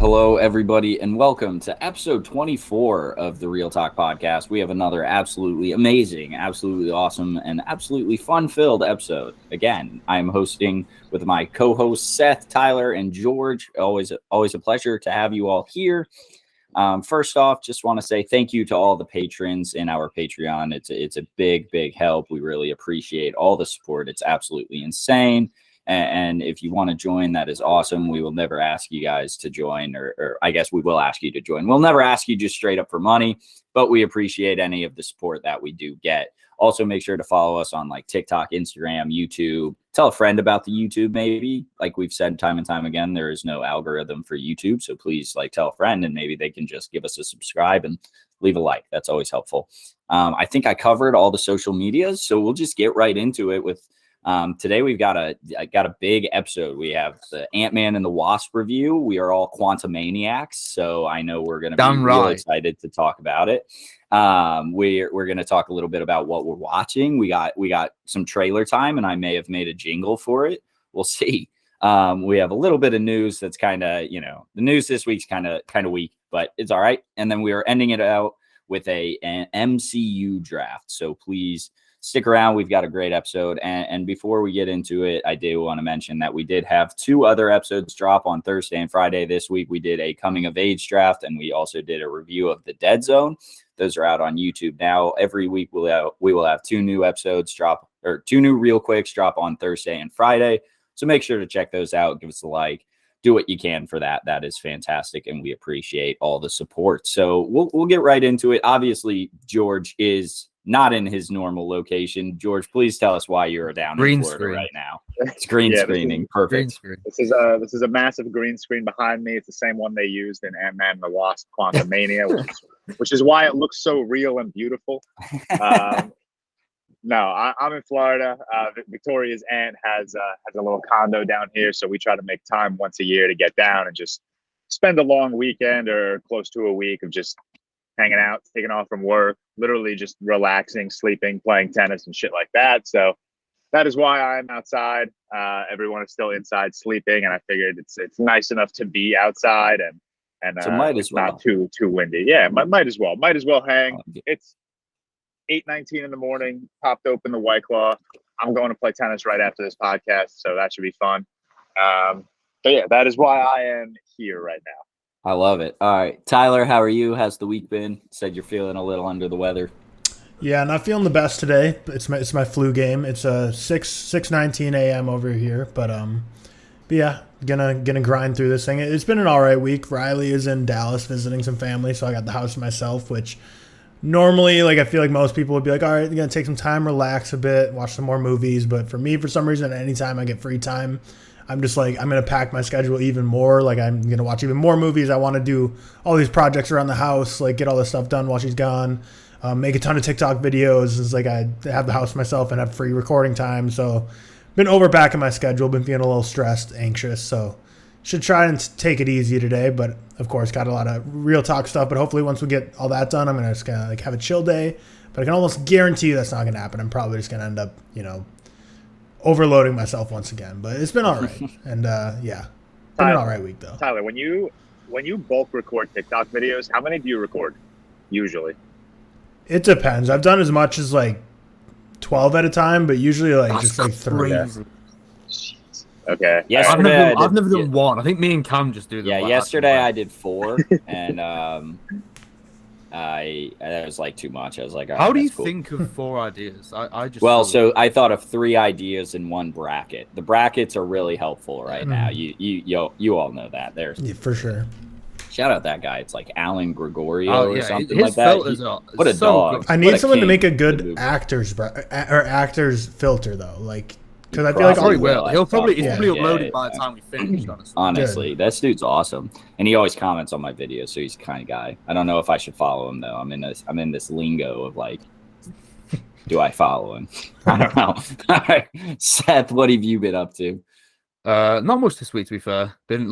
Hello, everybody, and welcome to episode 24 of the ReelTok Podcast. We have another absolutely amazing, absolutely awesome, and absolutely fun-filled episode. Again, I'm hosting with my co-hosts Seth, Tyler, and George. Always a pleasure to have you all here. First off, just want to say thank you to all the patrons in our Patreon. It's a big help. We really appreciate all the support. It's absolutely insane. And if you want to join, that is awesome. We will never ask you guys to join, or I guess we will ask you to join. We'll never ask you just straight up for money, but we appreciate any of the support that we do get. Also, make sure to follow us on like TikTok, Instagram, YouTube. Tell a friend about the YouTube, maybe. Like we've said time and time again, there is no algorithm for YouTube. So please tell a friend and maybe they can just give us a subscribe and leave a like. That's always helpful. I think I covered all the social medias, so we'll just get right into it with today. We've got a big episode. We have the Ant-Man and the Wasp review. We are all Quantumaniacs, so I know we're going to be really excited to talk about it. We're going to talk a little bit about what we're watching. We got some trailer time, and I may have made a jingle for it. We'll see. We have a little bit of news that's kind of, the news this week's kind of weak, but it's all right. And then we are ending it out with an MCU draft. So please stick around. We've got a great episode. And before we get into it, I do want to mention that we did have two other episodes drop on Thursday and Friday this week. We did a coming of age draft, and we also did a review of the Dead Zone. Those are out on YouTube now. Every week we will have two new episodes drop, or two new Real Quicks drop on Thursday and Friday. So make sure to check those out. Give us a like. Do what you can for that. That is fantastic, and we appreciate all the support. So we'll get right into it. Obviously, George is not in his normal location. George, please tell us why you're down in Florida right now. It's green screening. Perfect. This is a massive green screen behind me. It's the same one they used in Ant-Man and the Wasp: Quantumania, which is why it looks so real and beautiful. No, I'm in Florida. Victoria's aunt has a little condo down here, so we try to make time once a year to get down and just spend a long weekend or close to a week of just hanging out, taking off from work, literally just relaxing, sleeping, playing tennis and shit like that. So that is why I'm outside. Everyone is still inside sleeping, and I figured it's nice enough to be outside and so might as well. Not too windy. Yeah, might as well hang. It's 8:19 in the morning. Popped open the White Claw. I'm going to play tennis right after this podcast, so that should be fun. But yeah, that is why I am here right now. I love it. All right, Tyler, how are you? How's the week been? Said you're feeling a little under the weather. Yeah, not feeling the best today. It's my flu game. It's 6:19 a.m. over here, but yeah, gonna grind through this thing. It's been an all right week. Riley is in Dallas visiting some family, so I got the house to myself, which normally, I feel like most people would be like, all right, you're gonna take some time, relax a bit, watch some more movies. But for me, for some reason, anytime I get free time, I'm just I'm going to pack my schedule even more. I'm going to watch even more movies. I want to do all these projects around the house, get all this stuff done while she's gone, make a ton of TikTok videos. It's I have the house myself and have free recording time. So been overpacking my schedule, been feeling a little stressed, anxious. So should try and take it easy today. But of course, got a lot of real talk stuff. But hopefully once we get all that done, I'm going to just kind of have a chill day. But I can almost guarantee you that's not going to happen. I'm probably just going to end up, overloading myself once again, but it's been all right. And yeah, been an all right week though. Tyler, when you bulk record TikTok videos, how many do you record usually? It depends. I've done as much as 12 at a time, but usually just 3. Okay. Yesterday I've never done one. I think me and Cam just do that. Yeah, yesterday I did 4, and that was too much. I was like, how do you think of 4 ideas? I just so I thought of 3 ideas in one bracket. The brackets are really helpful right now. You all know that. Yeah, for sure. Shout out that guy. It's Alan Gregorio or something his like that. What a dog! I need someone to make a good actors filter though. Because I feel like he's probably uploaded by the time we finish. Honestly, this dude's awesome, and he always comments on my videos, so he's the kind of guy. I don't know if I should follow him though. I'm in this lingo of do I follow him? I don't know. All right, Seth, what have you been up to? Not much this week, to be fair. Been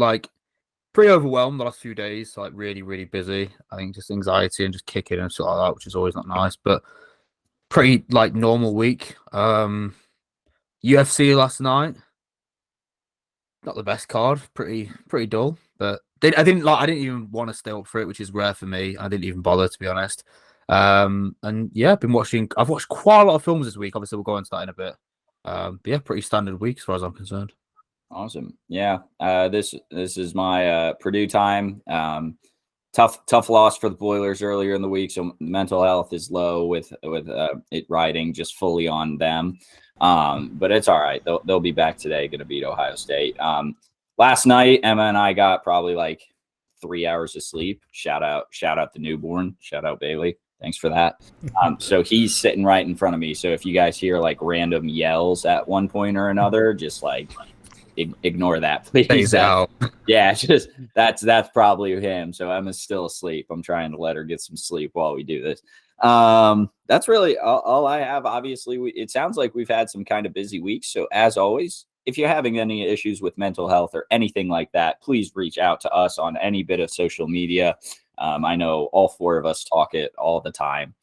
pretty overwhelmed the last few days. Really, really busy. I think just anxiety and just kicking and stuff like that, which is always not nice. But pretty normal week. UFC last night. not the best card. Pretty dull. But I didn't even want to stay up for it, which is rare for me. I didn't even bother, to be honest. And yeah, I've watched quite a lot of films this week. Obviously, we'll go into that in a bit. But yeah, pretty standard week as far as I'm concerned. Awesome. Yeah. This is my Purdue time. Tough loss for the Boilers earlier in the week, so mental health is low with it riding just fully on them. But it's all right. They'll be back today. Going to beat Ohio State. Last night, Emma and I got probably like 3 hours of sleep. Shout out the newborn. Shout out Bailey. Thanks for that. So he's sitting right in front of me. So if you guys hear like random yells at one point or another, just like ignore that, please. Yeah, just that's probably him. So Emma's still asleep. I'm trying to let her get some sleep while we do this. That's really all I have. Obviously, it sounds like we've had some kind of busy weeks. So as always, if you're having any issues with mental health or anything like that, please reach out to us on any bit of social media. I know all four of us talk it all the time.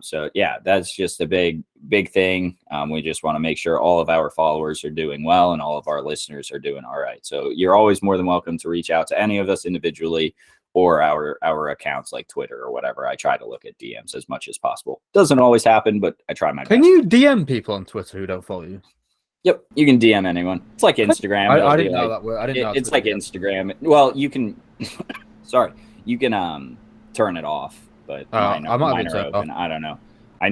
So yeah, that's just a big thing. We just want to make sure all of our followers are doing well and all of our listeners are doing all right. So you're always more than welcome to reach out to any of us individually or our accounts like Twitter or whatever. I try to look at DMs as much as possible. Doesn't always happen, but I try my best. Can you DM people on Twitter who don't follow you? Yep, you can DM anyone. It's like Instagram. I didn't know that word. I didn't know it's like Instagram. Well, you can. Sorry, you can turn it off, but mine are open. I don't know. I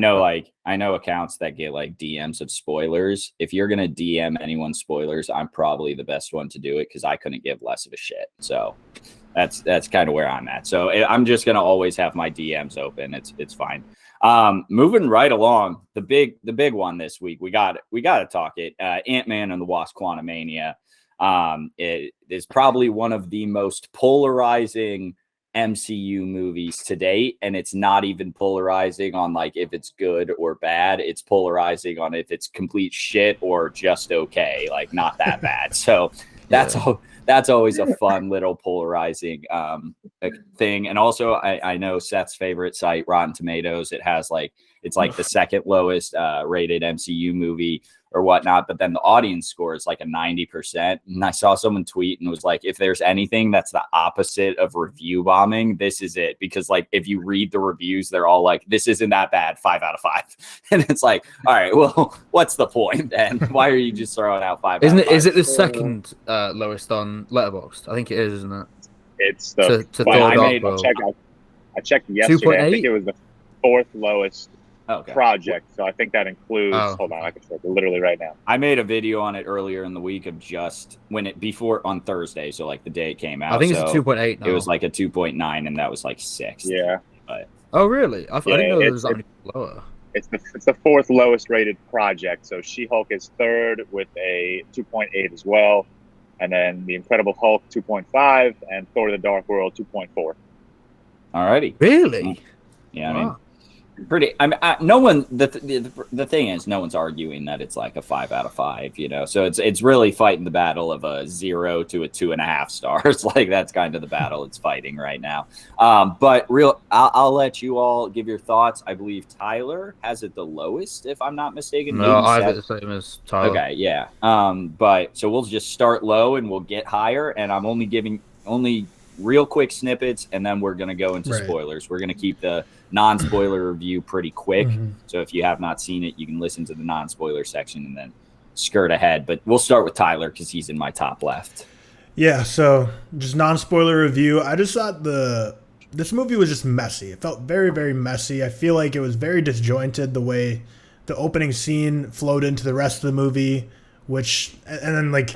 know accounts that get like DMs of spoilers. If you're gonna DM anyone spoilers, I'm probably the best one to do it because I couldn't give less of a shit. So that's kind of where I'm at. So I'm just gonna always have my DMs open. It's fine. Moving right along, the big one this week, we got to talk it. Ant-Man and the Wasp: Quantumania. It is probably one of the most polarizing MCU movies to date, and it's not even polarizing on like if it's good or bad. It's polarizing on if it's complete shit or just okay, like not that bad. So that's always a fun little polarizing thing. And also I know Seth's favorite site, Rotten Tomatoes, it's like the second lowest rated MCU movie or whatnot, but then the audience score is like a 90%. And I saw someone tweet and was like, if there's anything that's the opposite of review bombing, this is it. Because like if you read the reviews, they're all like, this isn't that bad, 5 out of 5. And it's like, all right, well, what's the point then? Why are you just throwing out 5 Isn't out it? of 5? Is it the second lowest on Letterboxd? I think it is, isn't it? It's the I checked yesterday. 2.8? I think it was the fourth lowest project. So I think that includes. Hold on, I can check it literally right now. I made a video on it earlier in the week of just before on Thursday, so like the day it came out. I think it's a 2.8 now. It was like a 2.9, and that was like 6th. Yeah. But oh really? I didn't know there was that many lower. It's the fourth lowest rated project. So She-Hulk is third with a 2.8 as well, and then The Incredible Hulk 2.5, and Thor: The Dark World 2.4. Alrighty. Really? Yeah, I mean, pretty. I mean, no one. The thing is, no one's arguing that it's like a 5 out of 5. You know, so it's really fighting the battle of a 0 to a 2.5 stars. Like that's kind of the battle it's fighting right now. But I'll let you all give your thoughts. I believe Tyler has it the lowest, if I'm not mistaken. No, I have it the same as Tyler. Okay, yeah. But so we'll just start low and we'll get higher. And I'm only giving real quick snippets, and then we're going to go into spoilers. We're going to keep the non-spoiler review pretty quick. So if you have not seen it, you can listen to the non-spoiler section and then skirt ahead. But we'll start with Tyler because he's in my top left. Yeah, so just non-spoiler review. I just thought this movie was just messy. It felt very, very messy. I feel like it was very disjointed the way the opening scene flowed into the rest of the movie, and then like,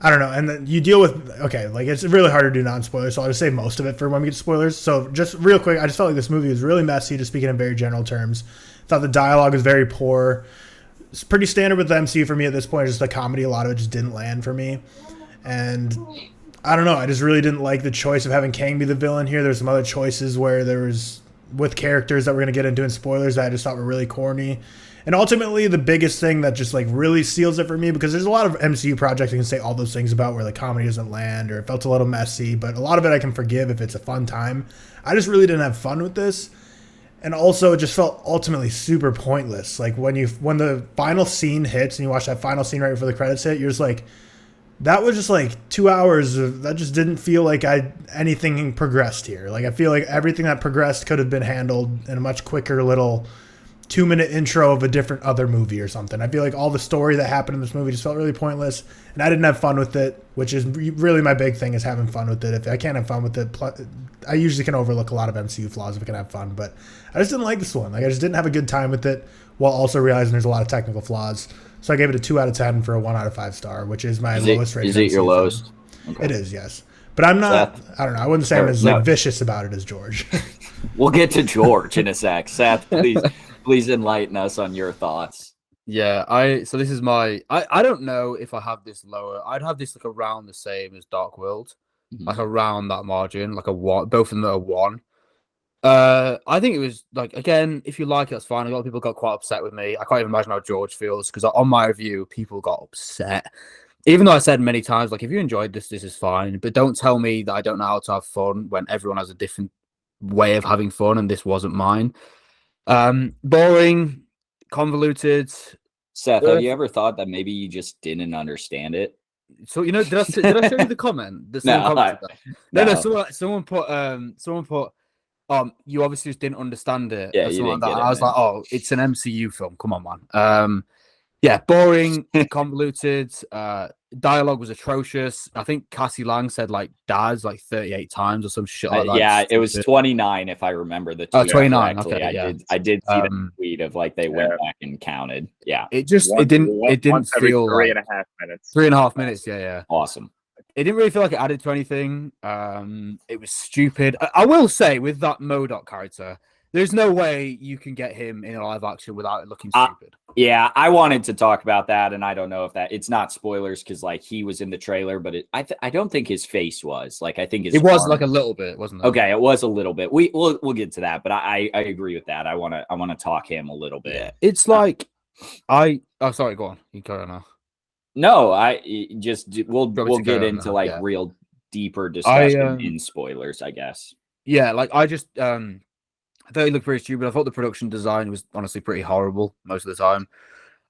I don't know. And then you deal with, like it's really hard to do non-spoilers, so I'll just save most of it for when we get to spoilers. So just real quick, I just felt like this movie was really messy, just speaking in very general terms. I thought the dialogue was very poor. It's pretty standard with the MCU for me at this point. Just the comedy, a lot of it just didn't land for me. And I don't know. I just really didn't like the choice of having Kang be the villain here. There's some other choices where there was with characters that we're going to get into in spoilers that I just thought were really corny. And ultimately, the biggest thing that just like really seals it for me, because there's a lot of MCU projects I can say all those things about where the comedy doesn't land or it felt a little messy, but a lot of it I can forgive if it's a fun time. I just really didn't have fun with this. And also, it just felt ultimately super pointless. Like when the final scene hits and you watch that final scene right before the credits hit, you're just like, that was just like 2 hours of that. Just didn't feel like anything progressed here. Like, I feel like everything that progressed could have been handled in a much quicker little 2-minute intro of a different other movie or something. I feel like all the story that happened in this movie just felt really pointless, and I didn't have fun with it, which is really my big thing, is having fun with it. If I can't have fun with it, I usually can overlook a lot of MCU flaws if I can have fun, but I just didn't like this one. Like, I just didn't have a good time with it, while also realizing there's a lot of technical flaws. So I gave it a 2 out of 10 for a 1 out of 5 star, which is my lowest rated. Is it your lowest? Okay. It is, yes. But I'm not, Seth? I don't know, I wouldn't say I'm as vicious about it as George. We'll get to George in a sec. Seth, please enlighten us on your thoughts. Yeah, so this is my, I don't know if I have this lower. I'd have this like around the same as Dark World, like around that margin, like a 1. Both of them are 1. I think it was like, again, if you like it, that's fine. A lot of people got quite upset with me. I can't even imagine how George feels, because on my review, people got upset. Even though I said many times, like, if you enjoyed this is fine, but don't tell me that I don't know how to have fun when everyone has a different way of having fun, and this wasn't mine. Boring, convoluted. Seth, have you ever thought that maybe you just didn't understand it? So, you know, did I show you the comment? Someone put you obviously just didn't understand it. Yeah, you didn't get it. I was like, oh, it's an MCU film. Come on, man. Yeah, boring, convoluted. Dialogue was atrocious. I think Cassie Lang said like "dads" like 38 times or some shit like that. Yeah, it was 29 if I remember the tweet. 29. Okay, yeah. I did see the tweet of like they went back and counted. Yeah, it didn't feel 3.5 minutes. 3.5 minutes. Yeah. Awesome. It didn't really feel like it added to anything. It was stupid. I will say, with that MODOK character, there's no way you can get him in a live action without it looking stupid. Yeah, I wanted to talk about that, and I don't know if it's not spoilers because like he was in the trailer, but I don't think his face was like, I think it was like a little bit, wasn't it? Okay, it was a little bit. We'll get to that, but I agree with that. I want to talk him a little bit. Yeah. It's like sorry, go on. You carry on now. No, we'll get into like real deeper discussion in spoilers, I guess. Yeah, like I just I thought he looked pretty stupid. I thought the production design was honestly pretty horrible most of the time.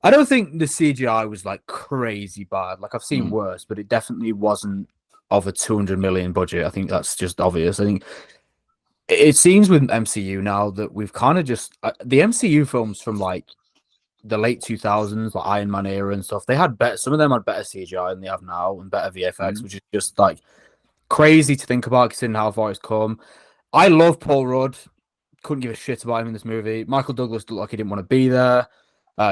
I don't think the CGI was like crazy bad. Like, I've seen worse, but it definitely wasn't of a 200 million budget. I think that's just obvious. I think it seems with MCU now that we've kind of just the MCU films from like the late 2000s, like Iron Man era and stuff, they had better. Some of them had better CGI than they have now and better VFX, which is just like crazy to think about considering how far it's come. I love Paul Rudd. Couldn't give a shit about him in this movie. Michael Douglas looked like he didn't want to be there.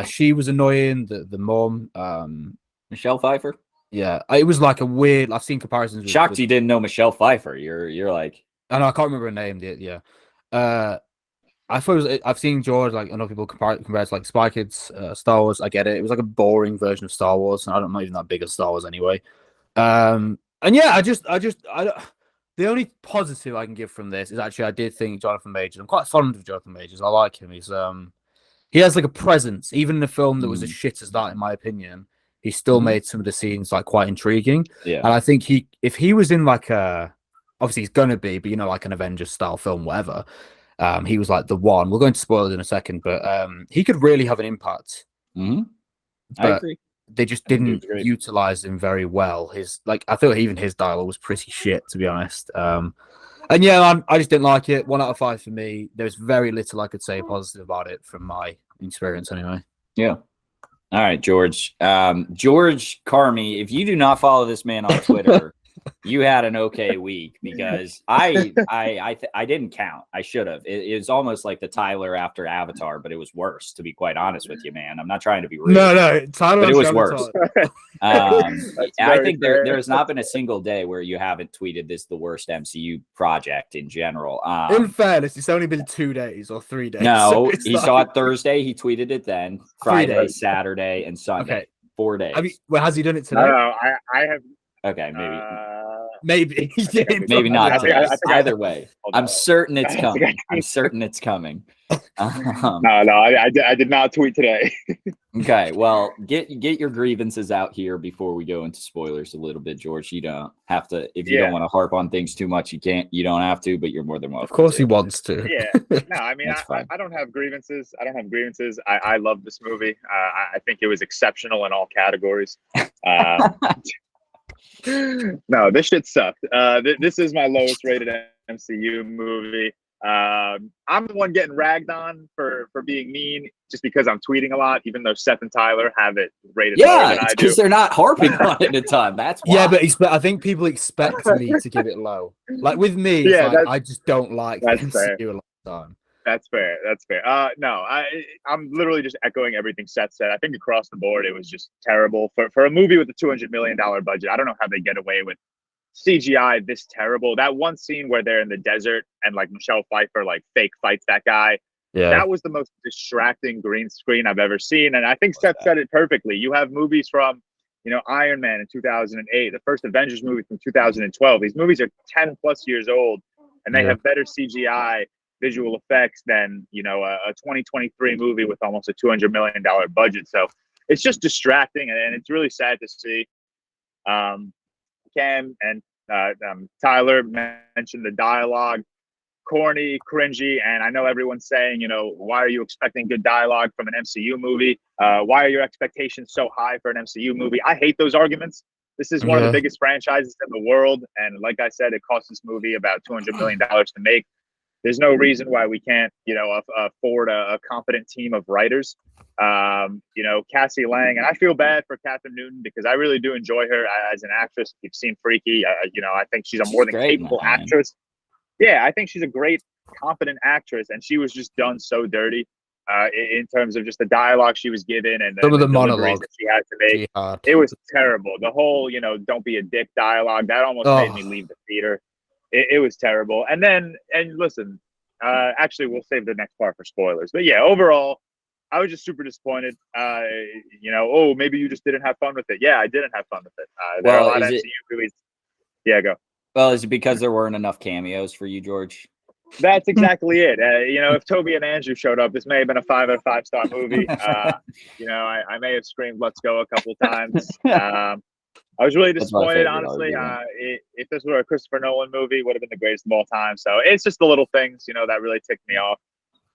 She was annoying. The mom, Michelle Pfeiffer. Yeah, it was like a weird. I've seen comparisons. Shocked you didn't know Michelle Pfeiffer. You're like, I know, I can't remember her name. Yeah. I thought I've seen George, like, I know people compare it to like Spy Kids, Star Wars. I get it. It was like a boring version of Star Wars, and I'm not even that big of Star Wars anyway. And yeah, I don't. The only positive I can give from this is actually I did think Jonathan Majors. I'm quite fond of Jonathan Majors. I like him. He has like a presence, even in a film that was as shit as that, in my opinion. He still made some of the scenes like quite intriguing. Yeah, and I think if he was in like obviously he's gonna be, but you know, like an Avengers style film, whatever. He was like the one. We're going to spoil it in a second, but he could really have an impact. I agree. They just didn't utilize him very well. I feel even his dialogue was pretty shit, to be honest. And yeah, I just didn't like it. 1 out of 5 for me. There's very little I could say positive about it from my experience, anyway. Yeah. All right, George. George Carmi, if you do not follow this man on Twitter, you had an okay week, because I didn't count. I should have. It was almost like the Tyler after Avatar, but it was worse, to be quite honest with you, man. I'm not trying to be rude. No, Tyler, but it was worse. I think there has not been a single day where you haven't tweeted this the worst MCU project in general. In fairness, it's only been 2 days or 3 days. No, so he saw it Thursday. He tweeted it then. Friday, Saturday, and Sunday. Okay. 4 days. Has he done it today? No, I have. Okay, maybe. Maybe not. Either way, I'm certain it's coming. I'm certain it's coming. No, I did not tweet today. Okay, well, get your grievances out here before we go into spoilers a little bit, George. You don't have to. If you don't want to harp on things too much, you can't. You don't have to, but you're more than welcome. Of course, he wants to. Yeah. No, I mean, I don't have grievances. I love this movie. I think it was exceptional in all categories. No, this shit sucked. This is my lowest rated MCU movie. I'm the one getting ragged on for being mean just because I'm tweeting a lot, even though Seth and Tyler have it rated lower than Yeah, I it's do. because they're not harping on it a ton. That's why. Yeah, but I think people expect me to give it low. Like with me, it's Yeah, like, I just don't like that's MCU fair. a lot of time. That's fair. No, I'm literally just echoing everything Seth said. I think across the board, it was just terrible for a movie with a $200 million budget. I don't know how they get away with CGI this terrible. That one scene where they're in the desert and like Michelle Pfeiffer like fake fights that guy. Yeah, That was the most distracting green screen I've ever seen. And I think Seth said it perfectly. You have movies from, Iron Man in 2008, the first Avengers movie from 2012. These movies are 10 plus years old, and they have better CGI visual effects than a 2023 movie with almost a $200 million budget. So it's just distracting, and it's really sad to see. Cam and Tyler mentioned the dialogue, corny, cringy, and I know everyone's saying, why are you expecting good dialogue from an MCU movie? Why are your expectations so high for an MCU movie? I hate those arguments. This is one of the biggest franchises in the world, and like I said, it cost this movie about $200 million to make. There's no reason why we can't, afford a competent team of writers. Cassie Lang, and I feel bad for Catherine Newton because I really do enjoy her as an actress. You've seen Freaky. I think she's a more than capable actress. Yeah, I think she's a great, competent actress, and she was just done so dirty in terms of just the dialogue she was given and some of the monologue that she had to make. It was terrible. The whole, don't be a dick dialogue, that almost made me leave the theater. It was terrible. And listen, actually, we'll save the next part for spoilers. But yeah, overall, I was just super disappointed. Maybe you just didn't have fun with it. Yeah, I didn't have fun with it. There are a lot of MCU movies. Yeah, go. Well, is it because there weren't enough cameos for you, George? That's exactly it. If Toby and Andrew showed up, this may have been a 5 out of 5 star movie. I may have screamed "Let's go" a couple times. I was really disappointed, honestly. If this were a Christopher Nolan movie, it would have been the greatest of all time. So it's just the little things, that really ticked me off.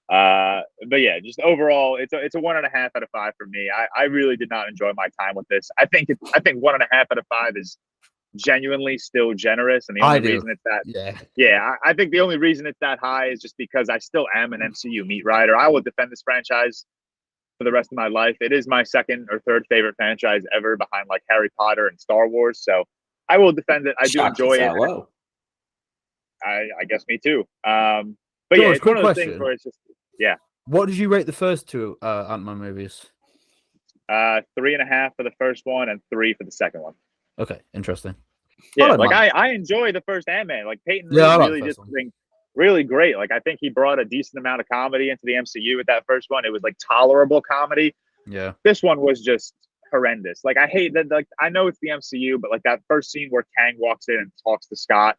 But yeah, just overall, it's a 1.5 out of 5 for me. I really did not enjoy my time with this. I think 1.5 out of 5 is genuinely still generous, and the only reason it's that I think the only reason it's that high is just because I still am an MCU meat rider. I will defend this franchise for the rest of my life. It is my second or third favorite franchise ever, behind like Harry Potter and Star Wars. So I will defend it. I do enjoy it. Low. I guess me too. But George, yeah, it's one of those things where it's just What did you rate the first two Ant-Man movies? 3.5 for the first one and 3 for the second one. Okay, interesting. Yeah, I enjoy the first Ant-Man. Like Peyton really did something really great. Like I think he brought a decent amount of comedy into the MCU with that first one. It was like tolerable comedy. Yeah. This one was just horrendous. Like I hate that. Like I know it's the MCU, but like that first scene where Kang walks in and talks to Scott,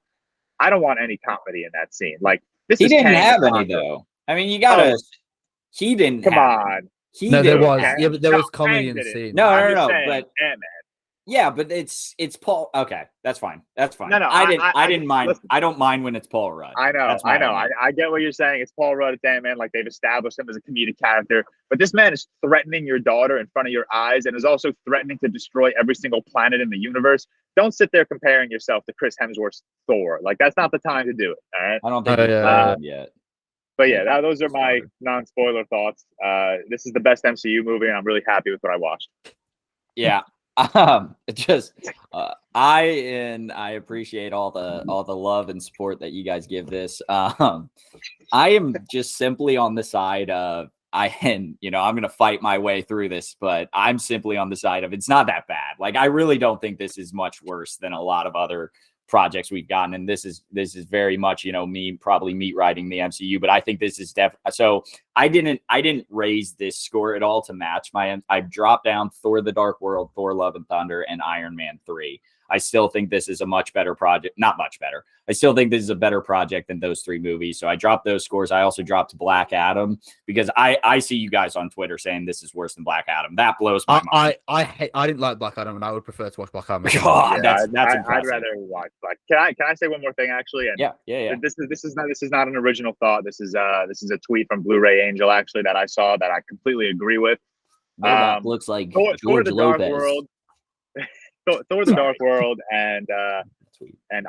I don't want any comedy in that scene. Like this he is didn't Kang have any though. I mean, you gotta. He didn't. Come on. There was. Yeah, but there was comedy in the scene. No. But Ant-Man. Yeah, but it's Paul. Okay, that's fine. That's fine. No, I didn't mind. Listen, I don't mind when it's Paul Rudd. I know. I get what you're saying. It's Paul Rudd, man. Like they've established him as a comedic character, but this man is threatening your daughter in front of your eyes, and is also threatening to destroy every single planet in the universe. Don't sit there comparing yourself to Chris Hemsworth's Thor. Like that's not the time to do it. All right. I don't think it's yet. But yeah, those are my non-spoiler thoughts. This is the best MCU movie, and I'm really happy with what I watched. Yeah. I appreciate all the love and support that you guys give this. I am just simply on the side of I'm gonna fight my way through this, but I'm simply on the side of it's not that bad. Like I really don't think this is much worse than a lot of other projects we've gotten, and this is very much me probably meat riding the MCU, but I think this is so I didn't raise this score at all to match I dropped down Thor: The Dark World, Thor: Love and Thunder, and Iron Man 3. I still think this is a much better project. Not much better. I still think this is a better project than those 3 movies. So I dropped those scores. I also dropped Black Adam because I see you guys on Twitter saying this is worse than Black Adam. That blows my mind. I didn't like Black Adam, and I would prefer to watch Black Adam. God, that's impressive. I'd rather watch Black. Can I say one more thing actually? And yeah. This is not an original thought. This is a tweet from Blu-ray Angel actually that I saw that I completely agree with. Looks like George Thor: The Dark Lopez. World. Thor: The Dark World and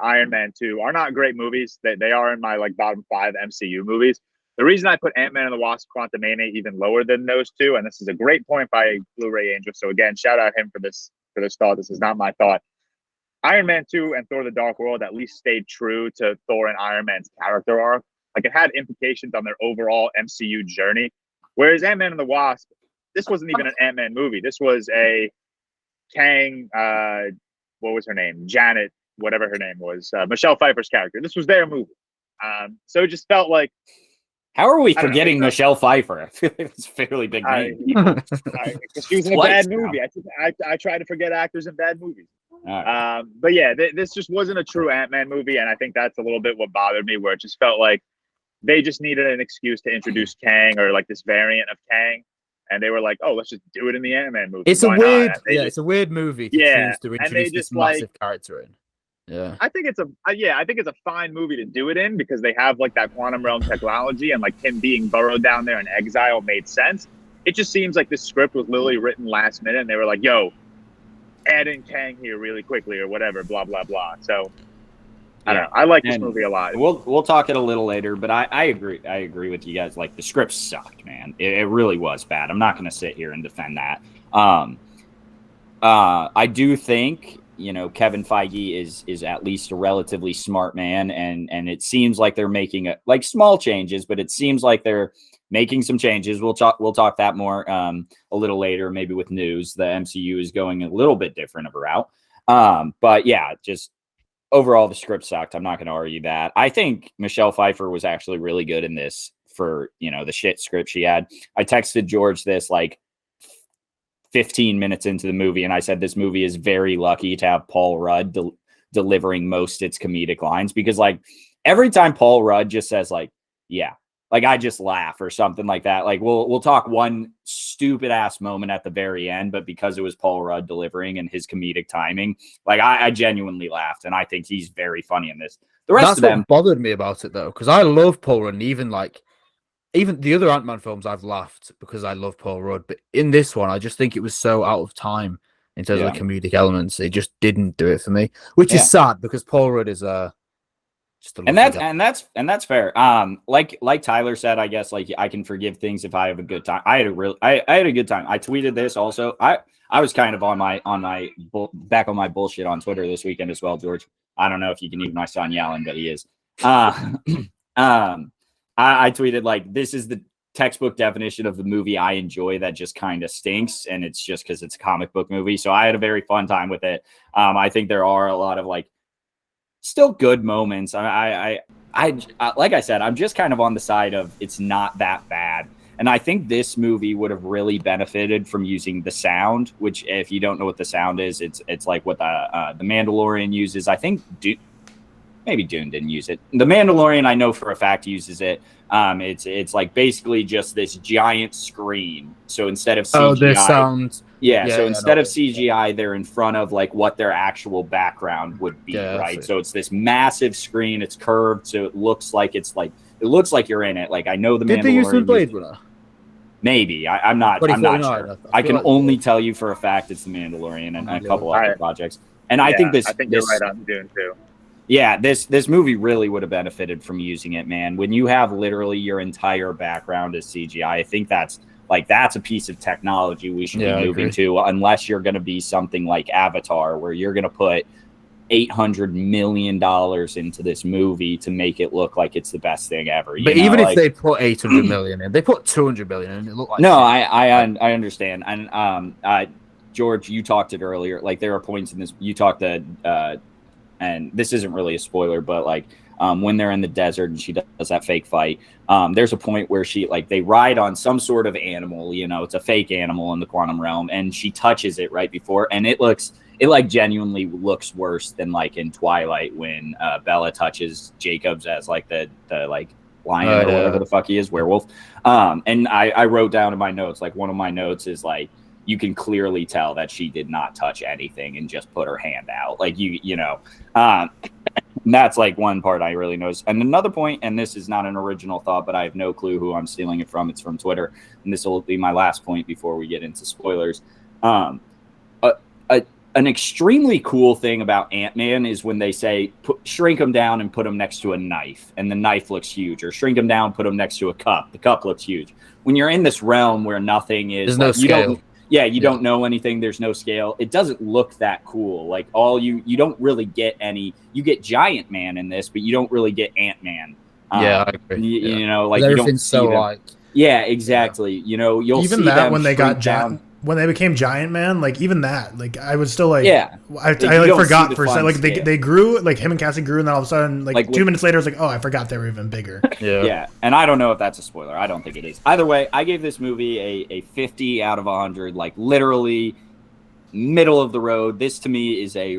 Iron Man 2 are not great movies. They are in my like bottom 5 MCU movies. The reason I put Ant-Man and the Wasp: Quantumania even lower than those two, and this is a great point by Blu-ray Angel. So again, shout out him for this thought. This is not my thought. Iron Man 2 and Thor: The Dark World at least stayed true to Thor and Iron Man's character arc. Like, it had implications on their overall MCU journey. Whereas Ant-Man and the Wasp, this wasn't even an Ant-Man movie. This was a Kang, what was her name? Janet, whatever her name was, Michelle Pfeiffer's character. This was their movie. So it just felt like, how are we forgetting Michelle Pfeiffer? I feel like it's a fairly big name. Because she was in a bad movie. I try to forget actors in bad movies. Right. But yeah, this just wasn't a true Ant-Man movie, and I think that's a little bit what bothered me, where it just felt like they just needed an excuse to introduce Kang, or like this variant of Kang, and they were like, "Oh, let's just do it in the Ant-Man movie." It's it's a weird movie to choose to introduce this massive character in. Yeah, I think it's a fine movie to do it in, because they have like that quantum realm technology, and like him being burrowed down there in exile made sense. It just seems like this script was literally written last minute, and they were like, "Yo, add in Kang here really quickly," or whatever, blah blah blah. So I don't know. I like this movie a lot. We'll talk it a little later, but I agree. I agree with you guys. Like, the script sucked, man. It really was bad. I'm not going to sit here and defend that. I do think, Kevin Feige is at least a relatively smart man, and it seems like they're making small changes, but it seems like they're making some changes. We'll talk that more a little later, maybe with news. The MCU is going a little bit different of a route. But yeah, just overall the script sucked. I'm not going to argue that. I think Michelle Pfeiffer was actually really good in this for, the shit script she had. I texted George this like 15 minutes into the movie, and I said this movie is very lucky to have Paul Rudd delivering most its comedic lines, because like every time Paul Rudd just says like, yeah, like I just laugh or something like that. Like we'll talk one stupid ass moment at the very end, but because it was Paul Rudd delivering and his comedic timing, like I genuinely laughed, and I think he's very funny in this. The rest of them bothered me about it though, because I love Paul Rudd, and even the other Ant-Man films I've laughed because I love Paul Rudd, but in this one I just think it was so out of time in terms of the comedic elements. It just didn't do it for me, which is sad, because Paul Rudd is and that's fair. Like Tyler said, I guess like I can forgive things if I have a good time. I had a good time. I tweeted this also. I was kind of on my back on my bullshit on Twitter this weekend as well, George. I don't know if you can hear my son yelling, but he is. I tweeted like, this is the textbook definition of the movie I enjoy that just kind of stinks, and it's just because it's a comic book movie. So I had a very fun time with it. I think there are a lot of like still good moments. I like I said, I'm just kind of on the side of it's not that bad. And I think this movie would have really benefited from using the sound, which, if you don't know what the sound is, it's like what the Mandalorian uses. I think maybe Dune didn't use it. The Mandalorian, I know for a fact, uses it. It's like basically just this giant screen. So instead of CGI, the sound. Instead of CGI, they're in front of like what their actual background would be, right? So it's this massive screen. It's curved, so it looks like you're in it. Like, I know the Mandalorian. Did they use the Blade Runner? Maybe. I'm not sure. I can only tell you for a fact it's the Mandalorian and a couple other projects. And I think you're right on Dune too. Yeah, this movie really would have benefited from using it, man. When you have literally your entire background as CGI, I think that's a piece of technology we should be moving to, unless you're going to be something like Avatar, where you're going to put $800 million into this movie to make it look like it's the best thing ever. But even if they put 800 million in, they put 200 million in, it looked like I understand. And George, you talked it earlier. Like, there are points in this. You talked and this isn't really a spoiler, but like when they're in the desert and she does that fake fight, there's a point where they ride on some sort of animal, it's a fake animal in the quantum realm, and she touches it right before, and it genuinely looks worse than like in Twilight when Bella touches Jacobs as like the lion or whatever the fuck he is, werewolf. And I wrote down in my notes, like one of my notes is like, you can clearly tell that she did not touch anything and just put her hand out. Like, that's like one part I really noticed. And another point, and this is not an original thought, but I have no clue who I'm stealing it from. It's from Twitter. And this will be my last point before we get into spoilers. A an extremely cool thing about Ant-Man is when they say shrink him down and put him next to a knife, and the knife looks huge, or shrink him down, put him next to a cup, the cup looks huge. When you're in this realm where nothing is, there's no scale. You don't know anything. There's no scale. It doesn't look that cool. Like you don't really get any. You get Giant Man in this, but you don't really get Ant-Man. I agree. You know, like everything's so like. Yeah, exactly. You know, you'll even see that them when they got down. When they became Giant Man, like even that, like I was still like, yeah, I like forgot for a second. Like they grew, like him and Cassie grew, and then all of a sudden, like 2 minutes later, I was like, oh, I forgot they were even bigger. Yeah. And I don't know if that's a spoiler. I don't think it is. Either way, I gave this movie a 50 out of 100, like literally middle of the road. This to me is a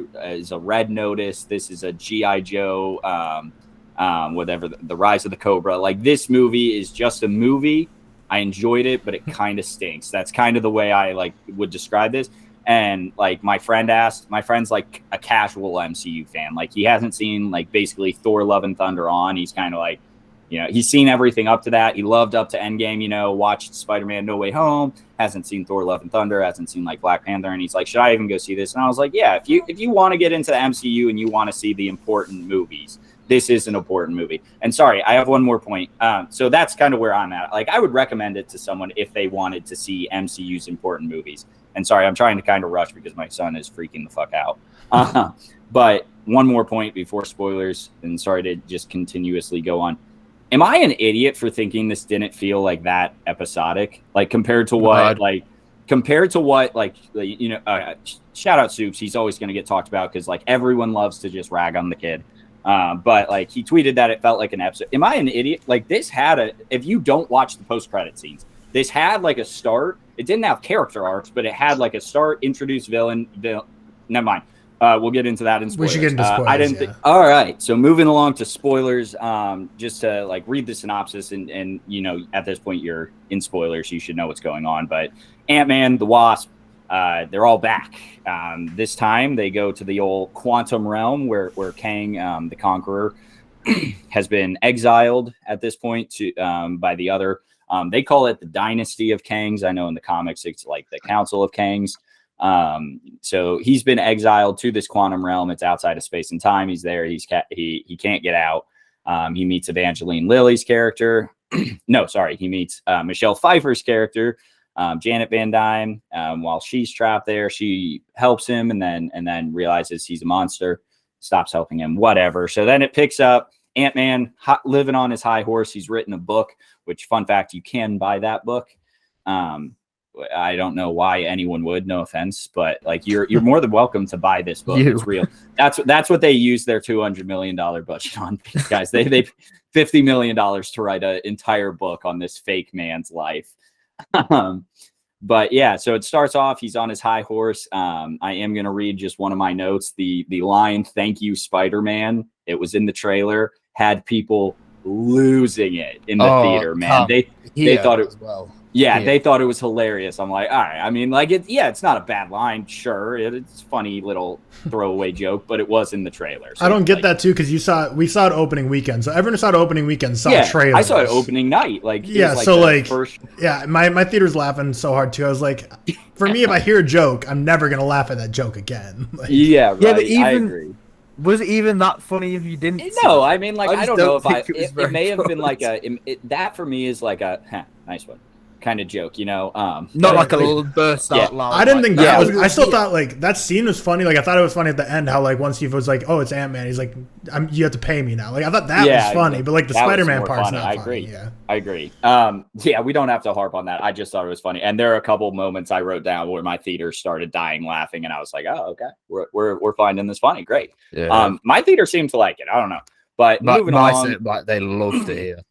Red Notice. This is a G.I. Joe, whatever, the Rise of the Cobra. Like this movie is just a movie. I enjoyed it, but it kind of stinks. That's kind of the way I like would describe this. And like my friend's like a casual MCU fan. Like he hasn't seen like basically Thor: Love and Thunder on. He's kind of like, you know, he's seen everything up to that. He loved up to Endgame, you know, watched Spider-Man No Way Home, hasn't seen Thor: Love and Thunder, hasn't seen like Black Panther. And he's like, should I even go see this? And I was like, yeah, if you want to get into the MCU and you want to see the important movies, this is an important movie. And sorry, I have one more point. So that's kind of where I'm at. Like, I would recommend it to someone if they wanted to see MCU's important movies. And sorry, I'm trying to kind of rush because my son is freaking the fuck out. But one more point before spoilers, and sorry to just continuously go on. Am I an idiot for thinking this didn't feel like that episodic? Like compared to what, you know, shout out Soups. He's always going to get talked about because like everyone loves to just rag on the kid. But like he tweeted that it felt like an episode. Am I an idiot? Like this had if you don't watch the post-credit scenes, this had like a start. It didn't have character arcs, but it had like a start, introduce villain. Never mind. We'll get into that in spoilers. We should get into spoilers. I didn't think. All right. So moving along to spoilers, just to like read the synopsis and, you know, at this point you're in spoilers. You should know what's going on, but Ant-Man, the Wasp, they're all back. This time they go to the old quantum realm where Kang, the Conqueror, has been exiled at this point to by the other. They call it the Dynasty of Kangs. I know in the comics it's like the Council of Kangs. So he's been exiled to this quantum realm. It's outside of space and time. He's there. He can't get out. He meets Evangeline Lilly's character. No, sorry. He meets Michelle Pfeiffer's character. Janet Van Dyne, while she's trapped there, she helps him and then realizes he's a monster, stops helping him, whatever. So then it picks up Ant-Man living on his high horse. He's written a book, which, fun fact, you can buy that book. I don't know why anyone would, no offense, but like you're more than welcome to buy this book. It's real. That's what they use their $200 million budget on. These guys, they $50 million to write an entire book on this fake man's life. But yeah, so it starts off, he's on his high horse. I am going to read just one of my notes. The line, "Thank you, Spider-Man," it was in the trailer, had people losing it in the theater, man. They thought it well. Yeah, they thought it was hilarious. I'm like, all right. I mean, like, it's not a bad line. Sure, it's a funny little throwaway joke, but it was in the trailer. So I don't get that too because we saw it opening weekend. So everyone who saw it opening weekend saw trailers. I saw it opening night. Like, my theater's laughing so hard too. I was like, for me, if I hear a joke, I'm never gonna laugh at that joke again. Like, yeah, right. Yeah, I agree. Was it even that funny if you didn't? No, I mean, like, I don't know if it may have been like that for me is like a nice one kind of joke, you know. Not like a little burst out loud. I didn't think that was. I still thought like that scene was funny. Like I thought it was funny at the end how like once he was like, "Oh, it's Ant-Man," he's like, "You have to pay me now." Like I thought that was funny, but like the Spider-Man part's not funny. I agree. We don't have to harp on that. I just thought it was funny, and there are a couple moments I wrote down where my theater started dying laughing, and I was like, "Oh, okay, we're finding this funny, great." Yeah. My theater seemed to like it. I don't know, but moving on, they loved it here.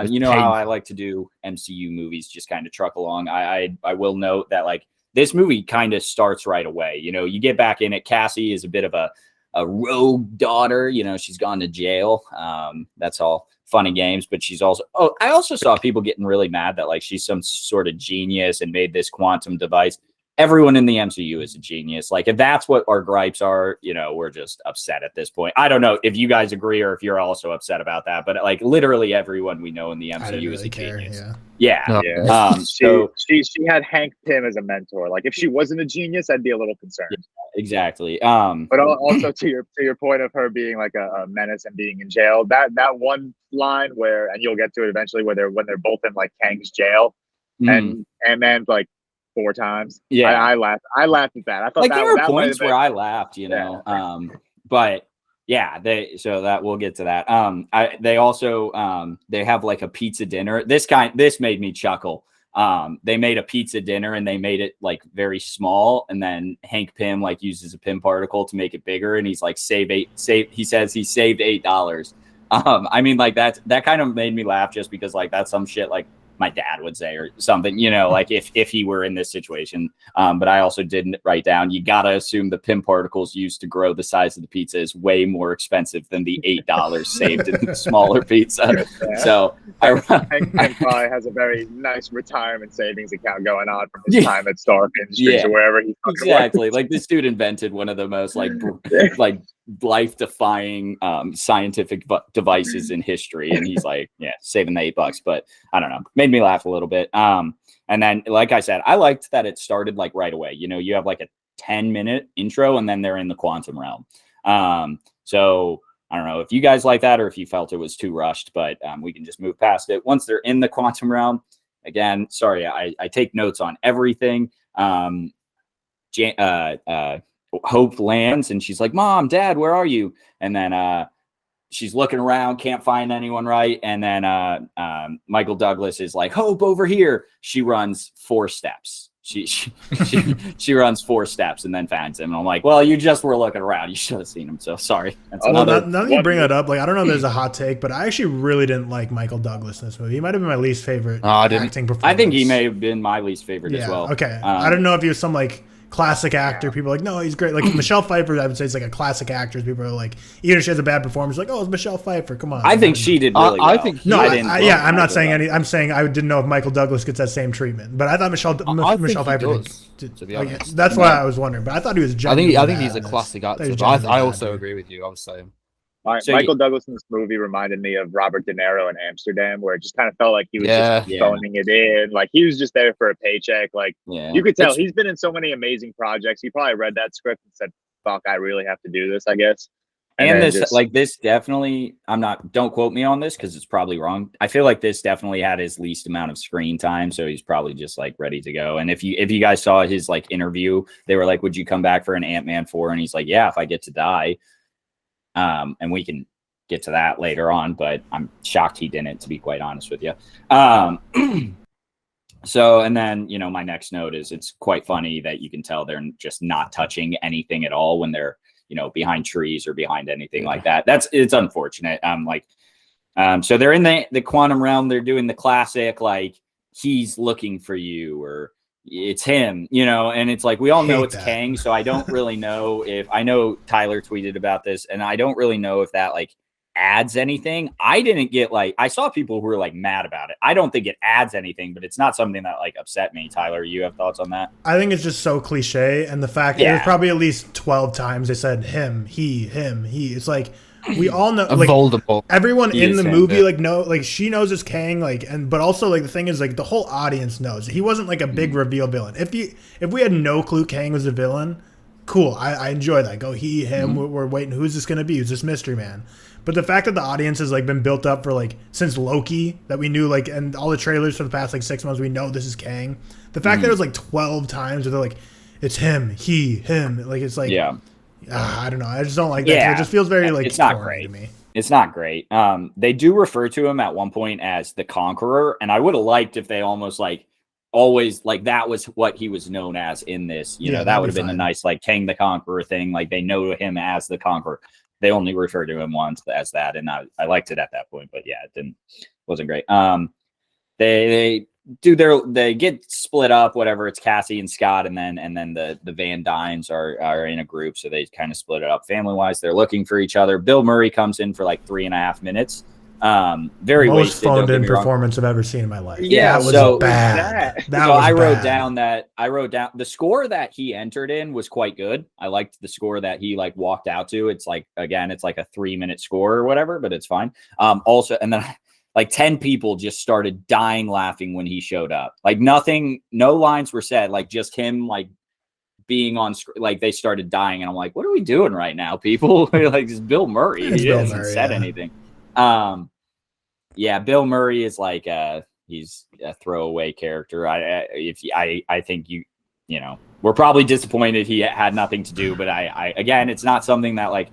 You know how I like to do MCU movies, just kind of truck along. I will note that like this movie kind of starts right away. You know, you get back in it. Cassie is a bit of a rogue daughter. You know, she's gone to jail. That's all funny games, but she's also. Oh, I also saw people getting really mad that like she's some sort of genius and made this quantum device. everyone in the MCU is a genius. Like, if that's what our gripes are, we're just upset at this point. I don't know if you guys agree or if you're also upset about that, but like literally everyone we know in the MCU is a genius. Yeah. She had Hank Pym as a mentor. Like, if she wasn't a genius, I'd be a little concerned. Yeah, exactly. But also to your point of her being like a menace and being in jail, that one line where, and you'll get to it eventually, when they're both in like Kang's jail, and Ant-Man's like 4 times. Yeah, I laughed at that. I thought like there were points where I laughed, but yeah, so that we'll get to that. They also they have like a pizza dinner. This made me chuckle. They made a pizza dinner and they made it like very small, and then Hank Pym like uses a Pym particle to make it bigger, and he's like he says he saved $8. I mean, like that kind of made me laugh, just because like that's some shit like my dad would say or something, like if he were in this situation. But I also didn't write down, you got to assume the Pym particles used to grow the size of the pizza is way more expensive than the $8 saved in the smaller pizza. So Hank probably has a very nice retirement savings account going on from his time at Stark Industries or wherever he's exactly. Like, this dude invented one of the most like life-defying scientific devices in history, and he's like, saving the $8. But I don't know, made me laugh a little bit. And then, like I said, I liked that it started like right away. You have like a 10-minute intro, and then they're in the quantum realm. So I don't know if you guys like that or if you felt it was too rushed, but we can just move past it. Once they're in the quantum realm, again, sorry, I take notes on everything. Hope lands and she's like, Mom, Dad, where are you? And then she's looking around, can't find anyone, right? And then Michael Douglas is like, Hope, over here. She runs 4 steps. She runs 4 steps and then finds him. And I'm like, well, you just were looking around. You should have seen him. So sorry. That's now that you bring that up, like, I don't know if there's a hot take, but I actually really didn't like Michael Douglas in this movie. He might have been my least favorite acting performance. I think he may have been my least favorite as well. Okay. I don't know if he was some like classic actor. People are like, no, he's great. Like Michelle Pfeiffer, I would say, is like a classic actress. People are like, even if she has a bad performance, like, oh, it's Michelle Pfeiffer. Come on. I think she did really well. I think I'm not saying any. I'm saying I didn't know if Michael Douglas gets that same treatment, but I thought Michelle Pfeiffer did. To be honest, that's why I was wondering. But I thought he was. I think he's a classic actor. But I also agree with you. I was saying. Michael Douglas in this movie reminded me of Robert De Niro in Amsterdam, where it just kind of felt like he was just phoning it in. Like, he was just there for a paycheck. Like, you could tell he's been in so many amazing projects. He probably read that script and said, fuck, I really have to do this, I guess. And this definitely, don't quote me on this because it's probably wrong. I feel like this definitely had his least amount of screen time. So he's probably just like ready to go. And if you guys saw his like interview, they were like, would you come back for an Ant-Man 4? And he's like, yeah, if I get to die. And we can get to that later on, but I'm shocked he didn't, to be quite honest with you. So, and then, my next note is it's quite funny that you can tell they're just not touching anything at all when they're, behind trees or behind anything like that. It's unfortunate. So they're in the quantum realm. They're doing the classic, like, he's looking for you, or it's him, and it's like, we all know it's Kang. So I don't really know I know Tyler tweeted about this, and I don't really know if that like adds anything. I didn't get I saw people who were like mad about it. I don't think it adds anything, but it's not something that like upset me. Tyler, you have thoughts on that? I think it's just so cliche. And the fact there's probably at least 12 times they said him, he. It's like, we all know, like, Voldemort. Everyone in the movie, like, she knows it's Kang, but also, like, the thing is, like, the whole audience knows he wasn't like a big reveal villain. If we had no clue Kang was a villain, cool, I enjoy that. Go he, him. We're waiting. Who's this gonna be? Who's this mystery man? But the fact that the audience has like been built up for like since Loki, that we knew, like, and all the trailers for the past like 6 months, we know this is Kang. The fact that it was like 12 times where they're like, it's him, he, him, like, it's like, I don't know. I just don't like that. It just feels very like, it's not great to me. It's not great. They do refer to him at one point as the Conqueror, and I would have liked if they almost like always like that was what he was known as in this. That would have been a nice like Kang the Conqueror thing. Like, they know him as the Conqueror. They only refer to him once as that, and I liked it at that point. But yeah, it wasn't great. They get split up, whatever. It's Cassie and Scott, and then the Van Dynes are in a group, so they kind of split it up family wise. They're looking for each other. Bill Murray comes in for like 3.5 minutes, Very Most wasted. Don't phoned get in me wrong. performance I've ever seen in my life. Yeah, that was so- bad. That So was I wrote bad. down the score that he entered in was quite good. I liked the score that he like walked out to. It's like, again, it's like a 3-minute score or whatever, but it's fine. Also, and then like 10 people just started dying laughing when he showed up. Like nothing, no lines were said, like just him like being on screen, like they started dying, and I'm like, what are we doing right now, people? Like, it's Bill Murray. It's He Bill hasn't Murray, said yeah. anything. Yeah, Bill Murray is like he's a throwaway character. I think you know, we're probably disappointed he had nothing to do, but I again, it's not something that like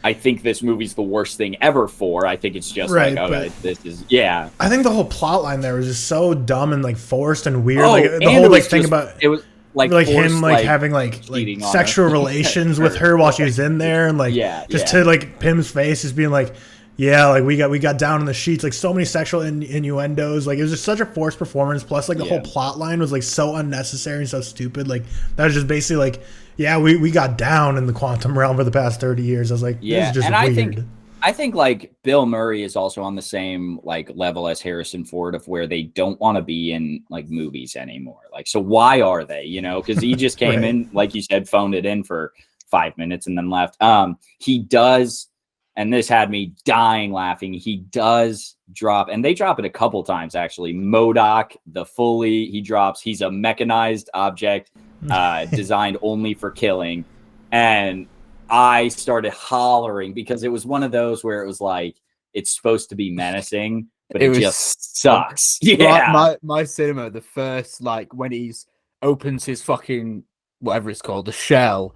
I think this movie's the worst thing ever for. I think it's just Right, like, okay, but- this is, yeah. I think the whole plot line there was just so dumb and like forced and weird. Oh, like and the whole it like was thing just- about it was like him forced, like having like cheating on sexual her. relations with her while she was in there, and like Yeah, just yeah. to like Pim's face is being like, yeah, like we got down in the sheets, like so many sexual innuendos. Like it was just such a forced performance. Plus, like the whole plot line was like so unnecessary and so stupid. Like that was just basically like, yeah, we got down in the quantum realm for the past 30 years. I was like, this is just and weird. I think like Bill Murray is also on the same like level as Harrison Ford, of where they don't want to be in like movies anymore. Like, so why are they? You know, because he just came Right. in, like you said, phoned it in for 5 minutes and then left. He does, and this had me dying laughing. He does drop, and they drop it a couple times actually. MODOK, the Foley, he drops. He's a mechanized object designed only for killing, and I started hollering because it was one of those where it was like, it's supposed to be menacing, but it was just sucks. Yeah. My cinema, the first, like when he's opens his fucking whatever it's called, the shell,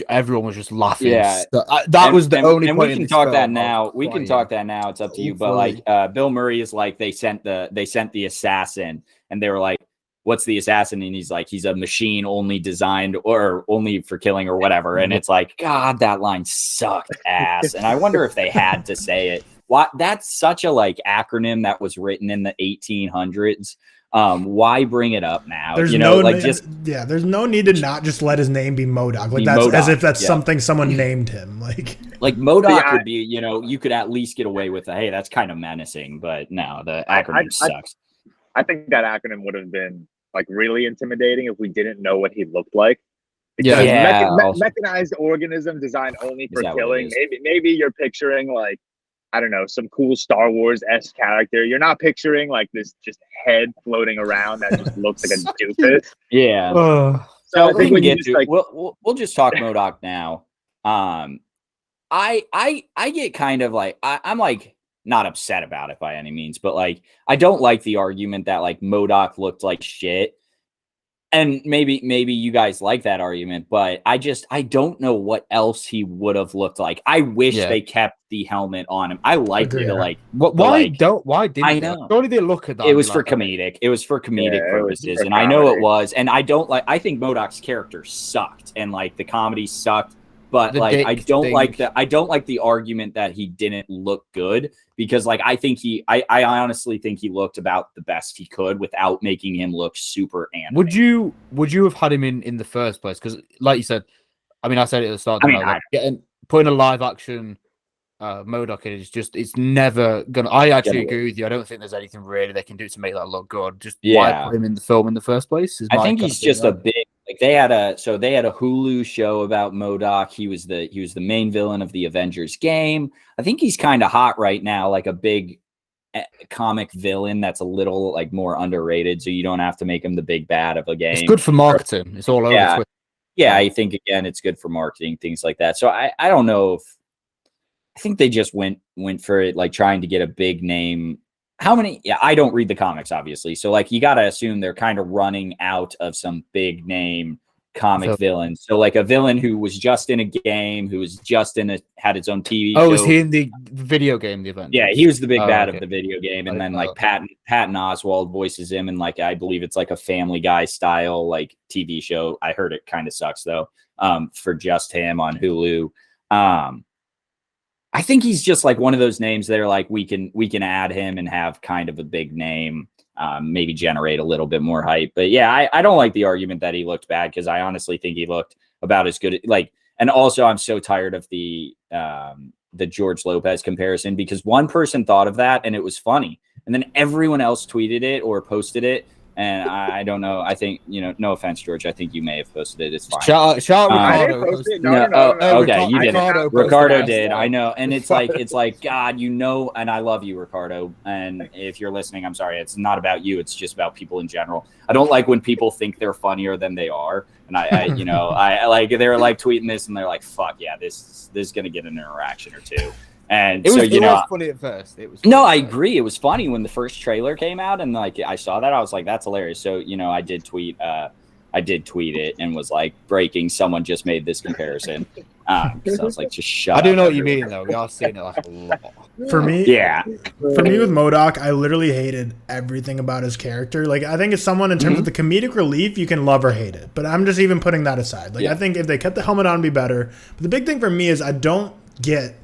everyone was just laughing. Yeah. That was the only and point. we in can this talk film that I was now. We can crying. talk that now. It's up to you. But like Bill Murray is like, they sent the assassin, and they were like, what's the assassin? And he's like, he's a machine only designed or only for killing or whatever. And it's like, God, that line sucked ass. And I wonder if they had to say it. What? That's such a like acronym that was written in the 1800s. Why bring it up now? There's you know, no like there's no need to not just let his name be MODOK. Like Be that's as MODOK, if that's yeah. something someone named him. Like MODOK would be, you know, you could at least get away with hey, that's kind of menacing, but no, the acronym sucks. I think that acronym would have been like really intimidating if we didn't know what he looked like. Because mechanized organism designed only for killing. Maybe you're picturing like, I don't know, some cool Star Wars-esque character. You're not picturing like this just head floating around that just looks like a doofus. Yeah. So I we think can when you get just to like, we'll just talk MODOK now. I get kind of like I'm like not upset about it by any means, but like I don't like the argument that like MODOK looked like shit. And maybe you guys like that argument, but I don't know what else he would have looked like. I wish they kept the helmet on him. I like the like. Why didn't I they? know. Surely they look at that. It was for comedic. It was for comedic purposes, and I know it was. And I don't like. I think MODOK's character sucked, and like the comedy sucked. But like, I don't like the argument that he didn't look good, because like I honestly think he looked about the best he could without making him look super animated. Would you have had him in the first place? Because like you said, I mean, I said it at the start. Putting a live action MODOK in it's never gonna. I actually agree with you. I don't think there's anything really they can do to make that look good. Just why put him in the film in the first place? I think he's just a big. Like they had a Hulu show about MODOK. He was the main villain of the Avengers game. I think he's kind of hot right now, like a big comic villain that's a little like more underrated. So you don't have to make him the big bad of a game. It's good for marketing. It's all over. Twitter. Yeah, I think again it's good for marketing, things like that. So I don't know if I think they just went for it, like trying to get a big name. How many? Yeah, I don't read the comics, obviously. So like you got to assume they're kind of running out of some big name comic villains. So like a villain who was just in a game, who was just had its own TV show. Was he in the video game, the event? Yeah, he was the big bad of the video game. And then like Patton Oswalt voices him, and like I believe it's like a Family Guy style like TV show. I heard it kind of sucks though. For just him on Hulu. I think he's just like one of those names that are like we can add him and have kind of a big name, maybe generate a little bit more hype. But yeah, I don't like the argument that he looked bad, because I honestly think he looked about as good. Like, and also I'm so tired of the the George Lopez comparison, because one person thought of that and it was funny, and then everyone else tweeted it or posted it. And I don't know. I think, no offense, George. I think you may have posted it. It's fine. Shout out I Ricardo. didn't post it. No, okay, you didn't. Ricardo posted did. it. I know. And it's like, God, and I love you, Ricardo. And if you're listening, I'm sorry. It's not about you. It's just about people in general. I don't like when people think they're funnier than they are. And I like, they're like tweeting this and they're like, fuck yeah, this is going to get an interaction or two. And It was so, funny at first. I agree. It was funny when the first trailer came out, and like I saw that, I was like, "That's hilarious." So I did tweet it and was like, "Breaking! Someone just made this comparison." So I was like, "Just shut up." I do know what you mean, though. We are seeing it like a lot. For me, Yeah. For me with MODOK, I literally hated everything about his character. Like, I think it's someone in terms of the comedic relief, you can love or hate it. But I'm just even putting that aside. Like, I think if they kept the helmet on, it'd be better. But the big thing for me is I don't get.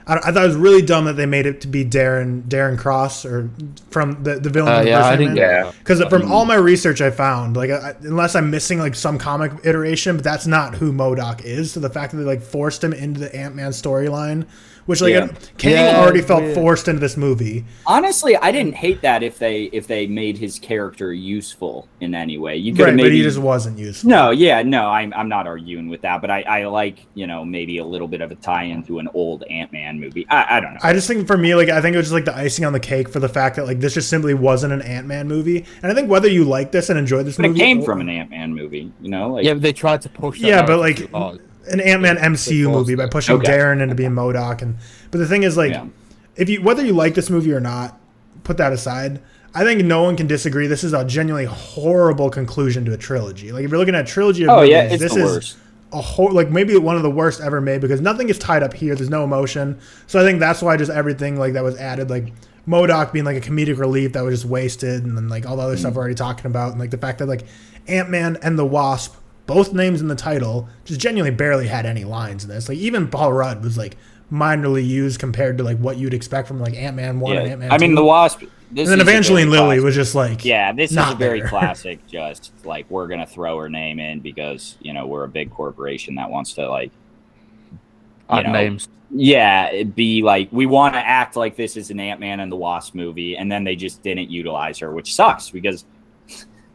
I thought it was really dumb that they made it to be Darren Cross, or from the villain of the first Ant-Man. Because from all my research I found, like, unless I'm missing like some comic iteration, but that's not who MODOK is. So the fact that they like forced him into the Ant-Man storyline, which like Kang already felt forced into this movie. Honestly, I didn't hate that if they made his character useful in any way. You could but he just wasn't useful. I'm not arguing with that, but I like maybe a little bit of a tie-in to an old Ant-Man movie. I don't know. I just think for me, like, I think it was just like the icing on the cake for the fact that like this just simply wasn't an Ant-Man movie. And I think whether you like this and enjoy this movie, it came from an Ant-Man movie, like, but they tried to push that. Yeah, but like an Ant-Man MCU movie by pushing Darren into being MODOK. But the thing is, like, whether you like this movie or not, put that aside. I think no one can disagree. This is a genuinely horrible conclusion to a trilogy. Like, if you're looking at a trilogy of movies, it's this the is worst. like maybe one of the worst ever made, because nothing is tied up here. There's no emotion. So I think that's why just everything like that was added, like MODOK being like a comedic relief that was just wasted, and then like all the other stuff we're already talking about, and like the fact that like Ant-Man and the Wasp, both names in the title, just genuinely barely had any lines in this. Like, even Paul Rudd was like minorly used compared to like what you'd expect from like Ant-Man 1 and Ant-Man 2. I mean, the Wasp. And then Evangeline Lilly was just like, this is a very there. classic, just like, we're going to throw her name in because, we're a big corporation that wants to like, names. Yeah, it'd be like, we want to act like this is an Ant-Man and the Wasp movie, and then they just didn't utilize her, which sucks because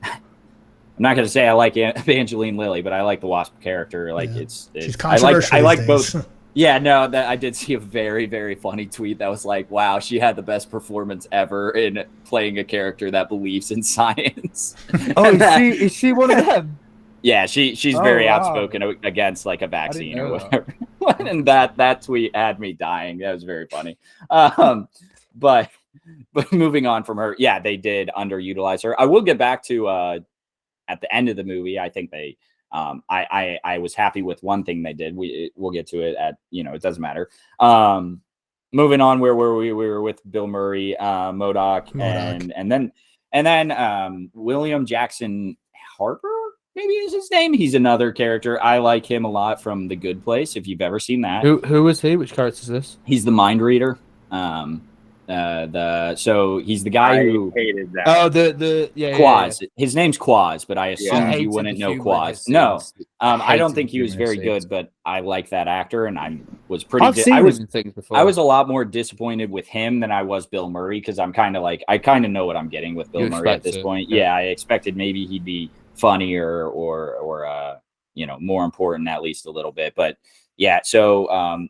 I'm not going to say I like Evangeline Lilly, but I like the Wasp character. Like, she's controversial. I like these both. days. Yeah, no, that I did see a very, very funny tweet that was like, wow, she had the best performance ever in playing a character that believes in science. Is she one of them? Yeah, she's very outspoken against like a vaccine or whatever. And that tweet had me dying. That was very funny. But moving on from her, they did underutilize her. I will get back to at the end of the movie, I think they I was happy with one thing they did. We'll get to it at, it doesn't matter. Moving on, where were we? We were with Bill Murray, MODOK. and then William Jackson Harper, maybe is his name. He's another character. I like him a lot from The Good Place, if you've ever seen that. Who was he? Which character is this? He's the mind reader. So he's the guy who hated that. Oh, Quaz. Yeah. His name's Quaz, but I assumed you wouldn't know Quaz. No, I don't think he was very good, but I like that actor, and I was pretty. I was a lot more disappointed with him than I was Bill Murray, because I'm kind of like, I kind of know what I'm getting with Bill Murray at this point. Yeah, I expected maybe he'd be funnier or more important, at least a little bit, but yeah. So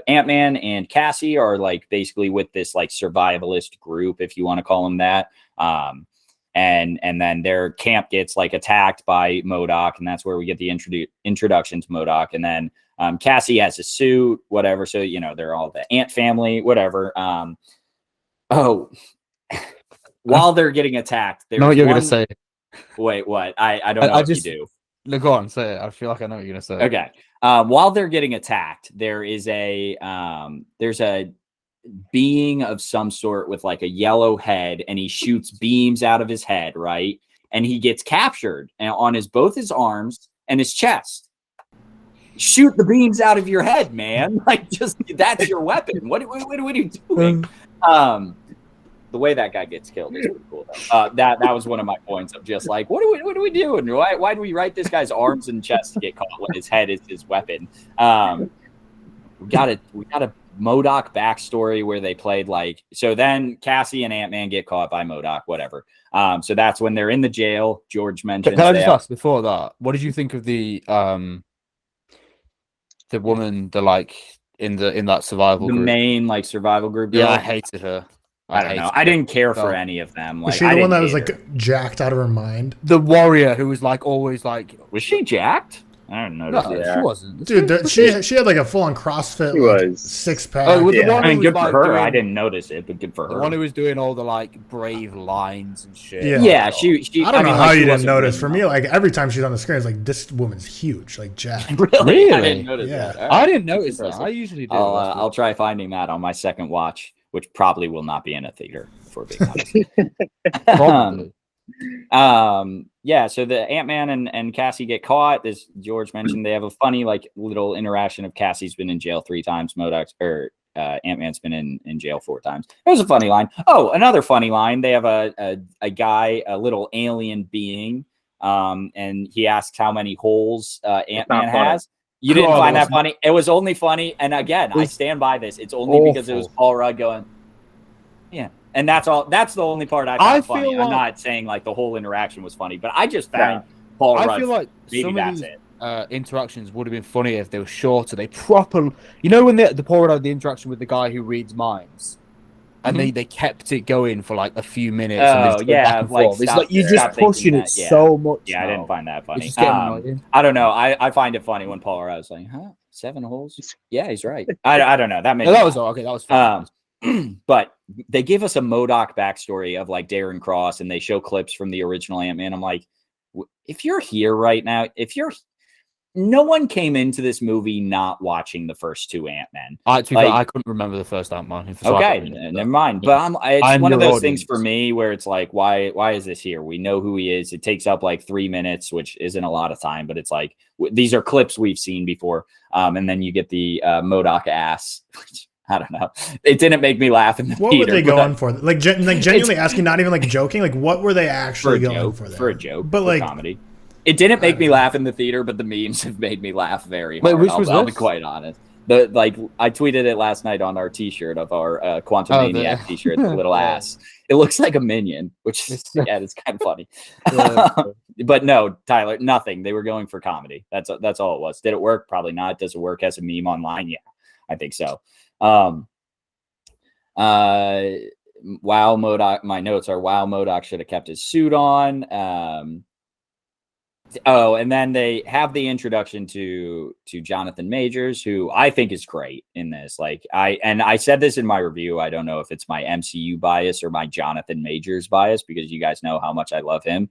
Ant-Man and Cassie are like basically with this like survivalist group, if you want to call them that. And then their camp gets like attacked by MODOK, and that's where we get the introduction to MODOK. And then Cassie has a suit, whatever. So, they're all the Ant family, whatever. While they're getting attacked, there's what you're going to say. Wait, what? I don't know if you do. No, go on, say it. I feel like I know what you're going to say. Okay. While they're getting attacked, there's a being of some sort with like a yellow head, and he shoots beams out of his head, right? And he gets captured on both his arms and his chest. Shoot the beams out of your head, man! Like, just that's your weapon. What are you doing? The way that guy gets killed is pretty cool, though. That was one of my points of just like, what are we doing? Why do we write this guy's arms and chest to get caught when his head is his weapon? We gotta MODOK backstory where they played like, so then Cassie and Ant-Man get caught by MODOK, whatever. So that's when they're in the jail. George mentioned. Can I just ask before that, what did you think of the woman, in that survival group? Main like survival group girl? Yeah, I hated her. I don't know. I didn't care for any of them. Like, was she the one that was like jacked out of her mind? The warrior who was like always like, was she jacked? I don't know. No, she wasn't. Dude, she had like a full-on CrossFit like, six-pack. Oh, the one I mean, good was, for her. doing, I didn't notice it, but good for her. The one who was doing all the like brave lines and shit. Yeah, she I don't know how you didn't notice. For me, like every time she's on the screen, it's like this woman's huge, like jacked. Really? I didn't notice that. Right. I didn't notice that. I usually do. I'll try finding that on my second watch, which probably will not be in a theater, for being honest. Probably. Yeah, so the Ant-Man and Cassie get caught. As George mentioned, they have a funny like little interaction of Cassie's been in jail 3 times, Ant-Man's been in jail 4 times. It was a funny line. Oh, another funny line. They have a guy, a little alien being, and he asks how many holes Ant-Man has. You didn't find that funny? It was only funny, and again, I stand by this. It's only because it was Paul Rudd going, yeah. And that's all. That's the only part I found funny. I'm not saying like the whole interaction was funny, but I just found Paul Rudd. I feel like maybe that's it. Interactions would have been funnier if they were shorter. They proper, when the Paul Rudd had the interaction with the guy who reads minds, and they kept it going for like a few minutes. Oh yeah, it's like you're just pushing it so much. Yeah, I didn't find that funny. I don't know. I find it funny when Paul Rudd's like, huh, 7 holes? Yeah, he's right. I don't know. That made that was okay. That was fun. But they give us a MODOK backstory of like Darren Cross, and they show clips from the original Ant-Man. I'm like, if you're here right now, no one came into this movie not watching the first 2 Ant-Men. I couldn't remember the first Ant-Man. Okay, never mind. But it's one of those things for me where it's like, why is this here? We know who he is. It takes up like 3 minutes, which isn't a lot of time, but it's like these are clips we've seen before. And then you get the MODOK ass. I don't know. It didn't make me laugh in the theater. What were they going for? Like genuinely asking, not even like joking. Like, what were they actually going for? For a joke, but like comedy. It didn't make me laugh in the theater, but the memes have made me laugh very hard. Wait, I'll be quite honest. I tweeted it last night on our T-shirt of our Quantumania T-shirt. The little ass. It looks like a minion, which is it's kind of funny. But no, Tyler, nothing. They were going for comedy. That's all it was. Did it work? Probably not. Does it work as a meme online? Yeah, I think so. Wow, MODOK. My notes are wow, MODOK should have kept his suit on. And then they have the introduction to Jonathan Majors, who I think is great in this. Like I said this in my review. I don't know if it's my MCU bias or my Jonathan Majors bias, because you guys know how much I love him.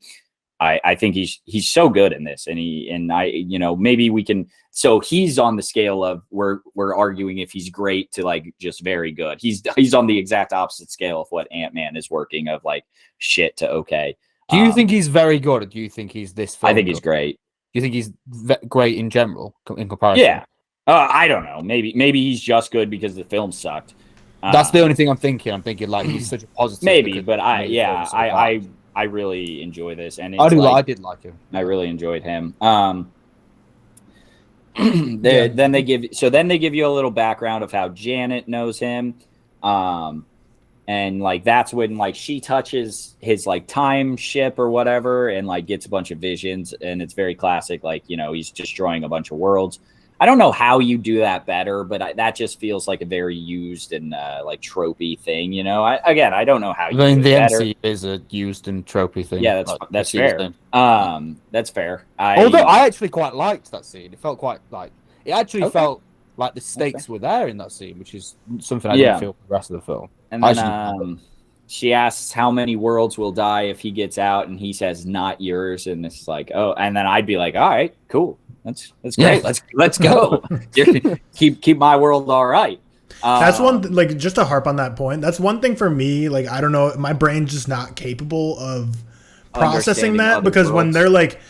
I think he's so good in this, maybe we can. So he's on the scale of we're arguing if he's great to like just very good. He's on the exact opposite scale of what Ant-Man is working, of like shit to okay. Do you think he's very good, or do you think he's this? I think he's great. Do you think he's great in general in comparison? Yeah, I don't know. Maybe he's just good because the film sucked. That's the only thing I'm thinking. I'm thinking like he's such a positive. Maybe, but I really enjoy this, and I did like him. I really enjoyed him. Then they give you a little background of how Janet knows him, and like that's when like she touches his like time ship or whatever, and like gets a bunch of visions, and it's very classic. Like he's destroying a bunch of worlds. I don't know how you do that better, but that just feels like a very used and like tropey thing. I don't know how you do it better. MCU is a used and tropey thing. Yeah, that's fair. That's fair. Although I actually quite liked that scene. It felt quite like it actually felt like the stakes were there in that scene, which is something I didn't feel for the rest of the film. And then she asks how many worlds will die if he gets out, and he says not yours, and it's like, oh, and then I'd be like, all right, cool. That's great. Let's go. keep my world all right. That's one like just to harp on that point. That's one thing for me. Like I don't know, my brain's just not capable of processing that, because when they're like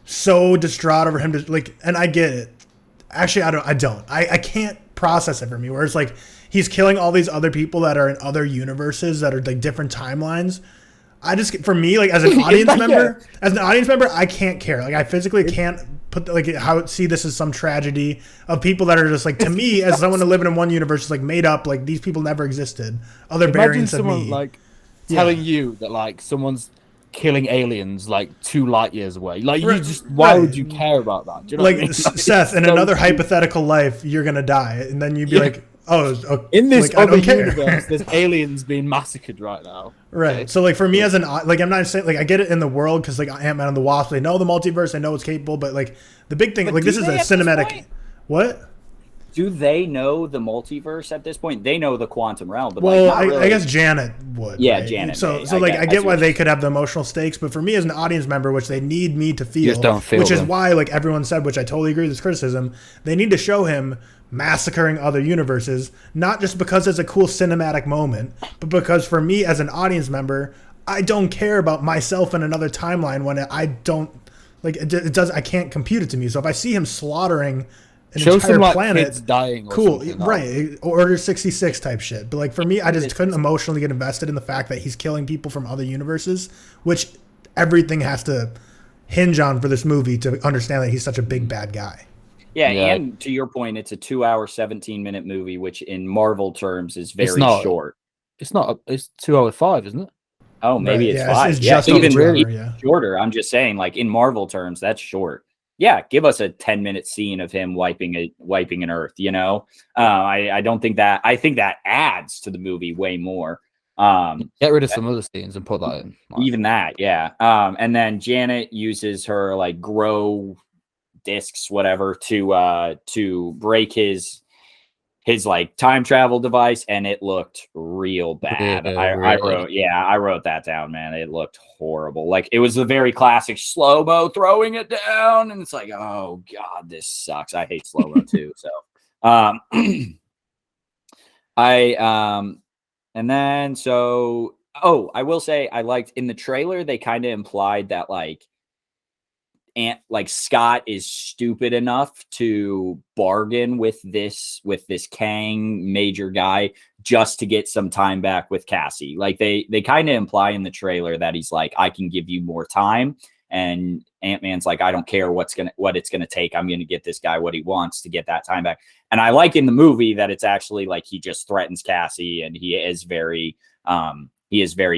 so distraught over him, and I get it. Actually, I don't. I can't process it for me. Where it's like he's killing all these other people that are in other universes that are like different timelines. For me, like as an audience member, I can't care. Like I physically can't put like see this as some tragedy of people that are just like, to me as someone living in one universe is like made up, like these people never existed, other variants of me. Like telling you that like someone's killing aliens like 2 light years away. Like you just why would you care about that? Do you know like what I mean? Seth, in another hypothetical life, you're gonna die, and then you'd be like, oh, okay, in this like, other universe, there's aliens being massacred right now. Right. Okay. So like for me as like I'm not saying like I get it in the world because like Ant-Man and the Wasp, they know the multiverse, they know it's capable, but like the big thing, like this is a cinematic. What? Do they know the multiverse at this point? They know the quantum realm, but well, like, I guess Janet would. Yeah, right? Janet. So like I get why they could have the emotional stakes, but for me as an audience member, which they need me to feel, just don't feel which them. Is why like everyone said, which I totally agree with this criticism, they need to show him massacring other universes, not just because it's a cool cinematic moment, but because for me as an audience member, I don't care about myself in another timeline when I don't like it does. I can't compute it to me. So if I see him slaughtering an entire planet, kids dying, or cool, right? Order 66 type shit. But like for me, I just couldn't emotionally get invested in the fact that he's killing people from other universes, which everything has to hinge on for this movie to understand that he's such a big bad guy. Yeah, and to your point, it's a 2-hour, 17-minute movie, which in Marvel terms is very short. It's not. It's 2 hours 5, isn't it? Oh, maybe it's 5. It's just even shorter. I'm just saying, like in Marvel terms, that's short. Yeah, give us a 10-minute scene of him wiping an Earth. You know, I don't think that. I think that adds to the movie way more. Get rid of some other scenes and put that in. Even that, yeah. And then Janet uses her like grow discs, whatever, to break his like time travel device, and it looked real bad. I wrote that down, man. It looked horrible. Like it was the very classic slow-mo throwing it down, and it's like, oh god, this sucks. I hate slow-mo too. So I will say I liked in the trailer they kind of implied that like Scott is stupid enough to bargain with this Kang major guy just to get some time back with Cassie. Like they kind of imply in the trailer that he's like, I can give you more time, and Ant-Man's like, I don't care what it's gonna take. I'm gonna get this guy what he wants to get that time back. And I like in the movie that it's actually like he just threatens Cassie, and he is very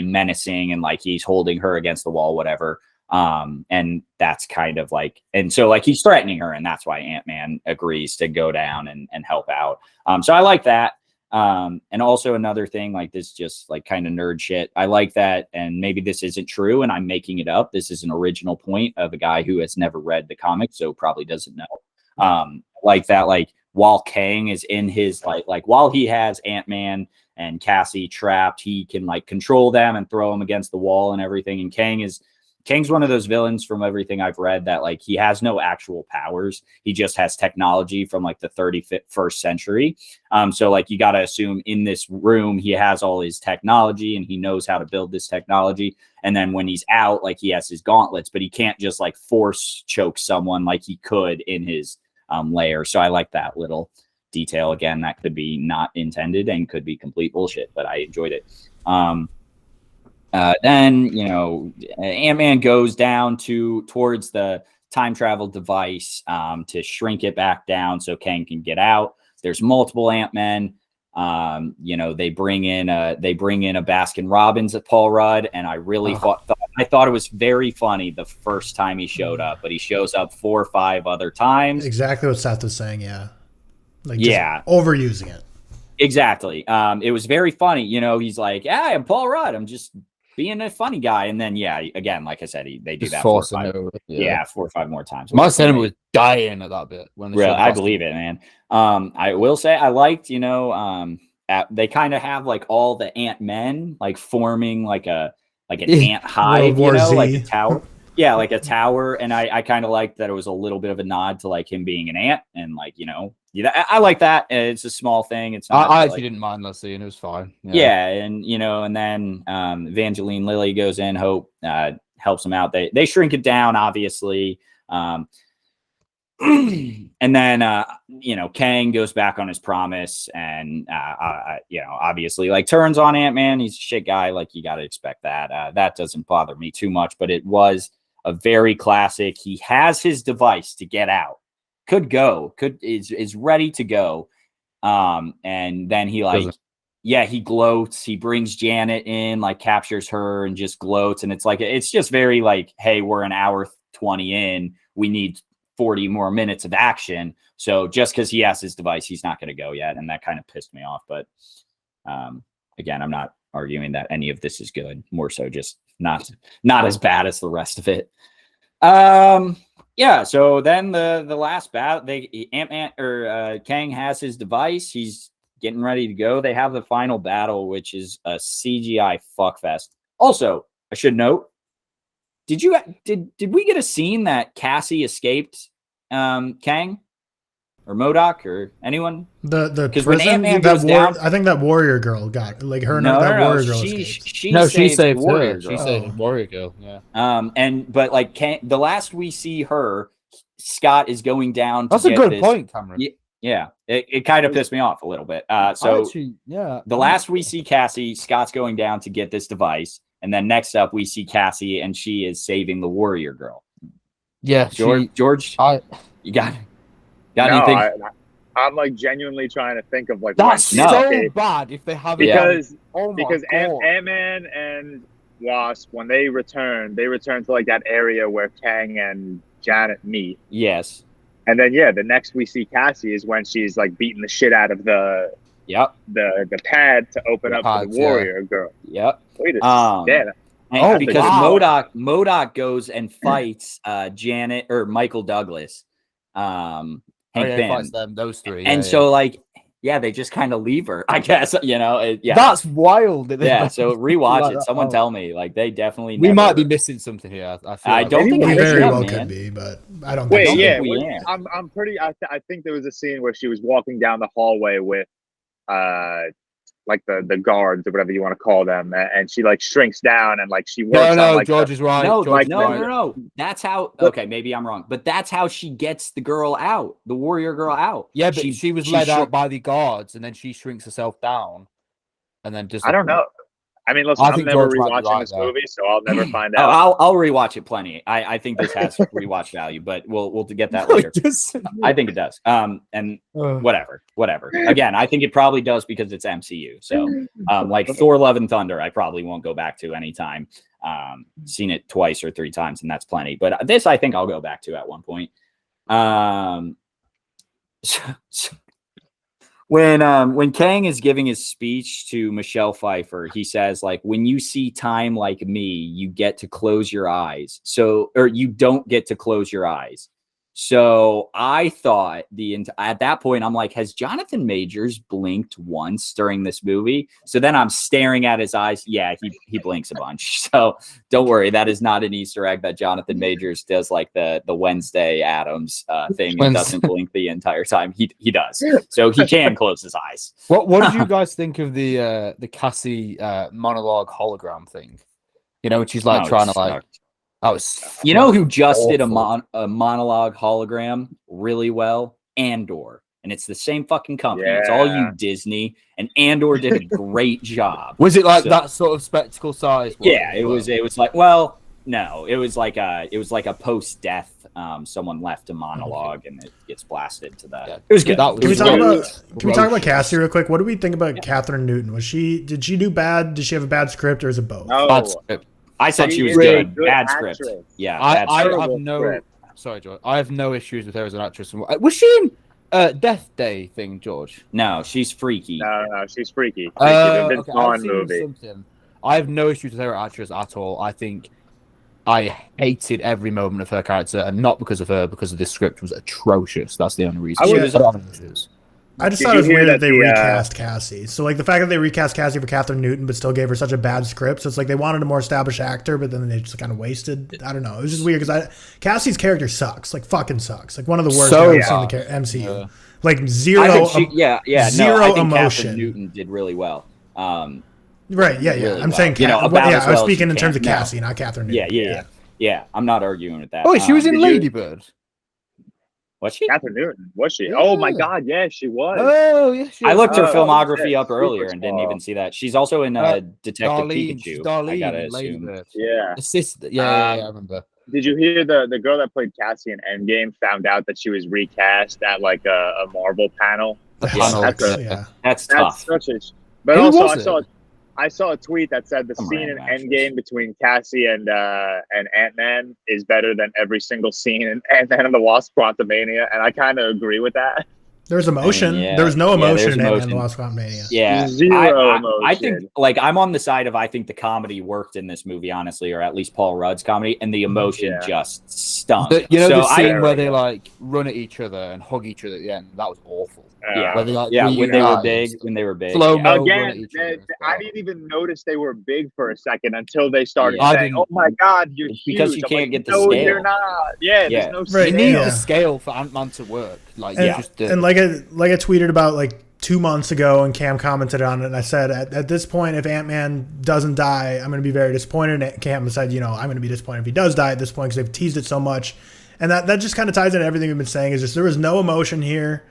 menacing, and like he's holding her against the wall, whatever. And that's kind of like, and so like he's threatening her, and that's why Ant-Man agrees to go down and help out. So I like that. And also another thing, like this just like kind of nerd shit. I like that. And maybe this isn't true and I'm making it up. This is an original point of a guy who has never read the comic, so probably doesn't know. Like that, like while Kang is in his like while he has Ant-Man and Cassie trapped, he can like control them and throw them against the wall and everything. And Kang's one of those villains from everything I've read that like he has no actual powers. He just has technology from like the 31st century. So like you got to assume in this room, he has all his technology and he knows how to build this technology. And then when he's out, like he has his gauntlets, but he can't just like force choke someone like he could in his lair. So I like that little detail. Again, that could be not intended and could be complete bullshit, but I enjoyed it. Then, you know, Ant-Man goes down towards the time travel device to shrink it back down so Kang can get out. There's multiple Ant-Men. You know, they bring in a Baskin Robbins at Paul Rudd, and I really thought it was very funny the first time he showed up, but he shows up 4 or 5 other times. Exactly what Seth was saying, yeah. Like overusing it. Exactly. It was very funny. You know, he's like, yeah, I'm Paul Rudd. I'm just being a funny guy. And then, yeah, again, like I said, they do that 4 or 5. 4 or 5 more times. My cinema was dying at that bit. When I believe it, man. I will say I liked, you know, they kind of have like all the Ant-Men like forming like an ant hive, you know, like a tower. Yeah, like a tower. And I kind of liked that it was a little bit of a nod to like him being an ant, and like, you know, I like that. It's a small thing. It's not, I actually didn't mind that scene. It was fine. Yeah, and you know, and then Evangeline Lilly goes in. Hope helps them out. They shrink it down, obviously. And then you know, Kang goes back on his promise, and you know, obviously like turns on Ant-Man. He's a shit guy. Like you got to expect that. That doesn't bother me too much, but it was a very classic. He has his device to get out, is ready to go. And then he he gloats. He brings Janet in, like captures her and just gloats. And it's just very like, hey, we're an hour 20 in. We need 40 more minutes of action. So just because he has his device, he's not going to go yet. And that kind of pissed me off. But again, I'm not arguing that any of this is good. More so just not as bad as the rest of it. Yeah, so then the last battle, Kang has his device. He's getting ready to go. They have the final battle, which is a CGI fuckfest. Also, I should note, did we get a scene that Cassie escaped Kang or MODOK or anyone? The prison that down, I think that warrior girl got like her. Warrior girl escaped. She saved warrior her. girl. She saved warrior girl. Yeah. But like the last we see her, Scott is going down. That's a good point, Cameron. Yeah. It kind of pissed me off a little bit. The last we see Cassie, Scott's going down to get this device, and then next up we see Cassie, and she is saving the warrior girl. Yeah, George, you got anything? I'm like genuinely trying to think of like that's so bad if they have because Ant-Man and Wasp, when they return to like that area where Kang and Janet meet. Yes. And then the next we see Cassie is when she's like beating the shit out of the pad to open up to the warrior girl. Yep. Wait a second. Because MODOK goes and fights Janet or Michael Douglas. Hank Pym. Fights them, those three. And so like they just kind of leave her, I guess, That's wild. So rewatch it. Someone tell me, like, they definitely we might be missing something here. I don't think we very well could be, but I don't think I'm pretty I think there was a scene where she was walking down the hallway with like the guards or whatever you want to call them, and she like shrinks down and like she works on like George is right. No. That's how. Okay, maybe I'm wrong, but that's how she gets the girl out, the warrior girl out. Yeah, but she was led out by the guards, and then she shrinks herself down, and then just I don't know. I mean, listen, I'm never rewatching this movie, so I'll never find out. I'll rewatch it plenty. I think this has rewatch value, but we'll get that later. I think it does. And whatever. Again, I think it probably does because it's MCU. So, like Thor: Love and Thunder, I probably won't go back to anytime. Seen it twice or three times, and that's plenty. But this, I think I'll go back to at one point. When Kang is giving his speech to Michelle Pfeiffer, he says, like, when you see time like me, you get to close your eyes. Or you don't get to close your eyes. So I thought at that point, I'm like, has Jonathan Majors blinked once during this movie? So then I'm staring at his eyes. Yeah, he blinks a bunch. So don't worry. That is not an Easter egg that Jonathan Majors does like the Wednesday Addams thing and doesn't blink the entire time. He does. So he can close his eyes. What did you guys think of the Cassie monologue hologram thing? She's like trying to like. That was who just awful. Did a monologue hologram really well? Andor. And it's the same fucking company. Yeah. It's all you, Disney. And Andor did a great job. Was it like that sort of spectacle size? Yeah, it was like, well, no, it was like a post-death. Someone left a monologue and it gets blasted to that. Yeah. It was good. Can we talk about Cassie real quick? What do we think about Catherine Newton? Did she do bad? Did she have a bad script or is it both? No. Bad script. I said she was good. Bad script. Yeah, I have no. Script. Sorry, George. I have no issues with her as an actress. Was she in Death Day thing, George? No, she's freaky. No, she's freaky. The Vaughn movie. I have no issues with her actress at all. I think I hated every moment of her character, and not because of her, because of the script was atrocious. That's the only reason. I just thought it was weird that they recast Cassie. So, like, the fact that they recast Cassie for Catherine Newton but still gave her such a bad script. So, it's like they wanted a more established actor, but then they just kind of wasted. I don't know. It was just weird because Cassie's character sucks. Like, fucking sucks. Like, one of the worst I've seen in the MCU. Yeah. Like, zero emotion. I think Catherine Newton did really well. Right, yeah. Really I'm saying, I was speaking in terms of Cassie, not Catherine Newton. Yeah. I'm not arguing with that. Oh, she was in Lady Bird. Was she? Catherine Newton, was she? Yeah. Oh my God, yeah, she was. Oh, yeah, I looked her filmography up earlier and didn't even see that. She's also in Detective Pikachu. Darlene, I gotta assume. Yeah. The sister. Yeah, I remember. Did you hear the girl that played Cassie in Endgame found out that she was recast at like a Marvel panel? That's tough. Such a. But Who also, was I saw a tweet that said the scene in Endgame between Cassie and Ant-Man is better than every single scene in Ant-Man and the Wasp: Quantumania, and I kind of agree with that. There's emotion. There was no emotion in Ant-Man and the Wasp: Quantumania. Yeah, zero emotion. I think I'm on the side of I think the comedy worked in this movie, honestly, or at least Paul Rudd's comedy, and the emotion just stunk. The scene where they like run at each other and hug each other at the end, that was awful. When they were big. Slow-mo again, I didn't even notice they were big for a second until they started saying, "Oh my God, you're huge!" Because you can't get the no, scale. You're not. Yeah, there's no scale. You need the scale for Ant-Man to work. Like, and like I tweeted about like 2 months ago, and Cam commented on it, and I said, at this point, if Ant-Man doesn't die, I'm going to be very disappointed. And Cam said, I'm going to be disappointed if he does die at this point because they've teased it so much. And that just kind of ties into everything we've been saying. Is just there was no emotion here.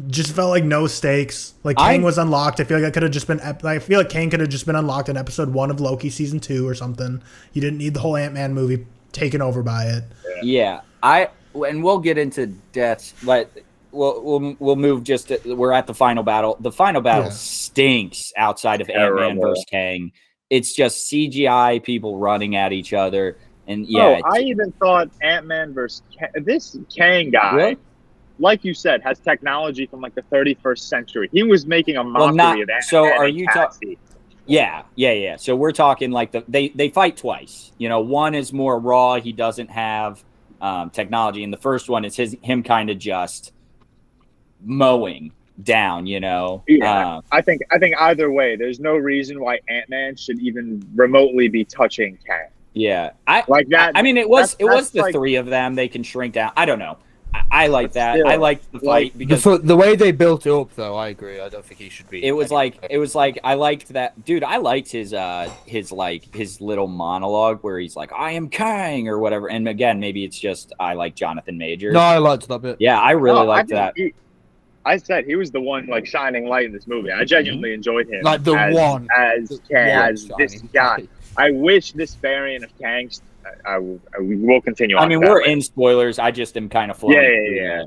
Just felt like no stakes. Like Kang was unlocked. I feel like that could have just been. I feel like Kang could have just been unlocked in episode 1 of Loki season 2 or something. You didn't need the whole Ant-Man movie taken over by it. Yeah, and we'll get into deaths, but we'll move. We're at the final battle. The final battle stinks outside of Ant-Man versus Kang. It's just CGI people running at each other, and I even thought Ant-Man versus this Kang guy. Really? Like you said, has technology from like the 31st century. He was making a mockery of Ant-Man. So are you talking? Yeah. So we're talking like they fight twice. One is more raw. He doesn't have technology, and the first one is him kind of just mowing down. Yeah. I think either way, there's no reason why Ant-Man should even remotely be touching Kang. Yeah, like that. I mean, it was the three of them. They can shrink down. I don't know. I like that. Still, I like the fight because the way they built it up, though. I agree. I don't think he should be. It was like I liked that, dude. I liked his little monologue where he's like, "I am Kang" or whatever. And again, maybe it's just I like Jonathan Majors. No, I liked that bit. Yeah, I really liked that. I said he was the one like shining light in this movie. I genuinely enjoyed him. Like as this guy. I wish this variant of Kang. We will continue on. I mean, we're in spoilers. I just am kind of flowing. Yeah.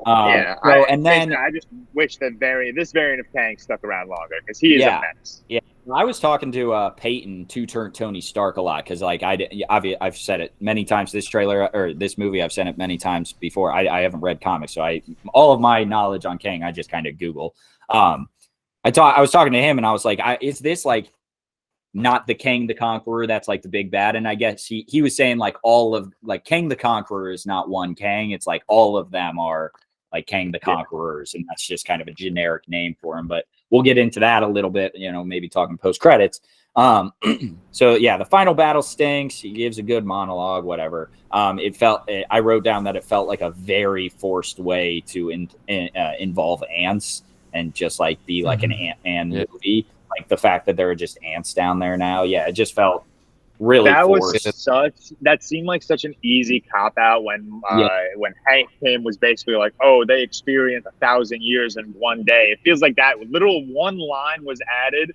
I just wish that this variant of Kang stuck around longer because he is a menace. Yeah. I was talking to Peyton, Tony Stark, a lot because like I've said it many times. This trailer or this movie, I've said it many times before. I haven't read comics, so all of my knowledge on Kang, I just kind of Google. I was talking to him, and I was like, is this like not the Kang the Conqueror that's like the big bad? And I guess he was saying like all of like Kang the Conqueror is not one Kang. It's like all of them are like Kang the Conquerors, and that's just kind of a generic name for him. But we'll get into that a little bit, maybe talking post credits. So yeah, the final battle stinks. He gives a good monologue, whatever. I wrote down that it felt like a very forced way to involve ants and just like be like an Ant-Man movie. Like the fact that there are just ants down there now. Yeah, it just felt really forced. That seemed like such an easy cop out when Hank Pym was basically like, oh, they experienced 1,000 years in one day. It feels like that literal one line was added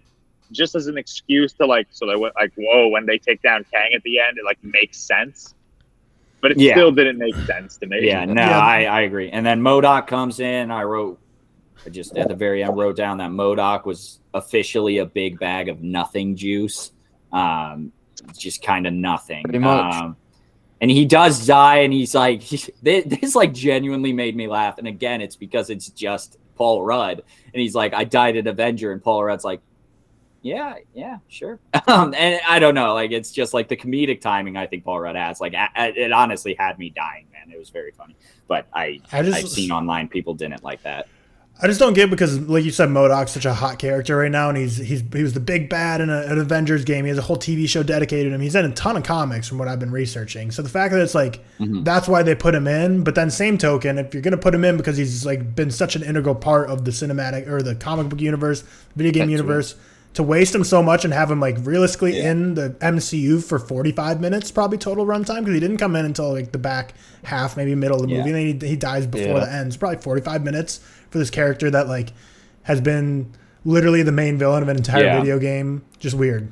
just as an excuse to like, so they went like, whoa, when they take down Kang at the end, it like makes sense. But it still didn't make sense to me. Yeah, no, I agree. And then MODOK comes in. I just at the very end wrote down that MODOK was officially a big bag of nothing juice. Just kind of nothing. Pretty much. And he does die, and he's like, this like genuinely made me laugh. And again, it's because it's just Paul Rudd. And he's like, I died an Avenger. And Paul Rudd's like, yeah, sure. And I don't know, like, it's just like the comedic timing I think Paul Rudd has. Like, it honestly had me dying, man. It was very funny. But I've seen online people didn't like that. I just don't get because, like you said, MODOK's such a hot character right now, and he was the big bad in an Avengers game. He has a whole TV show dedicated to him. He's in a ton of comics from what I've been researching. So the fact that it's like that's why they put him in, but then same token, if you're gonna put him in because he's like been such an integral part of the cinematic or the comic book universe, video game universe, to waste him so much and have him like realistically in the MCU for 45 minutes, probably total runtime, because he didn't come in until like the back half, maybe middle of the movie, and then he dies before the end. It's probably 45 minutes for this character that like has been literally the main villain of an entire video game. Just weird.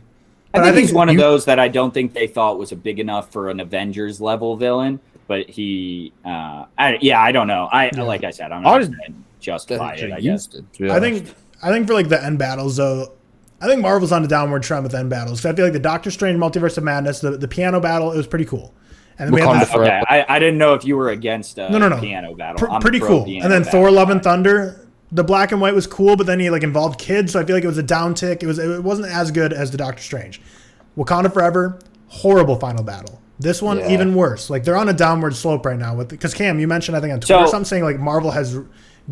I think he's one of those that I don't think they thought was a big enough for an Avengers level villain, but he, I don't know. Like I said, I'm not going to justify it, I guess. I think for like the end battles though, I think Marvel's on a downward trend with end battles. So I feel like the Doctor Strange Multiverse of Madness, the piano battle, it was pretty cool. And then we had I didn't know if you were against piano battle. Pretty cool. And then Thor: Love and Thunder, the black and white was cool, but then he like involved kids, so I feel like it was a downtick. It wasn't as good as the Doctor Strange. Wakanda Forever, horrible final battle. This one even worse. Like they're on a downward slope right now because Cam, you mentioned I think on Twitter something saying like Marvel has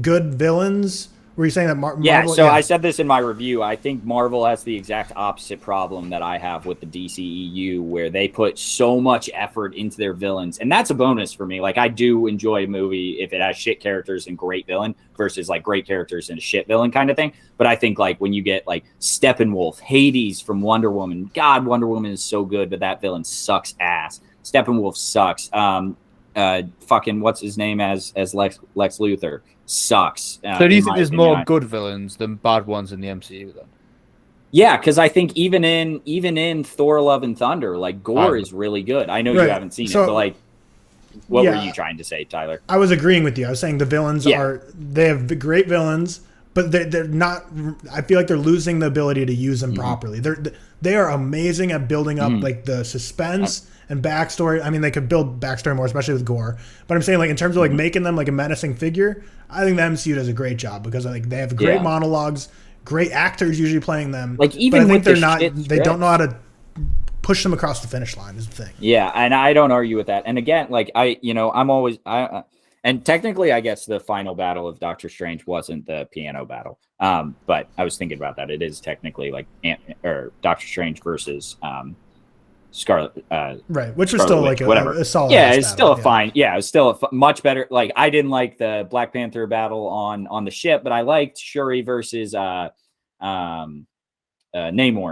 good villains. Were you saying that Marvel? I said this in my review. I think Marvel has the exact opposite problem that I have with the DCEU, where they put so much effort into their villains. And that's a bonus for me. Like, I do enjoy a movie if it has shit characters and great villain versus, like, great characters and a shit villain kind of thing. But I think, like, when you get, like, Steppenwolf, Hades from Wonder Woman. God, Wonder Woman is so good, but that villain sucks ass. Steppenwolf sucks. Fucking what's his name as Lex Luthor sucks. So do you think there's more good villains than bad ones in the MCU then? Yeah, because I think even in Thor: Love and Thunder, like Gore is really good. I know you haven't seen it, but like, what were you trying to say, Tyler? I was agreeing with you. I was saying the villains they have great villains, but they're not. I feel like they're losing the ability to use them properly. They are amazing at building up like the suspense and backstory. I mean, they could build backstory more, especially with Gore. But I'm saying, like, in terms of like making them like a menacing figure, I think the MCU does a great job because like they have great monologues, great actors usually playing them. Like even but I think they don't know how to push them across the finish line is the thing. Yeah, and I don't argue with that. And again, like I'm always and technically I guess the final battle of Doctor Strange wasn't the piano battle. But I was thinking about that. It is technically like Doctor Strange versus Scarlet, right? Which was still like a solid. Yeah, it's still a fine. Yeah, it was still a much better. Like I didn't like the Black Panther battle on the ship, but I liked Shuri versus Namor.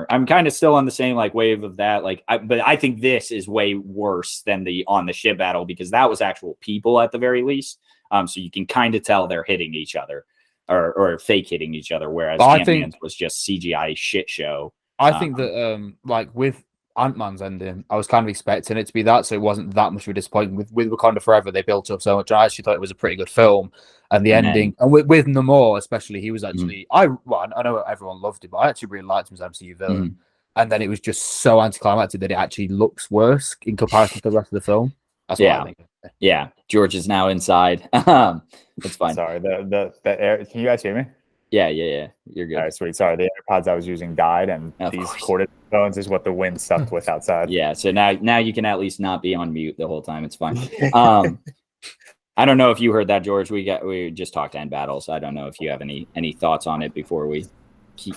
I'm kind of still on the same like wave of that. Like, but I think this is way worse than the on the ship battle because that was actual people at the very least. So you can kind of tell they're hitting each other or fake hitting each other, whereas Ant-Man's was just CGI shit show. I think that like with Ant-Man's ending, I was kind of expecting it to be that, so it wasn't that much of a disappointment. With Wakanda Forever, they built up so much. I actually thought it was a pretty good film, and the ending, and with Namor especially, he was actually I know everyone loved him, but I actually really liked him as MCU villain. And then it was just so anticlimactic that it actually looks worse in comparison to the rest of the film. That's what I think. Yeah, George is now inside. It's fine. Sorry, the air. Can you guys hear me? Yeah. You're good. All right, sweet. Sorry, the AirPods I was using died, and these corded phones is what the wind sucked with outside. Yeah, so now you can at least not be on mute the whole time. It's fine. I don't know if you heard that, George. We just talked end battles. I don't know if you have any thoughts on it before we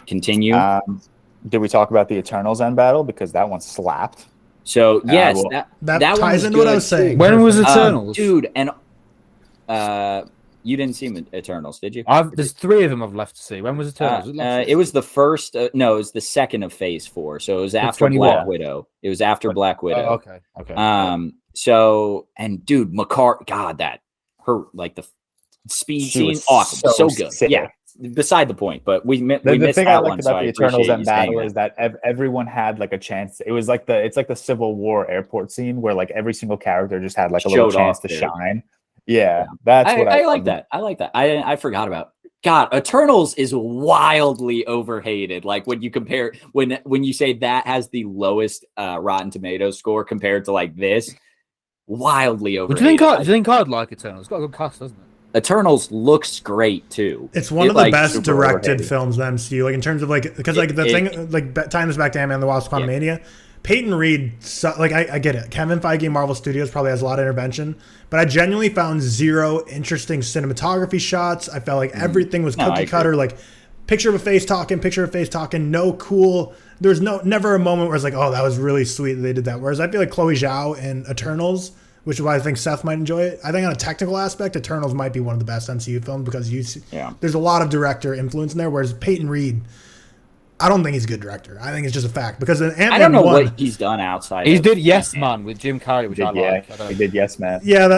continue. Did we talk about the Eternals end battle because that one slapped? So yes, that ties into what I was saying. When was Eternals, dude? And you didn't see Eternals, did you? There's 3 of them I've left to see. When was Eternals? It was the first. No, it was the second of Phase 4. So it was after Black Widow. It was after Black Widow. Okay. So and dude, God, that her like the speed scene, awesome, so good. Sick. Yeah. Beside the point, but we missed the thing that I liked one. About the Eternals end battle is that everyone had like a chance. It was like it's like the Civil War airport scene where like every single character just had like a little chance to shine. Yeah, that's what I like that. I like that. I forgot about. God, Eternals is wildly overhated. Like when you compare when you say that has the lowest Rotten Tomatoes score compared to like this, wildly overhated. Do you think I'd like Eternals? It's got a good cast, doesn't it? Eternals looks great too. It's one of the best directed films in the MCU. Like in terms of like because like the thing like tying this back to Ant-Man and the Wasp: Quantumania. Peyton Reed, I get it. Kevin Feige, Marvel Studios probably has a lot of intervention, but I genuinely found zero interesting cinematography shots. I felt like everything was cookie cutter, like picture of a face talking, no cool. There's never a moment where it's like, oh, that was really sweet that they did that. Whereas I feel like Chloe Zhao in Eternals, which is why I think Seth might enjoy it. I think on a technical aspect, Eternals might be one of the best MCU films because there's a lot of director influence in there, whereas Peyton Reed, I don't think he's a good director. I think it's just a fact because Ant-Man I don't know what he's done outside. He did Yes Man with Jim Carrey, which I like. He did Yes Man. Yeah,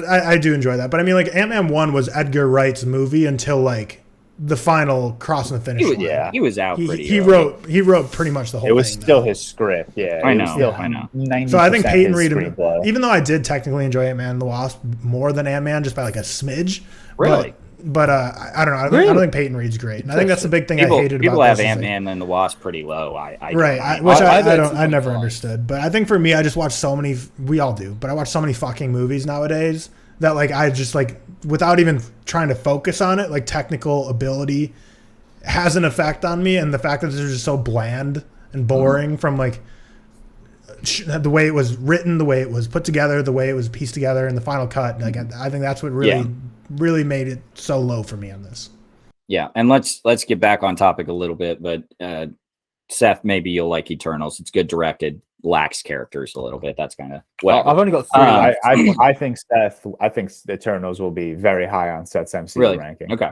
I do enjoy that. But I mean, like Ant-Man 1 was Edgar Wright's movie until like the final crossing the finish line. He was out pretty he early. wrote pretty much the whole thing. It was still his script. Yeah, I it know. was still I know. 90% So I think Peyton his Reed, screenplay. even though I did technically enjoy Ant-Man and the Wasp more than Ant-Man, just by like a smidge. Really? But I don't know. I don't think Peyton Reed's great, and I think that's the big thing I hated about people have this is, Ant-Man and the Wasp pretty low. I never understood. But I think for me, I just watch so many. We all do, but I watch so many fucking movies nowadays that like I just like without even trying to focus on it, like technical ability has an effect on me, and the fact that they're just so bland and boring from like the way it was written, the way it was put together, the way it was pieced together, and the final cut. Like I think that's what really made it so low for me on this. Yeah, and let's get back on topic a little bit, but Seth, maybe you'll like Eternals. It's good directed, lacks characters a little bit. That's kind of I've only got 3. I think the Eternals will be very high on Seth's MCU ranking. Okay.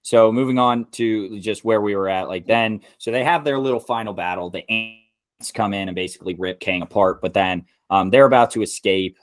So moving on to just where we were at, like then, so they have their little final battle. The ants come in and basically rip Kang apart, but then they're about to escape.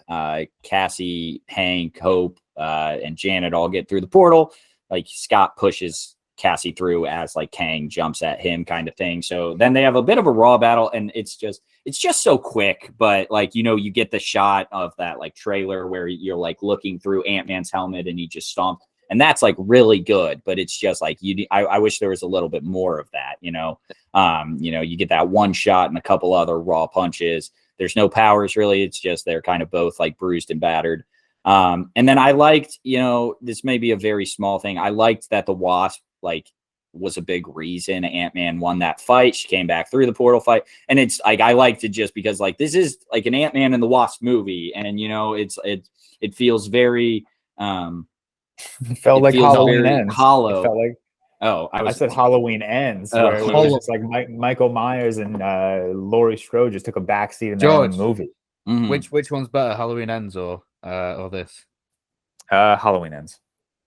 Cassie, Hank, Hope, and Janet all get through the portal. Like Scott pushes Cassie through as like Kang jumps at him kind of thing. So then they have a bit of a raw battle, and it's just so quick, but like, you know, you get the shot of that like trailer where you're like looking through Ant-Man's helmet and he just stomped, and that's like really good, but it's just like I wish there was a little bit more of that, you know. You get that one shot and a couple other raw punches. There's no powers really. It's just they're kind of both like bruised and battered. And then I liked, you know, this may be a very small thing. I liked that the Wasp like was a big reason Ant-Man won that fight. She came back through the portal fight, and it's like I liked it just because like this is like an Ant-Man and the Wasp movie, and you know it feels very it felt like Halloween ends. Hollow. It felt like I said Halloween ends, where it was just like Michael Myers and Laurie Strode just took a backseat in their own movie. Mm-hmm. Which one's better, Halloween Ends or this? Halloween Ends.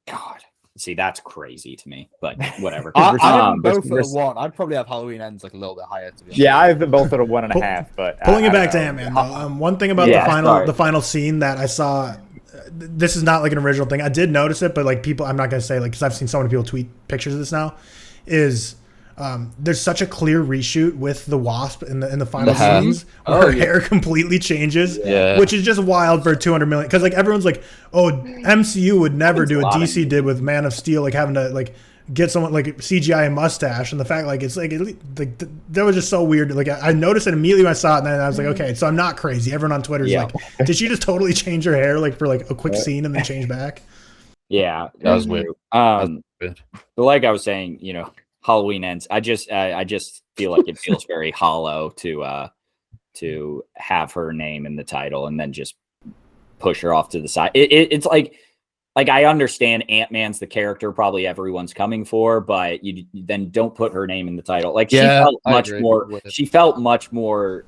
God, see, that's crazy to me, but whatever. I'm both at a 1. I'd probably have Halloween Ends like a little bit higher. To be honest. Yeah, I've been both at a 1.5. But pulling it back to Ant-Man, though, one thing about the final scene that I saw. This is not like an original thing. I did notice it, but like people, I'm not going to say like, because I've seen so many people tweet pictures of this now, is there's such a clear reshoot with the Wasp in the final scenes where her hair completely changes, which is just wild for 200 million. Because like everyone's like, oh, MCU would never do what DC did with Man of Steel, like having to like get someone like CGI a mustache, and the fact like it's like that was just so weird. Like I noticed it immediately when I saw it, and then I was like, okay, so I'm not crazy. Everyone on Twitter is like, did she just totally change her hair like for like a quick scene and then change back? Yeah, that was weird. But like I was saying, you know, Halloween Ends. I just feel like it feels very hollow to have her name in the title and then just push her off to the side. It's like I understand Ant-Man's the character probably everyone's coming for, but you then don't put her name in the title. Like she felt much more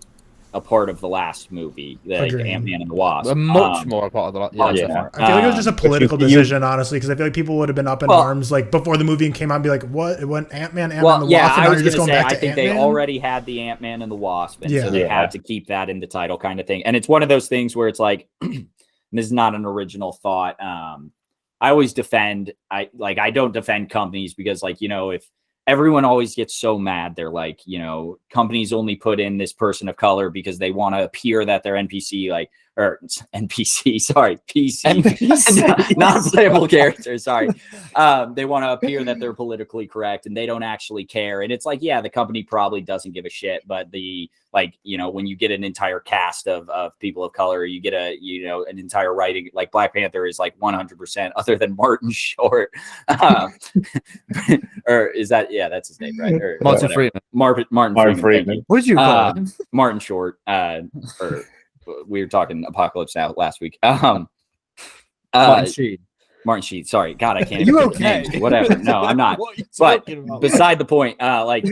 a part of the last movie, like Ant-Man and the Wasp. Much more a part of the last. I feel like it was just a political decision, honestly, because I feel like people would have been up in arms like before the movie came out and be like, what? It went Ant-Man and the Wasp, and now you're just going back to Ant-Man? They already had the Ant-Man and the Wasp, and so they had to keep that in the title kind of thing. And it's one of those things where it's like, this is not an original thought. I always defend, I don't defend companies because, like, you know, if everyone always gets so mad, they're like, you know, companies only put in this person of color because they want to appear that they're NPC, like, or NPC, sorry, PC, non-playable characters, sorry. They want to appear that they're politically correct and they don't actually care. And it's like, yeah, the company probably doesn't give a shit, but like, you know, when you get an entire cast of people of color, you get an entire writing, like Black Panther is like 100% other than Martin Short. Or is that, that's his name, right? Or Martin Freeman. Martin Freeman. What did you call him? Martin Short, or we were talking Apocalypse Now last week. Martin Sheen. Sorry, God, I can't. You okay? Names. Whatever. No, I'm not. But beside the point, like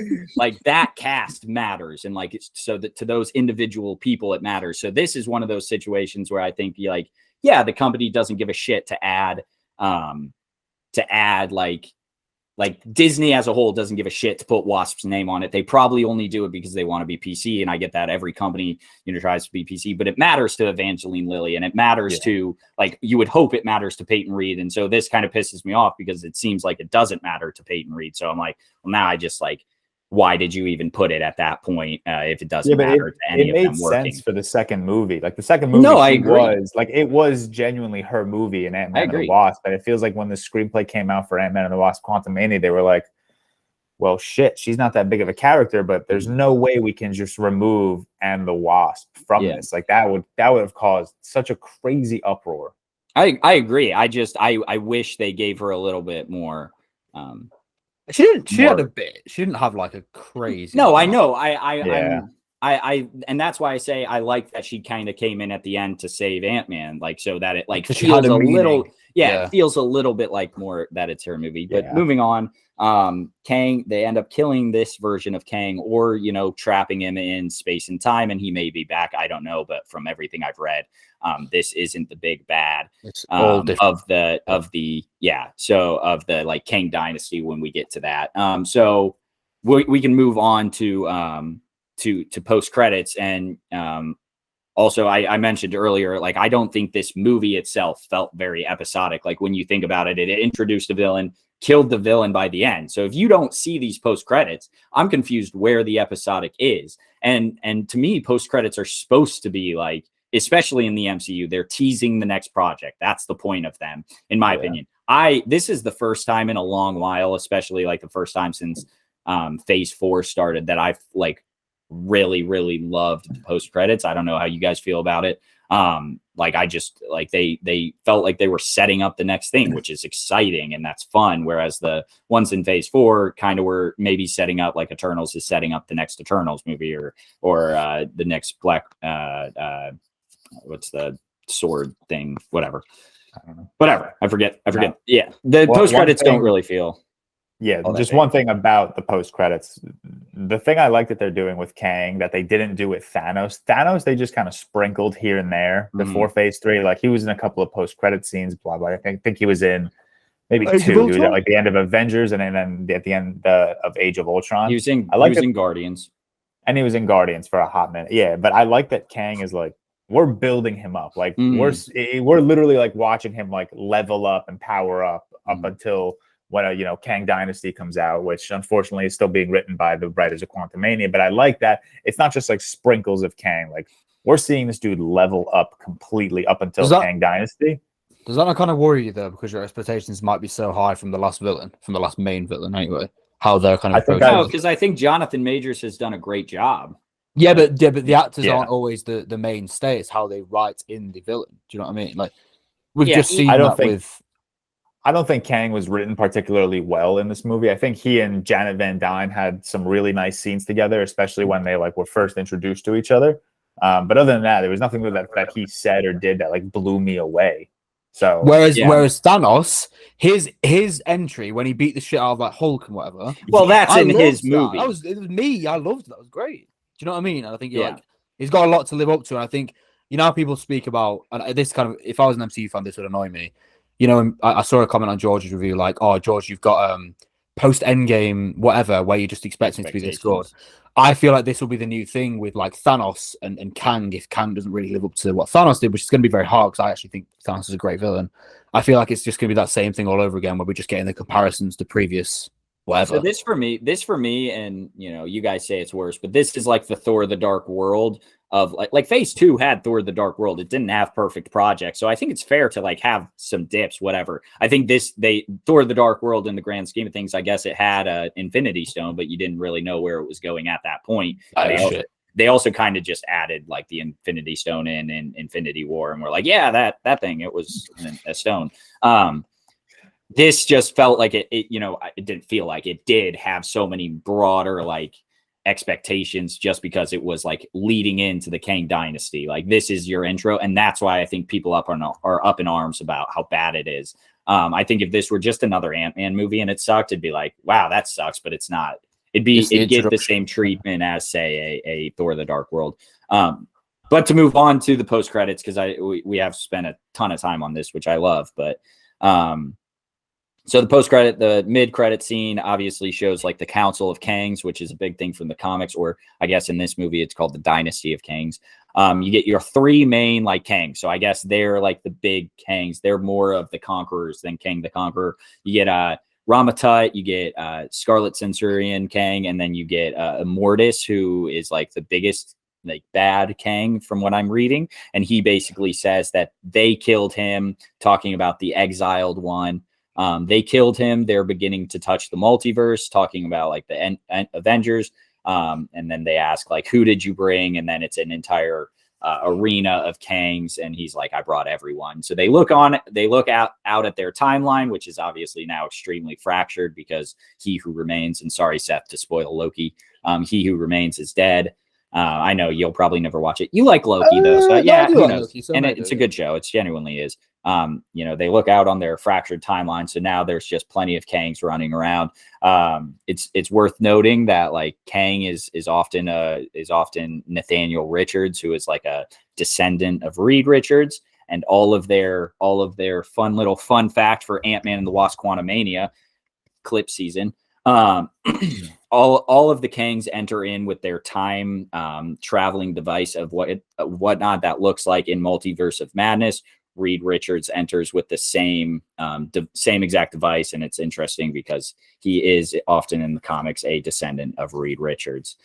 that cast matters, and like it's so that to those individual people it matters. So this is one of those situations where I think like, yeah, the company doesn't give a shit to add like like Disney as a whole doesn't give a shit to put Wasp's name on it. They probably only do it because they want to be PC. And I get that every company, tries to be PC, but it matters to Evangeline Lilly, and it matters to, like, you would hope it matters to Peyton Reed. And so this kind of pisses me off because it seems like it doesn't matter to Peyton Reed. So I'm like, well, now I just like, why did you even put it at that point if it doesn't matter to any of them working? It made sense for the second movie. Like the second movie, I agree. It was genuinely her movie in Ant-Man and the Wasp. But it feels like when the screenplay came out for Ant-Man and the Wasp: Quantumania, they were like, well, shit, she's not that big of a character, but there's no way we can just remove and the Wasp from this. Like that would have caused such a crazy uproar. I agree. I wish they gave her a little bit more. She had a bit. She didn't have like a crazy. No, I know. And that's why I say I like that she kind of came in at the end to save Ant-Man, like so that it like feels a little. It feels a little bit like more that it's her movie. But moving on, Kang, they end up killing this version of Kang, or trapping him in space and time, and he may be back. I don't know, but from everything I've read, this isn't the big bad of the like Kang Dynasty when we get to that. So we can move on to post credits, and also I mentioned earlier, like I don't think this movie itself felt very episodic. Like when you think about it, it introduced a villain, killed the villain by the end. So if you don't see these post credits, I'm confused where the episodic is. And to me, post credits are supposed to be like, especially in the MCU, they're teasing the next project. That's the point of them, in my opinion. This is the first time in a long while, especially like the first time since Phase 4 started, that I've like really, really loved the post credits. I don't know how you guys feel about it. Like I just like they felt like they were setting up the next thing, which is exciting and that's fun. Whereas the ones in Phase 4 kind of were maybe setting up, like Eternals is setting up the next Eternals movie or the next Black what's the sword thing? Whatever. I don't know. Whatever. I forget. No. Yeah. The post credits don't really feel. Yeah, just one thing about the post credits. The thing I like that they're doing with Kang that they didn't do with Thanos. Thanos, they just kind of sprinkled here and there before Phase 3. Like he was in a couple of post credit scenes, blah blah. I think he was in maybe 2. He was at like the end of Avengers and then at the end of Age of Ultron. He was in Guardians. And he was in Guardians for a hot minute. Yeah, but I like that Kang is like, we're building him up. Like we're literally like watching him like level up and power up until when Kang Dynasty comes out, which unfortunately is still being written by the writers of Quantumania. But I like that it's not just like sprinkles of Kang. Like we're seeing this dude level up completely up until Kang Dynasty. Does that not kind of worry you though, because your expectations might be so high from the last main villain anyway? How they're kind of because I think Jonathan Majors has done a great job. Yeah, but the actors aren't always the mainstay. It's how they write in the villain. Do you know what I mean? Like we've just seen I don't think Kang was written particularly well in this movie. I think he and Janet Van Dyne had some really nice scenes together, especially when they like were first introduced to each other. But other than that, there was nothing that he said or did that like blew me away. So whereas Thanos, his entry when he beat the shit out of like Hulk and whatever. Well, that's in his movie. It was me. I loved it. That was great. Do you know what I mean? And I think like he's got a lot to live up to. And I think how people speak about, and this kind of, if I was an MCU fan, this would annoy me. I saw a comment on George's review like, "Oh, George, you've got post Endgame whatever where you're just expecting it to be this good." I feel like this will be the new thing with like Thanos and Kang. If Kang doesn't really live up to what Thanos did, which is going to be very hard because I actually think Thanos is a great villain. I feel like it's just going to be that same thing all over again where we're just getting the comparisons to previous whatever. So this for me, and you guys say it's worse, but this is like the Thor: The Dark World of like Phase 2 had Thor: The Dark World. It didn't have perfect projects, so I think it's fair to like have some dips, whatever. I think Thor: The Dark World in the grand scheme of things, I guess it had a Infinity Stone, but you didn't really know where it was going at that point. They also kind of just added like the Infinity Stone in Infinity War, and we're like, yeah, that thing, it was a stone. This just felt like it didn't feel like it did have so many broader like expectations just because it was like leading into the Kang Dynasty. Like this is your intro, and that's why I think people are up in arms about how bad it is. I think if this were just another Ant-Man movie and it sucked, it'd be like, wow, that sucks, but it's not. It'd get the same treatment as say a Thor: The Dark World. But to move on to the post credits, because we have spent a ton of time on this, which I love, but So the mid-credit scene obviously shows like the Council of Kangs, which is a big thing from the comics, or I guess in this movie it's called the Dynasty of Kangs. You get your three main like Kangs. So I guess they're like the big Kangs. They're more of the conquerors than Kang the Conqueror. You get Ramatut, you get Scarlet Centurion Kang, and then you get Immortus, who is like the biggest like bad Kang from what I'm reading. And he basically says that they killed him, talking about the exiled one. They killed him. They're beginning to touch the multiverse, talking about like the Avengers. And then they ask like, who did you bring? And then it's an entire arena of Kangs. And he's like, I brought everyone. So they look out at their timeline, which is obviously now extremely fractured because he who remains, and sorry, Seth, to spoil Loki, he who remains is dead. I know you'll probably never watch it. You like Loki though, so yeah, who knows? Loki, so and it's a good show. It genuinely is. They look out on their fractured timeline, so now there's just plenty of Kangs running around. It's worth noting that like Kang is often Nathaniel Richards, who is like a descendant of Reed Richards, and all of their fun fact for Ant-Man and the Wasp: Quantumania clip season. All of the Kangs enter in with their time traveling device of whatnot that looks like in Multiverse of Madness. Reed Richards enters with the same exact device, and it's interesting because he is often in the comics a descendant of Reed Richards.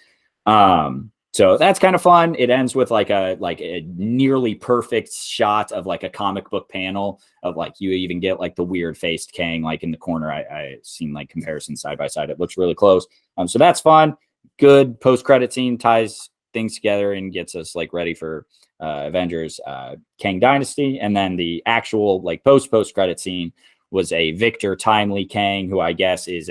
So that's kind of fun. It ends with like a nearly perfect shot of like a comic book panel of like, you even get like the weird faced Kang like in the corner. I seen like comparisons side by side. It looks really close. So that's fun. Good post-credit scene, ties things together and gets us like ready for Avengers Kang Dynasty. And then the actual like post-credit scene was a Victor Timely Kang, who I guess is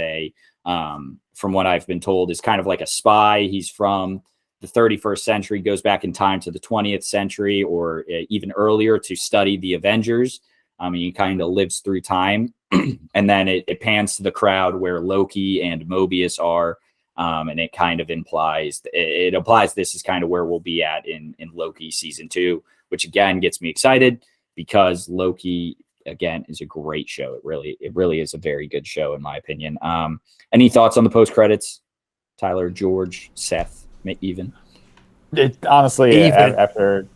from what I've been told, is kind of like a spy. He's from the 31st century, goes back in time to the 20th century or even earlier to study the Avengers. He kind of lives through time. And then it pans to the crowd where Loki and Mobius are. And it kind of implies this is kind of where we'll be at in Loki season 2, which again gets me excited because Loki again is a great show. It really is a very good show in my opinion. Any thoughts on the post credits? Tyler, George, Seth, even? It honestly after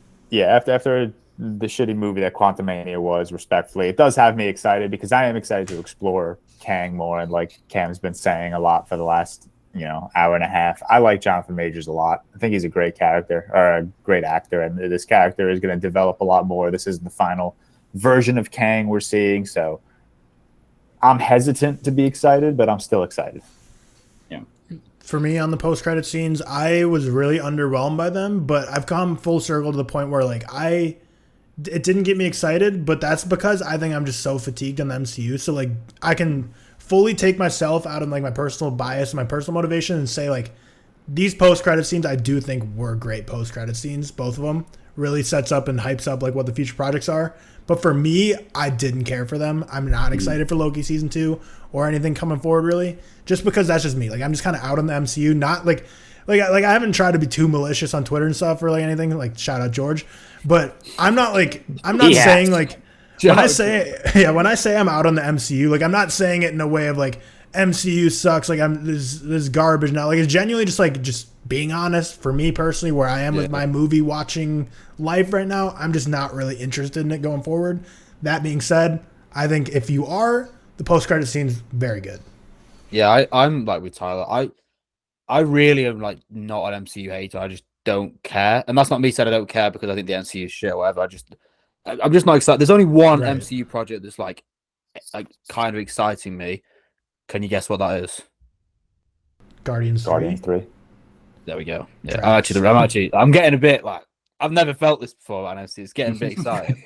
the shitty movie that Quantumania was, respectfully, it does have me excited because I am excited to explore Kang more, and like Cam's been saying a lot for the last hour and a half. I like Jonathan Majors a lot. I think he's a great character or a great actor, and this character is going to develop a lot more. This isn't the final version of Kang we're seeing, so I'm hesitant to be excited, but I'm still excited. Yeah. For me, on the post-credit scenes, I was really underwhelmed by them, but I've come full circle to the point where like it didn't get me excited, but that's because I think I'm just so fatigued on the MCU. So like I can fully take myself out of like my personal bias and my personal motivation and say like these post-credit scenes I do think were great post-credit scenes. Both of them really sets up and hypes up like what the future projects are. But for me, I didn't care for them. I'm not excited for Loki season 2 or anything coming forward really, just because that's just me. Like I'm just kind of out on the MCU. Not like I haven't tried to be too malicious on Twitter and stuff or like anything. Like shout out George, but I'm not saying like when I say I'm out on the MCU, like I'm not saying it in a way of like MCU sucks. Like I'm this garbage now. Like it's genuinely just being honest for me personally, where I am with my movie watching life right now. I'm just not really interested in it going forward. That being said, I think if you are, the post-credit scene's very good. Yeah, I'm like with Tyler. I really am like not an MCU hater. I just don't care. And that's not me saying I don't care because I think the MCU is shit or whatever. I'm just not excited. There's only one MCU project that's like kind of exciting me. Can you guess what that is? Guardians 3. There we go. Yeah, I'm getting a bit like I've never felt this before, and it's getting a bit exciting.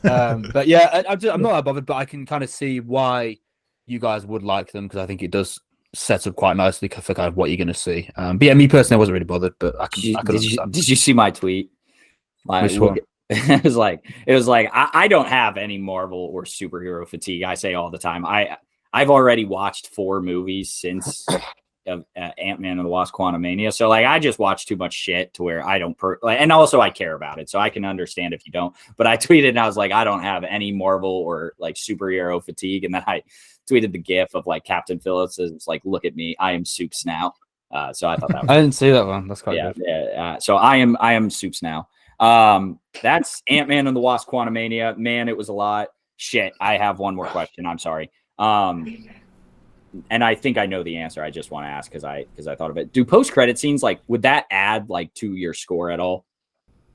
But yeah, I'm not that bothered, but I can kind of see why you guys would like them because I think it does set up quite nicely for kind of what you're going to see. But yeah, me personally, I wasn't really bothered, but I could understand. Did you see my tweet? Which one? It was like I don't have any Marvel or superhero fatigue. I say all the time. I've already watched 4 movies since Ant-Man and the Wasp: Quantumania. So like I just watch too much shit to where I don't and also I care about it, so I can understand if you don't. But I tweeted and I was like, I don't have any Marvel or like superhero fatigue, and then I tweeted the GIF of like Captain Phillips is like, look at me, I am Soups now. So I thought that was I didn't see that one. That's quite good. Yeah. So I am Soups now. That's Ant-Man and the Wasp: Quantumania. Man, it was a lot. Shit, I have one more question. I'm sorry. And I think I know the answer. I just want to ask because I thought of it. Do post-credit scenes would that add to your score at all?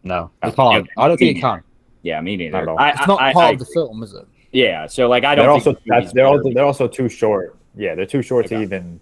No, it can't. I don't think it can. Yeah, me neither. Not at all. It's not part of the film, is it? Yeah, so I don't. They're also too short. Yeah, they're too short to even.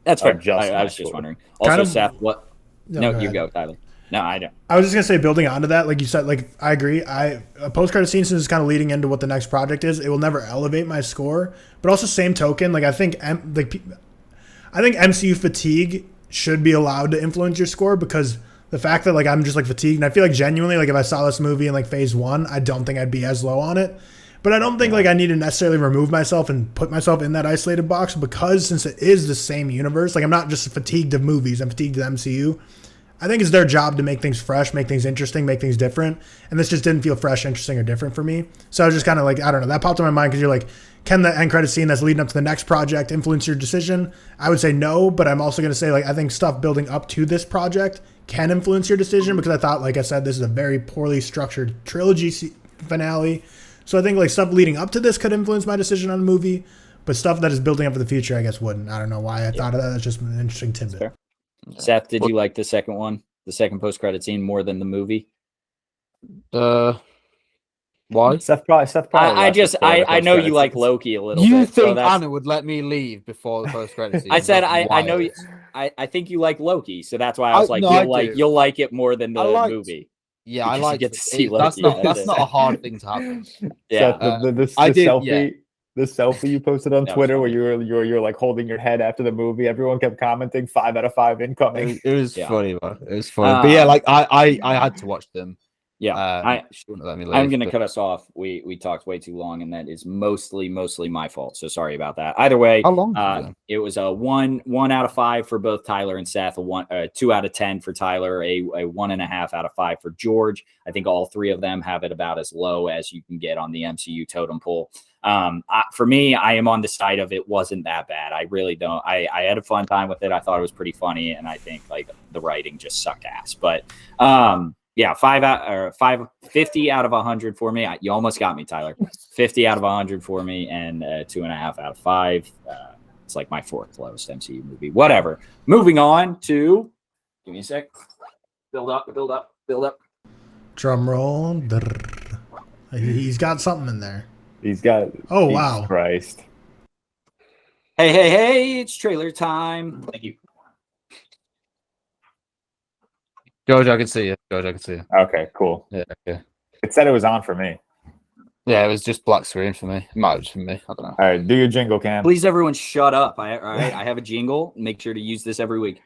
That's fair. I was just wondering. Also, Seth, what? No, you go, Tyler. No, I don't. I was just gonna say, building onto that, like you said, I agree. A post-credit scene is kind of leading into what the next project is. It will never elevate my score, but also same token, I think MCU fatigue should be allowed to influence your score, because the fact that I'm just fatigued, and I feel genuinely if I saw this movie in phase 1, I don't think I'd be as low on it. But I don't think I need to necessarily remove myself and put myself in that isolated box, because since it is the same universe, I'm not just fatigued of movies, I'm fatigued of the MCU. I think it's their job to make things fresh, make things interesting, make things different. And this just didn't feel fresh, interesting, or different for me. So I was just kind of I don't know. That popped in my mind because you're can the end credit scene that's leading up to the next project influence your decision? I would say no, but I'm also going to say I think stuff building up to this project can influence your decision, because I thought, like I said, this is a very poorly structured trilogy finale. So I think stuff leading up to this could influence my decision on the movie, but stuff that is building up for the future, I guess, wouldn't. I don't know why I thought of that. That's just an interesting tidbit. Seth, did you like the second one, the second post-credit scene, more than the movie? Why? Seth probably. I know you like Loki a little bit. You think Anna would let me leave before the post-credit scene? I said I know you. I think you like Loki, so that's why I was you'll like it more than the movie. Yeah, I like get to see Loki. That's not a hard thing to happen. Yeah, the selfie you posted on Twitter where you're holding your head after the movie. Everyone kept commenting 5 out of 5 incoming. It was funny, man. It was funny. But yeah, I had to watch them. Yeah, I'm going to cut us off. We talked way too long, and that is mostly my fault. So sorry about that. Either way, how long? It was a 1 out of 5 for both Tyler and Seth. A 2 out of 10 for Tyler. A 1.5 out of 5 for George. I think all three of them have it about as low as you can get on the MCU totem pole. For me, I am on the side of it wasn't that bad. I really don't. I had a fun time with it. I thought it was pretty funny, and I think the writing just sucked ass. But yeah, 50 out of 100 for me. You almost got me, Tyler. 50 out of 100 for me, and 2.5 out of 5. It's my 4th lowest MCU movie. Whatever. Moving on to. Give me a sec. Build up. Drum roll. He's got something in there. He's got. Oh, wow. Christ. Hey, it's trailer time. Thank you. George, I can see you. Okay, cool. Yeah, okay. It said it was on for me. Yeah, it was just black screen for me. It might have just been me. I don't know. All right, do your jingle, Cam. Please, everyone, shut up. All right, I have a jingle. Make sure to use this every week.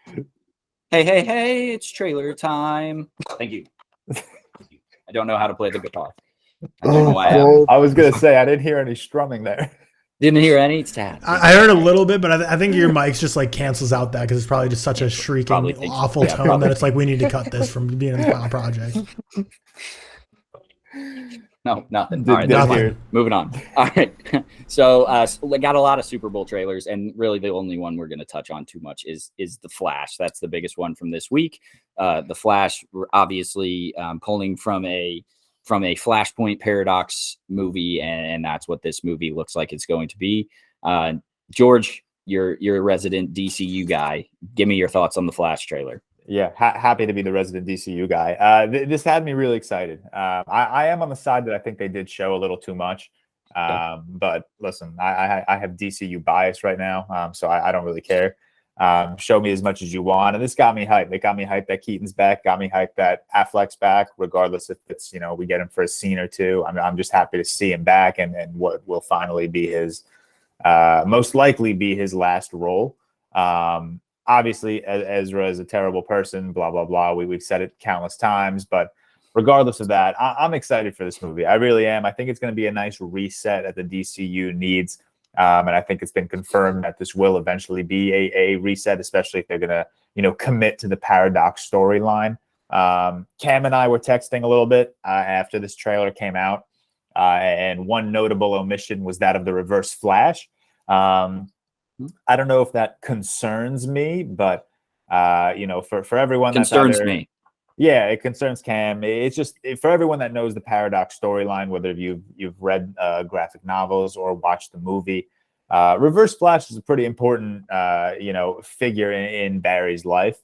Hey, it's trailer time. Thank you. I don't know how to play the guitar. I don't know why I was going to say, I didn't hear any strumming there. Didn't hear any? It's sad. I heard a little bit, but I think your mic's just cancels out that, because it's probably just such a shrieking, awful tone that it's we need to cut this from being in the final project. No, nothing. All right, nothing. Moving on. All right. So got a lot of Super Bowl trailers, and really the only one we're going to touch on too much is The Flash. That's the biggest one from this week. The Flash, obviously pulling from a Flashpoint Paradox movie, and that's what this movie looks like it's going to be. George, you're a resident DCU guy. Give me your thoughts on the Flash trailer. Yeah, happy to be the resident DCU guy. This had me really excited. I am on the side that I think they did show a little too much. But listen, I have DCU bias right now, so I don't really care. Show me as much as you want. And this got me hyped. It got me hyped that Keaton's back, got me hyped that Affleck's back, regardless if it's, we get him for a scene or two. I'm just happy to see him back, and what will finally be his, most likely be his last role. Obviously, Ezra is a terrible person, blah, blah, blah. We've said it countless times, but regardless of that, I'm excited for this movie. I really am. I think it's going to be a nice reset that the DCU needs. And I think it's been confirmed that this will eventually be a reset, especially if they're going to, commit to the Paradox storyline. Cam and I were texting a little bit after this trailer came out. And one notable omission was that of the Reverse Flash. I don't know if that concerns me, but, for everyone that's concerns me. Yeah, it concerns Cam. It's just for everyone that knows the Paradox storyline, whether you've read graphic novels or watched the movie. Reverse Flash is a pretty important, figure in Barry's life.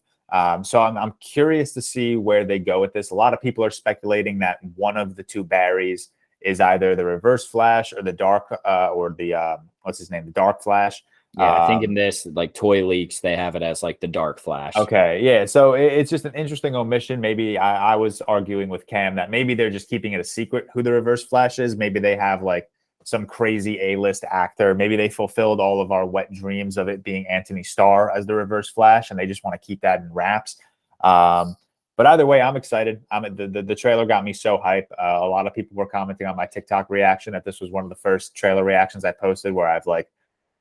So I'm curious to see where they go with this. A lot of people are speculating that one of the two Barrys is either the Reverse Flash or the Dark, or the what's his name, the Dark Flash. Yeah, I think in this, like, toy leaks, they have it as like the Dark Flash. Okay, yeah. So it's just an interesting omission. Maybe I was arguing with Cam that maybe they're just keeping it a secret who the Reverse Flash is. Maybe they have like some crazy A-list actor. Maybe they fulfilled all of our wet dreams of it being Anthony Starr as the Reverse Flash, and they just want to keep that in wraps. But either way, I'm excited. The trailer got me so hype. A lot of people were commenting on my TikTok reaction that this was one of the first trailer reactions I posted where I've like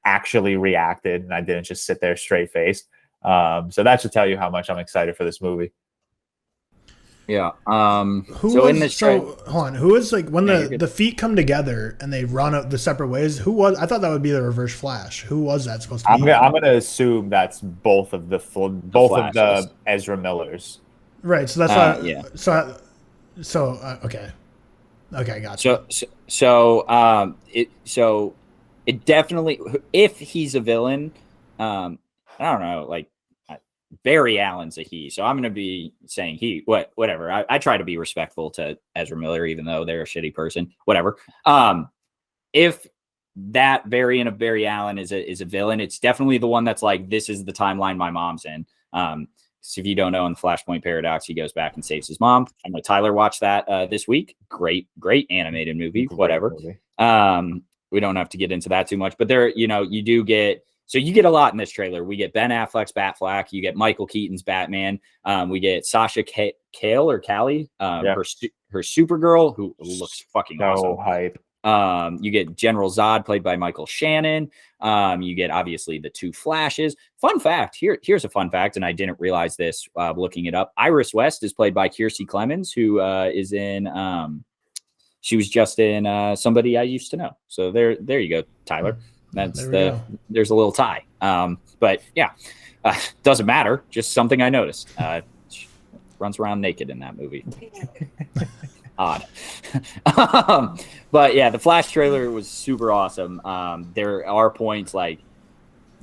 actually reacted and I didn't just sit there straight faced. So that should tell you how much I'm excited for this movie. Yeah. Who is like when the feet come together and they run up the separate ways? Who was? I thought that would be the Reverse Flash. Who was that supposed to be? I'm gonna assume that's both of the Ezra Millers. Right. So that's why. Yeah. So okay. Okay, gotcha. So it definitely, if he's a villain, I don't know, like Barry Allen's a he, so I'm going to be saying he. Whatever. I try to be respectful to Ezra Miller, even though they're a shitty person. Whatever. If that variant of Barry Allen is a villain, it's definitely the one that's like, this is the timeline my mom's in. So if you don't know, in the Flashpoint Paradox, he goes back and saves his mom. I'm going to Tyler watch that this week. Great animated movie. Whatever. Movie. We don't have to get into that too much, but there, you do get. So you get a lot in this trailer. We get Ben Affleck's Batfleck. You get Michael Keaton's Batman. We get Sasha Cale or Callie, her Supergirl, who looks fucking awesome. Hype. You get General Zod, played by Michael Shannon. You get obviously the two Flashes. Fun fact, here's a fun fact, and I didn't realize this looking it up. Iris West is played by Kiersey Clemens, who is in. She was just in Somebody I Used to Know. So there you go, Tyler. There's a little tie. But yeah, doesn't matter. Just something I noticed. She runs around naked in that movie. Odd. But yeah, the Flash trailer was super awesome. There are points like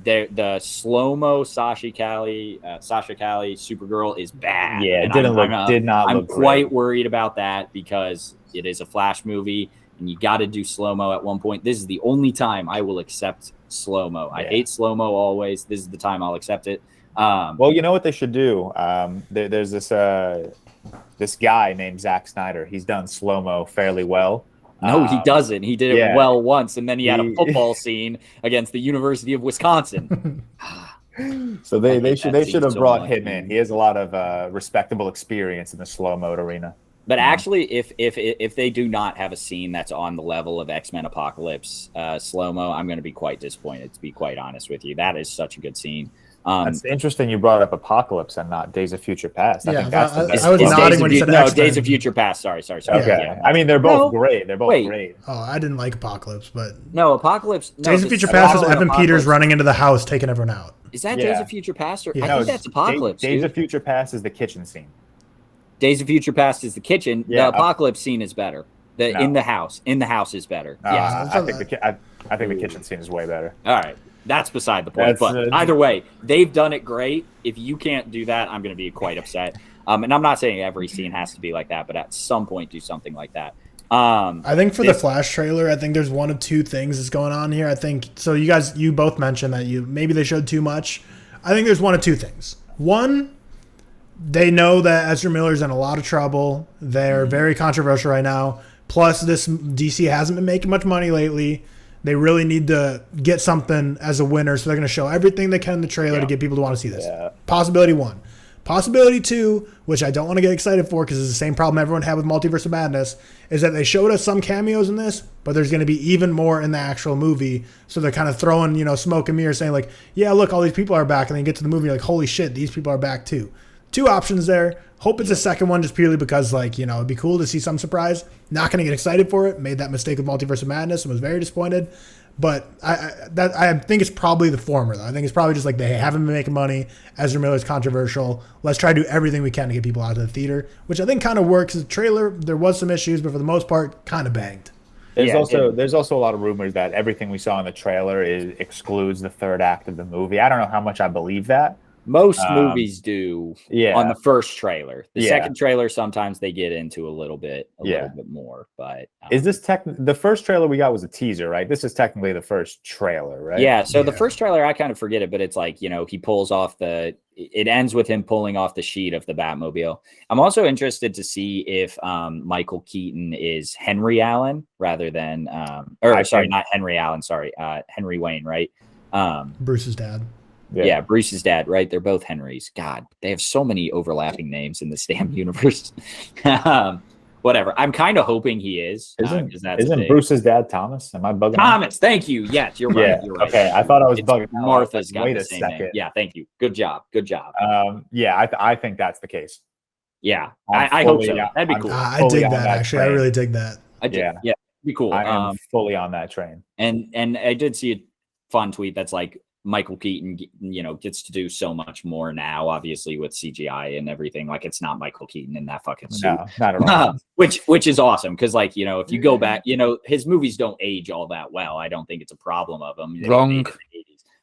the slow-mo Sasha Callie Supergirl is bad. Yeah, it did not look I'm quite worried about that because it is a Flash movie and you got to do slow-mo at one point. This is the only time I will accept slow-mo. I hate slow-mo always. This is the time I'll accept it. Well, you know what they should do? There's this guy named Zack Snyder. He's done slow-mo fairly well. No, he doesn't. He did it well once, and then he had a football scene against the University of Wisconsin. So they should have brought him in. He has a lot of respectable experience in the slow-mo arena. But actually, if they do not have a scene that's on the level of X-Men Apocalypse slow-mo, I'm going to be quite disappointed, to be quite honest with you. That is such a good scene. That's interesting you brought up Apocalypse and not Days of Future Past. I think that's the best. I was nodding when you said X-Men. Days of Future Past. Sorry. Okay. Yeah. I mean, they're both great. They're both great. Oh, I didn't like Apocalypse, but... No, Apocalypse... No, Days of Future Past is Evan Peters running into the house, taking everyone out. Is that Days of Future Past? Or I think that's Apocalypse. Days of Future Past is the kitchen scene. Days of Future Past is the kitchen. The Apocalypse scene is better. In the house is better. Yes. I think the kitchen scene is way better. All right. That's beside the point. But either way, they've done it great. If you can't do that, I'm going to be quite upset. And I'm not saying every scene has to be like that, but at some point do something like that. I think for the Flash trailer, I think there's one of two things that's going on here. I think so. You both mentioned that maybe they showed too much. I think there's one of two things. One, they know that Ezra Miller's in a lot of trouble. They're very controversial right now. Plus, this DC hasn't been making much money lately. They really need to get something as a winner, so they're going to show everything they can in the trailer to get people to want to see this. Yeah. Possibility one. Possibility 2, which I don't want to get excited for because it's the same problem everyone had with Multiverse of Madness, is that they showed us some cameos in this, but there's going to be even more in the actual movie. So they're kind of throwing, smoke and mirrors saying like, yeah, look, all these people are back. And then you get to the movie, you're like, holy shit, these people are back too. 2 options there. Hope it's a second one just purely because it'd be cool to see some surprise. Not going to get excited for it. Made that mistake with Multiverse of Madness and was very disappointed. But I think it's probably the former, though. I think it's probably just like they haven't been making money. Ezra Miller's controversial. Let's try to do everything we can to get people out of the theater, which I think kind of works. The trailer, there was some issues, but for the most part, kind of banged. There's also a lot of rumors that everything we saw in the trailer excludes the third act of the movie. I don't know how much I believe that. Most movies do on the first trailer. The Yeah. second trailer, sometimes they get into a little bit more. But Is this the first trailer we got was a teaser, right? This is technically the first trailer, right? Yeah. So the first trailer, I kind of forget it, but it's like, he pulls off it ends with him pulling off the sheet of the Batmobile. I'm also interested to see if Michael Keaton is Henry Allen rather than, not Henry Allen. Sorry. Henry Wayne, right? Bruce's dad. Yeah, Bruce's dad, right? They're both Henrys. God, they have so many overlapping names in the Stam universe. Whatever. I'm kind of hoping he is. Isn't Bruce's dad Thomas? Am I bugging? Thomas, thank you. Yes, you're right. Yeah. You're right. Okay, I thought I was bugging. Martha's got Wait the a same second. name. Yeah, thank you. Good job. I think that's the case. Yeah, I hope so. That'd be cool. I dig that, actually. Train. I really dig that. Yeah, it'd be cool. I am fully on that train. And I did see a fun tweet that's like, Michael Keaton, gets to do so much more now, obviously with CGI and everything. Like, it's not Michael Keaton in that fucking suit. No, not at all. Which is awesome because, like, if you go back, his movies don't age all that well. I don't think it's a problem of them. Wrong.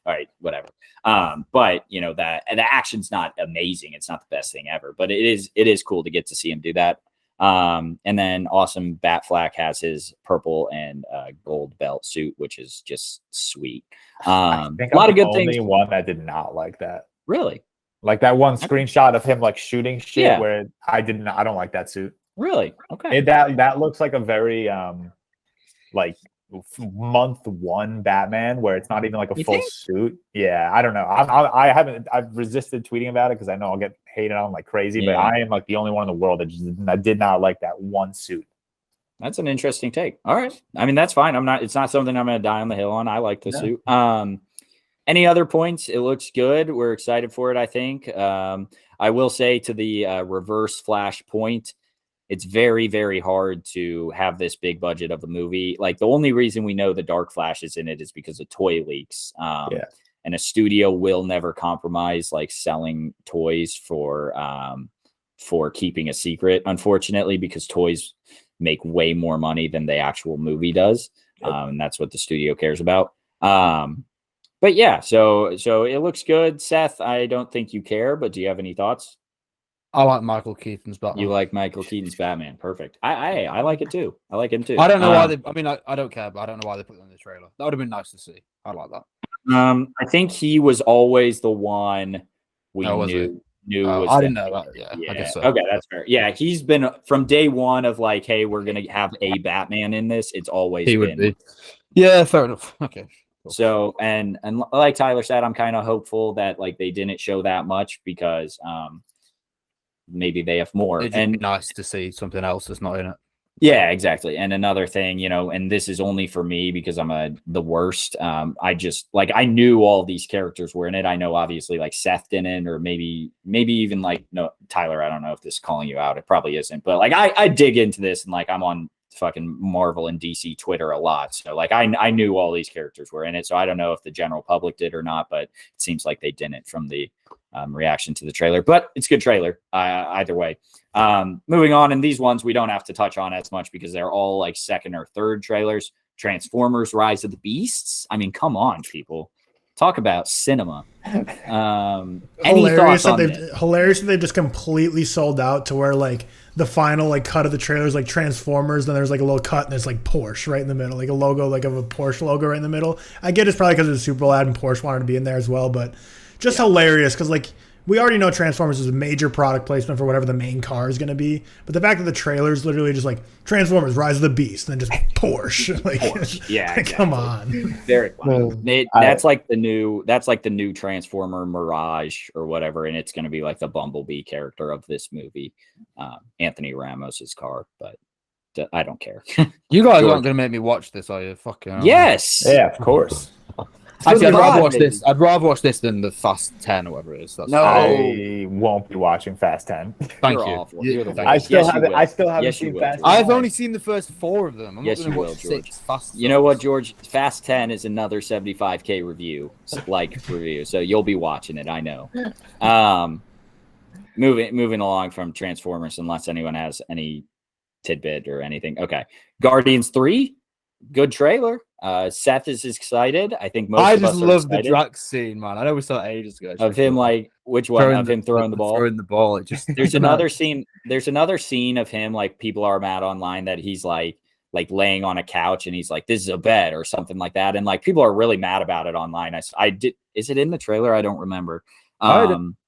All right, whatever. But that the action's not amazing. It's not the best thing ever, but it is cool to get to see him do that. And then awesome Batfleck has his purple and gold belt suit, which is just sweet. I think a lot I'm of good the things. only one that did not like that. Really? Like that one screenshot of him like shooting shit Yeah. where I don't like that suit. Really? Okay. That looks like a very like month 1 Batman where it's not even like a You full think? suit. Yeah, I don't know. I've resisted tweeting about it because I know I'll get hated on like crazy, but Yeah. I am like the only one in the world that did not like that one suit. That's an interesting take. All right. I mean, that's fine. It's not something I'm going to die on the hill on. I like the suit. Any other points? It looks good. We're excited for it, I think. I will say to the reverse Flash point, it's very, very hard to have this big budget of a movie. Like, the only reason we know the Dark Flash is in it is because of toy leaks. And a studio will never compromise like selling toys for keeping a secret, unfortunately, because toys make way more money than the actual movie does. And that's what the studio cares about. But yeah, so it looks good. Seth, I don't think you care, but do you have any thoughts? I like Michael Keaton's Batman. You like Michael Keaton's Batman. Perfect. I like it too. I like him too. I don't know why I don't care, but I don't know why they put it in the trailer. That would have been nice to see. I like that. I think he was always the one we knew. I didn't know that. Yeah, I guess so. Okay, that's fair. Yeah, he's been from day one of like, hey, we're gonna have a Batman in this. It's always been. Yeah, fair enough. Okay. Cool. So and like Tyler said, I'm kind of hopeful that like they didn't show that much because maybe they have more. It'd And be nice to see something else that's not in it. yeah, exactly. And another thing, and this is only for me because I'm the worst. I just like I knew all these characters were in it. I know obviously like Seth didn't, or maybe even like no Tyler. I don't know if this is calling you out. It probably isn't. But like I dig into this and like I'm on fucking Marvel and DC Twitter a lot. So like I knew all these characters were in it. So I don't know if the general public did or not, but it seems like they didn't from the reaction to the trailer. But it's a good trailer either way. Moving on, and these ones we don't have to touch on as much because they're all like second or third trailers. Transformers: Rise of the Beasts. I mean, come on, people. Talk about cinema. Any thoughts on this? Hilarious that they've just completely sold out to where like the final like cut of the trailer is like Transformers, then there's like a little cut and there's like Porsche right in the middle, like a logo like of a Porsche logo right in the middle. I get it's probably because it's a Super Bowl ad and Porsche wanted to be in there as well, but just hilarious because like we already know Transformers is a major product placement for whatever the main car is going to be. But the fact that the trailer is literally just like Transformers, Rise of the Beast, and then just Porsche. Like, Porsche. Yeah, exactly. Come on. Very that's like the new Transformer Mirage or whatever, and it's going to be like the Bumblebee character of this movie, Anthony Ramos's car. But I don't care. You guys aren't going to make me watch this, are you? Fucking yes. Yeah, of course. Actually, I'd rather watch this than the Fast 10 or whatever it is. I won't be watching Fast 10. Thank You're you. awful. You're the I still Yes, haven't. you I will. still haven't Yes, you seen will, Fast. George. 10. I've only seen the first 4 of them. I'm Yes, not you going to will, watch George. 6 Fast. You know what, George? Fast 10 is another 75K review, review. So you'll be watching it, I know. Moving along from Transformers, unless anyone has any tidbit or anything. Okay, Guardians 3, good trailer. Seth is excited. I think most I of us just are love the excited Drax scene, man. I know we saw it ages ago. of him. Like which one of him throwing the ball? Throwing the ball. It just There's another scene. There's another scene of him. Like people are mad online that he's like laying on a couch and he's like, "This is a bed" or something like that. And like people are really mad about it online. I did. Is it in the trailer? I don't remember.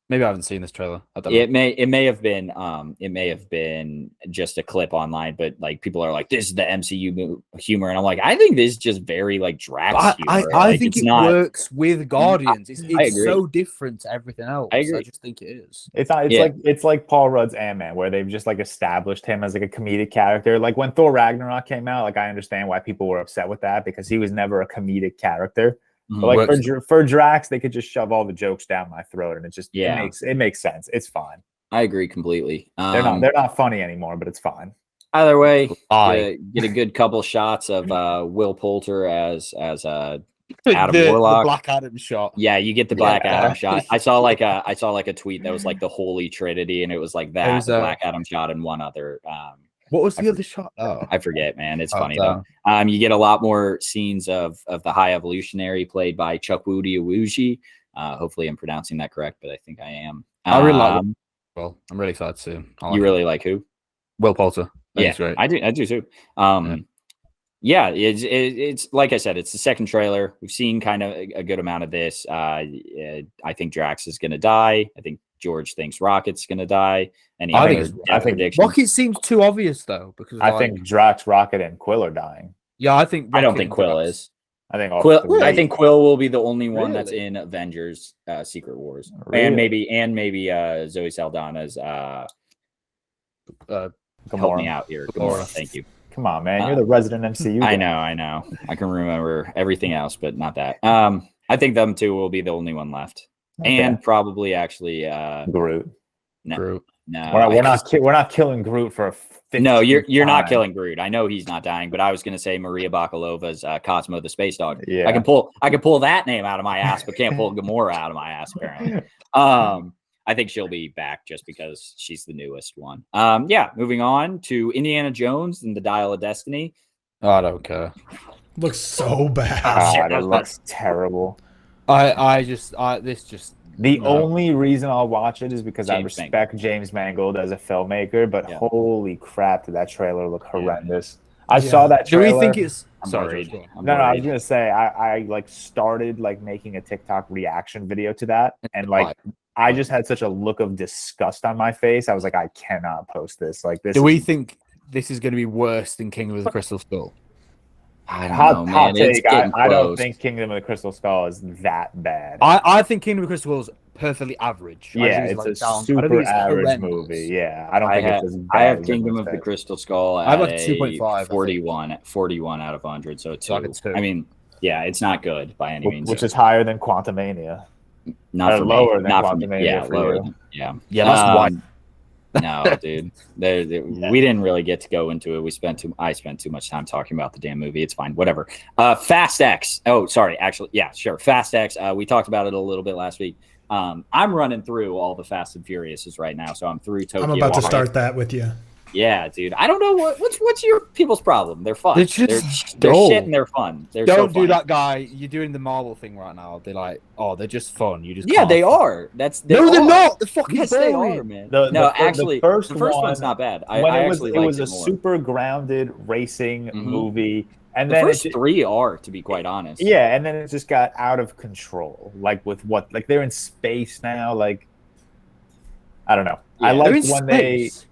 Maybe I haven't seen this trailer. I don't know. It may have been just a clip online, but like people are like, "This is the MCU humor," and I'm like, I think this is just very like Drax humor. I think it works with Guardians. It's agree. so different to everything else. I agree. I just think it is. It's not. It's like Paul Rudd's Ant-Man, where they've just like established him as like a comedic character. Like when Thor Ragnarok came out, like I understand why people were upset with that because he was never a comedic character. But like for Drax, they could just shove all the jokes down my throat, and it makes sense. It's fine. I agree completely. They're not funny anymore, but it's fine. Either way, get a good couple shots of Will Poulter as Adam Warlock. The Black Adam shot. Yeah, you get the Black Adam shot. I saw like a tweet that was like the Holy Trinity, and it was like that Black Adam shot and one other. What was the other shot? Oh, I forget, man. It's funny though. You get a lot more scenes of the High Evolutionary played by Chukwudi Iwuji. Hopefully, I'm pronouncing that correct, but I think I am. I really like. Well, I'm really excited to see. You really like who? Will Poulter. Yeah, great. I do too. Yeah, it's like I said, it's the second trailer. We've seen kind of a good amount of this. I think Drax is going to die. I think George thinks Rocket's going to die. And I think Rocket seems too obvious though, because I think Drax, Rocket, and Quill are dying. Yeah, I think I don't think Quill is. I think I think Quill will be the only one that's in Avengers Secret Wars. Really? And maybe Zoe Saldana's help me out here. Gamora. Thank you. Come on, man. You're the resident MCU guy. I know. I can remember everything else, but not that. I think them two will be the only one left. Okay. And probably actually Groot. No. Groot. No. We're not killing Groot for a No, you're not killing Groot. I know he's not dying, but I was going to say Maria Bakalova's Cosmo the Space Dog. Yeah. I can pull that name out of my ass, but can't pull Gamora out of my ass apparently. I think she'll be back just because she's the newest one. Moving on to Indiana Jones and the Dial of Destiny. Oh, I don't care. Looks so bad. God, it looks terrible. The only reason I'll watch it is because I respect James Mangold as a filmmaker, but holy crap, did that trailer look horrendous. I saw that trailer. Do we think it's... Sorry. No, I was going to say, I like started like making a TikTok reaction video to that, and like I just had such a look of disgust on my face. I was like, I cannot post this. Like this. Do we think this is going to be worse than Kingdom of the Crystal Skull? I don't know, man. It's I don't think Kingdom of the Crystal Skull is that bad. I think Kingdom of the Crystal Skull is perfectly average. Yeah, it's a super average movie. Yeah, I don't think it's as bad. I have Kingdom of the Crystal Skull at like 2.5, 41 out of 100. So 2. I mean, yeah, it's not good by any means. Which is higher than Quantumania. Not for lower me. than Quantumania. Yeah, lower. Yeah, that's one. No, dude. We didn't really get to go into it. I spent too much time talking about the damn movie. It's fine. Whatever. Fast X. Oh, sorry. Actually, yeah, sure. Fast X. We talked about it a little bit last week. I'm running through all the Fast and Furiouses right now, so I'm through Tokyo. I'm about to start that with you. Yeah, dude. I don't know what's your people's problem. They're fun. They're shit and they're fun. Don't do that, guy. You're doing the Marvel thing right now. They're like, they're just fun. You just they are. They're not. They're fucking they are, man. The first one's not bad. I actually it was a more. super grounded racing movie. And the then first 3 are, to be quite honest. Yeah, and then it just got out of control. Like with they're in space now. Like I don't know. Yeah. I They're liked in when they space.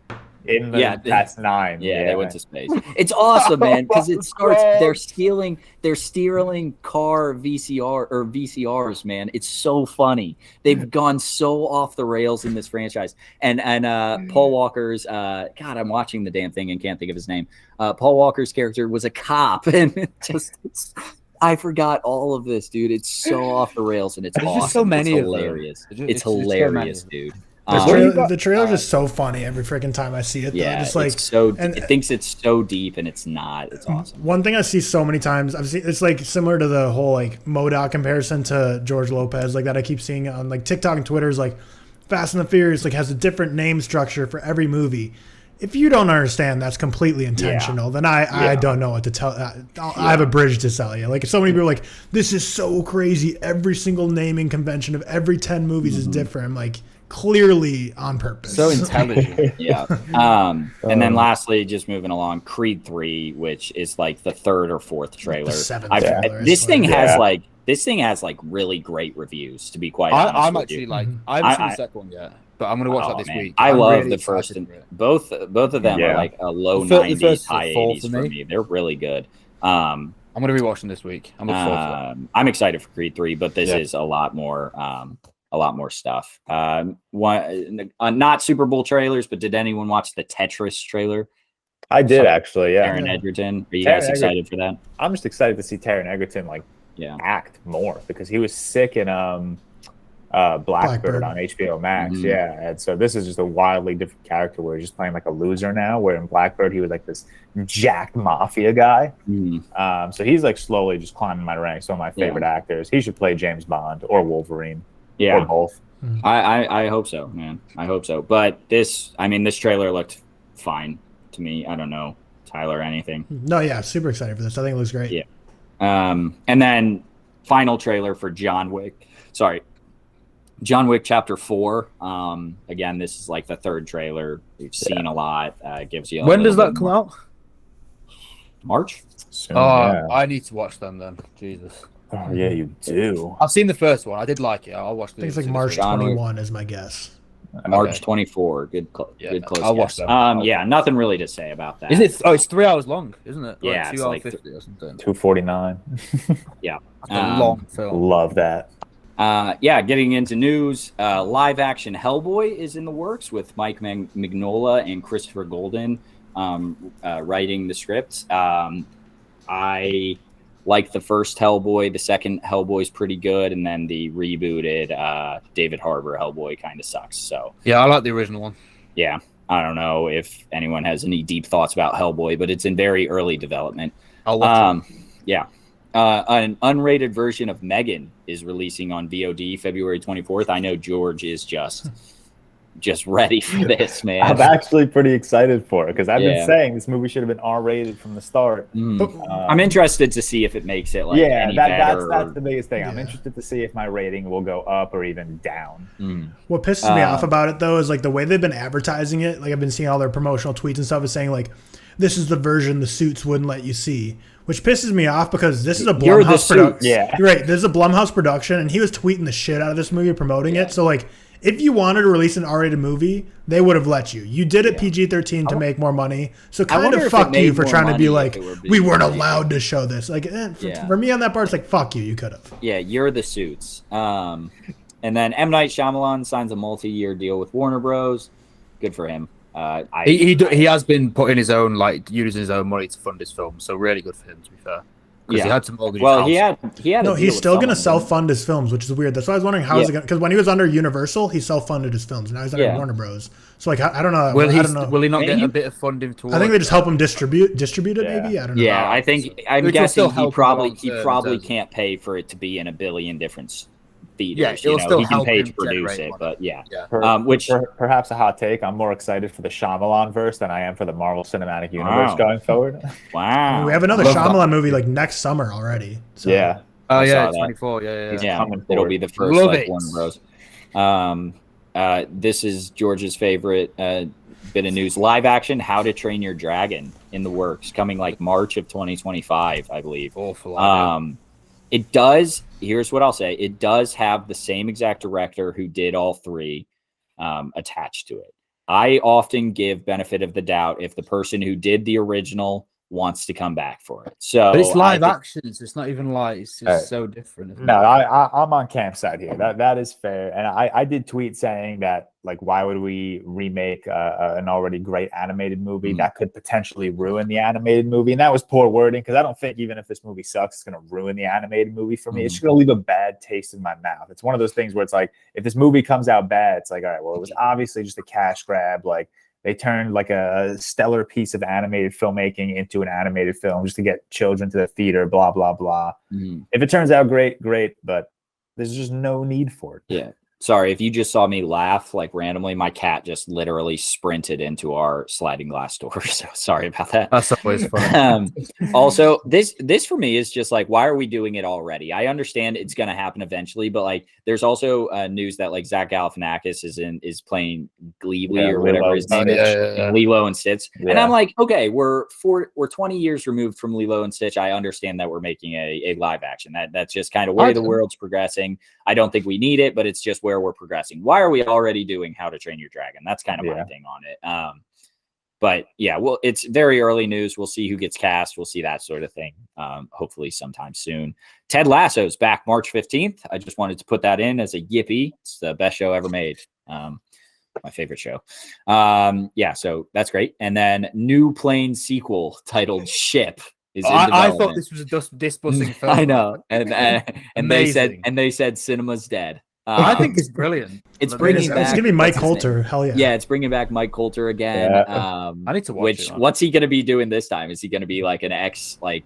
in the Fast 9. Yeah, they went to space. It's awesome, man, because it starts. They're stealing car VCRs, man. It's so funny. They've gone so off the rails in this franchise. And Paul Walker's God, I'm watching the damn thing and can't think of his name. Paul Walker's character was a cop, and I forgot all of this, dude. It's so off the rails, and it's There's awesome. just so many it's of them. hilarious. It's It's hilarious, dude. The trailer's just so funny every freaking time I see it. Though. Yeah, Just like, it's so. and- It thinks it's so deep, and it's not. It's awesome. One thing I see so many times, I've seen it's like similar to the whole like MODOK comparison to George Lopez, like that I keep seeing on like TikTok and Twitter is like Fast and the Furious like has a different name structure for every movie. If you don't understand that's completely intentional, then I don't know what to tell. I have a bridge to sell you. Like so many people are like, this is so crazy. Every single naming convention of every 10 movies is different. I'm like, clearly on purpose. So intelligent. Yeah. And then lastly, just moving along, Creed 3, which is like the third or fourth trailer. The seventh trailer, This thing yeah. has like really great reviews, to be quite honest. I'm with actually you. like I haven't seen the second one yet, but I'm gonna watch that this man. week. I I'm love really the first excited and for it. both of them are like a low The 90s, first is high a fall 80s for for me. me. They're really good. I'm gonna be watching this week. I'm looking forward to it. I'm excited for Creed 3, but this is a lot more stuff. Not Super Bowl trailers, but did anyone watch the Tetris trailer? I did actually, yeah. Taron Egerton. Are you Taron guys excited for that? I'm just excited to see Taron Egerton act more because he was sick in Blackbird on HBO Max. Mm-hmm. Yeah. And so this is just a wildly different character where he's just playing like a loser now, where in Blackbird he was like this jacked mafia guy. Mm-hmm. So he's like slowly just climbing my ranks. One of my favorite actors. He should play James Bond or Wolverine. Yeah. Or both. I hope so, man. I hope so. But this trailer looked fine to me. I don't know, Tyler, anything. No, yeah, super excited for this. I think it looks great. Yeah. And then final trailer for John Wick. John Wick Chapter 4. Again, this is like the third trailer. We've seen a lot. Gives you. When does that come out? March. Soon, I need to watch them then. Jesus. Oh yeah, you do. I've seen the first one. I did like it. I'll watch. I think it's like March 21 is my guess. March 24. Good close. I'll watch guess. them. Yeah, nothing really to say about that. Is it? Oh, it's 3 hours long, isn't it? Yeah, 2 it's hours like 50 or something. 249. Yeah, That's a long film. Love that. Getting into news, live action Hellboy is in the works with Mike Mignola and Christopher Golden writing the script. I like the first Hellboy. The second Hellboy's pretty good, and then the rebooted David Harbour Hellboy kind of sucks. So Yeah, I like the original one. yeah, I don't know if anyone has any deep thoughts about Hellboy, but it's in very early development. I'll watch it. Yeah. An unrated version of Megan is releasing on VOD February 24th. I know George is just ready for this, man. I'm actually pretty excited for it because I've been saying this movie should have been R-rated from the start. I'm interested to see if it makes it like any better. That's the biggest thing. I'm interested to see if my rating will go up or even down. What pisses me off about it though is like the way they've been advertising it. Like I've been seeing all their promotional tweets and stuff is saying like, this is the version the suits wouldn't let you see, which pisses me off because this is a Blumhouse production. Yeah, you're right. This is a Blumhouse production, and he was tweeting the shit out of this movie, promoting it. So like, if you wanted to release an R-rated movie, they would have let you. You did it PG-13 to make more money. So kind of fuck you for trying to be like, we weren't allowed to show this. Like, for me on that part, it's like, fuck you. You could have. Yeah, you're the suits. And then M. Night Shyamalan signs a multi-year deal with Warner Bros. Good for him. He has been putting his own, like, using his own money to fund his film. So really good for him, to be fair. Because he had to mortgage his house. he had. No, he's still going to self-fund his films, which is weird. That's why I was wondering how is it going. Because when he was under Universal, he self-funded his films. Now he's under Warner Bros. So like, I don't know. Will he not Maybe. get a bit of funding towards? I think they just help him distribute it. Maybe I don't know. Yeah, I think I'm guessing he probably terms. can't pay for it to be in a billion different theaters. Yeah, it'll still he can help pay him to produce generate it, money. but which perhaps a hot take. I'm more excited for the Shyamalan verse than I am for the Marvel Cinematic Universe going forward. Wow, we have another Shyamalan movie like next summer already. So. Yeah. Oh yeah, saw that. 24. Yeah. It'll be the first Love like it. Warner Bros. This is George's favorite bit of news. Live action How to Train Your Dragon in the works, coming like March of 2025, I believe. Awful. It does. Here's what I'll say. It does have the same exact director who did all three. attached to it. I often give benefit of the doubt if the person who did the original wants to come back for it. So but it's live action, so it's not even like it's just so different. No, I'm on Camp's side here. That is fair. And I did tweet saying that, like, why would we remake an already great animated movie that could potentially ruin the animated movie? And that was poor wording, because I don't think even if this movie sucks, it's going to ruin the animated movie for me. It's just going to leave a bad taste in my mouth. It's one of those things where it's like, if this movie comes out bad, it's like, all right, well, it was obviously just a cash grab. Like, they turned like a stellar piece of animated filmmaking into an animated film just to get children to the theater, blah, blah, blah. If it turns out great, but there's just no need for it. Yeah. Sorry, if you just saw me laugh like randomly, my cat just literally sprinted into our sliding glass door. So sorry about that. That's always fun. Also, this for me is just like, why are we doing it already? I understand it's going to happen eventually, but like, there's also news that like Zach Galifianakis is playing Gleeby or whatever his name is, Lilo and Stitch. Yeah. And I'm like, okay, we're 20 years removed from Lilo and Stitch. I understand that we're making a live action. That's just kind of where the world's progressing. I don't think we need it, but it's just where we're progressing. Why are we already doing How to Train Your Dragon? That's kind of my thing on it. But yeah, well, it's very early news. We'll see who gets cast. We'll see that sort of thing. Hopefully sometime soon. Ted Lasso's back March 15th. I just wanted to put that in as a yippee. It's the best show ever made. My favorite show. Yeah, so that's great. And then new plane sequel titled Ship. I thought this was a disbussing film. I know, and they said cinema's dead. I think it's brilliant. It's gonna be Mike Coulter. Hell yeah! Yeah, it's bringing back Mike Coulter again. Yeah. I need to watch it. What's he gonna be doing this time? Is he gonna be like an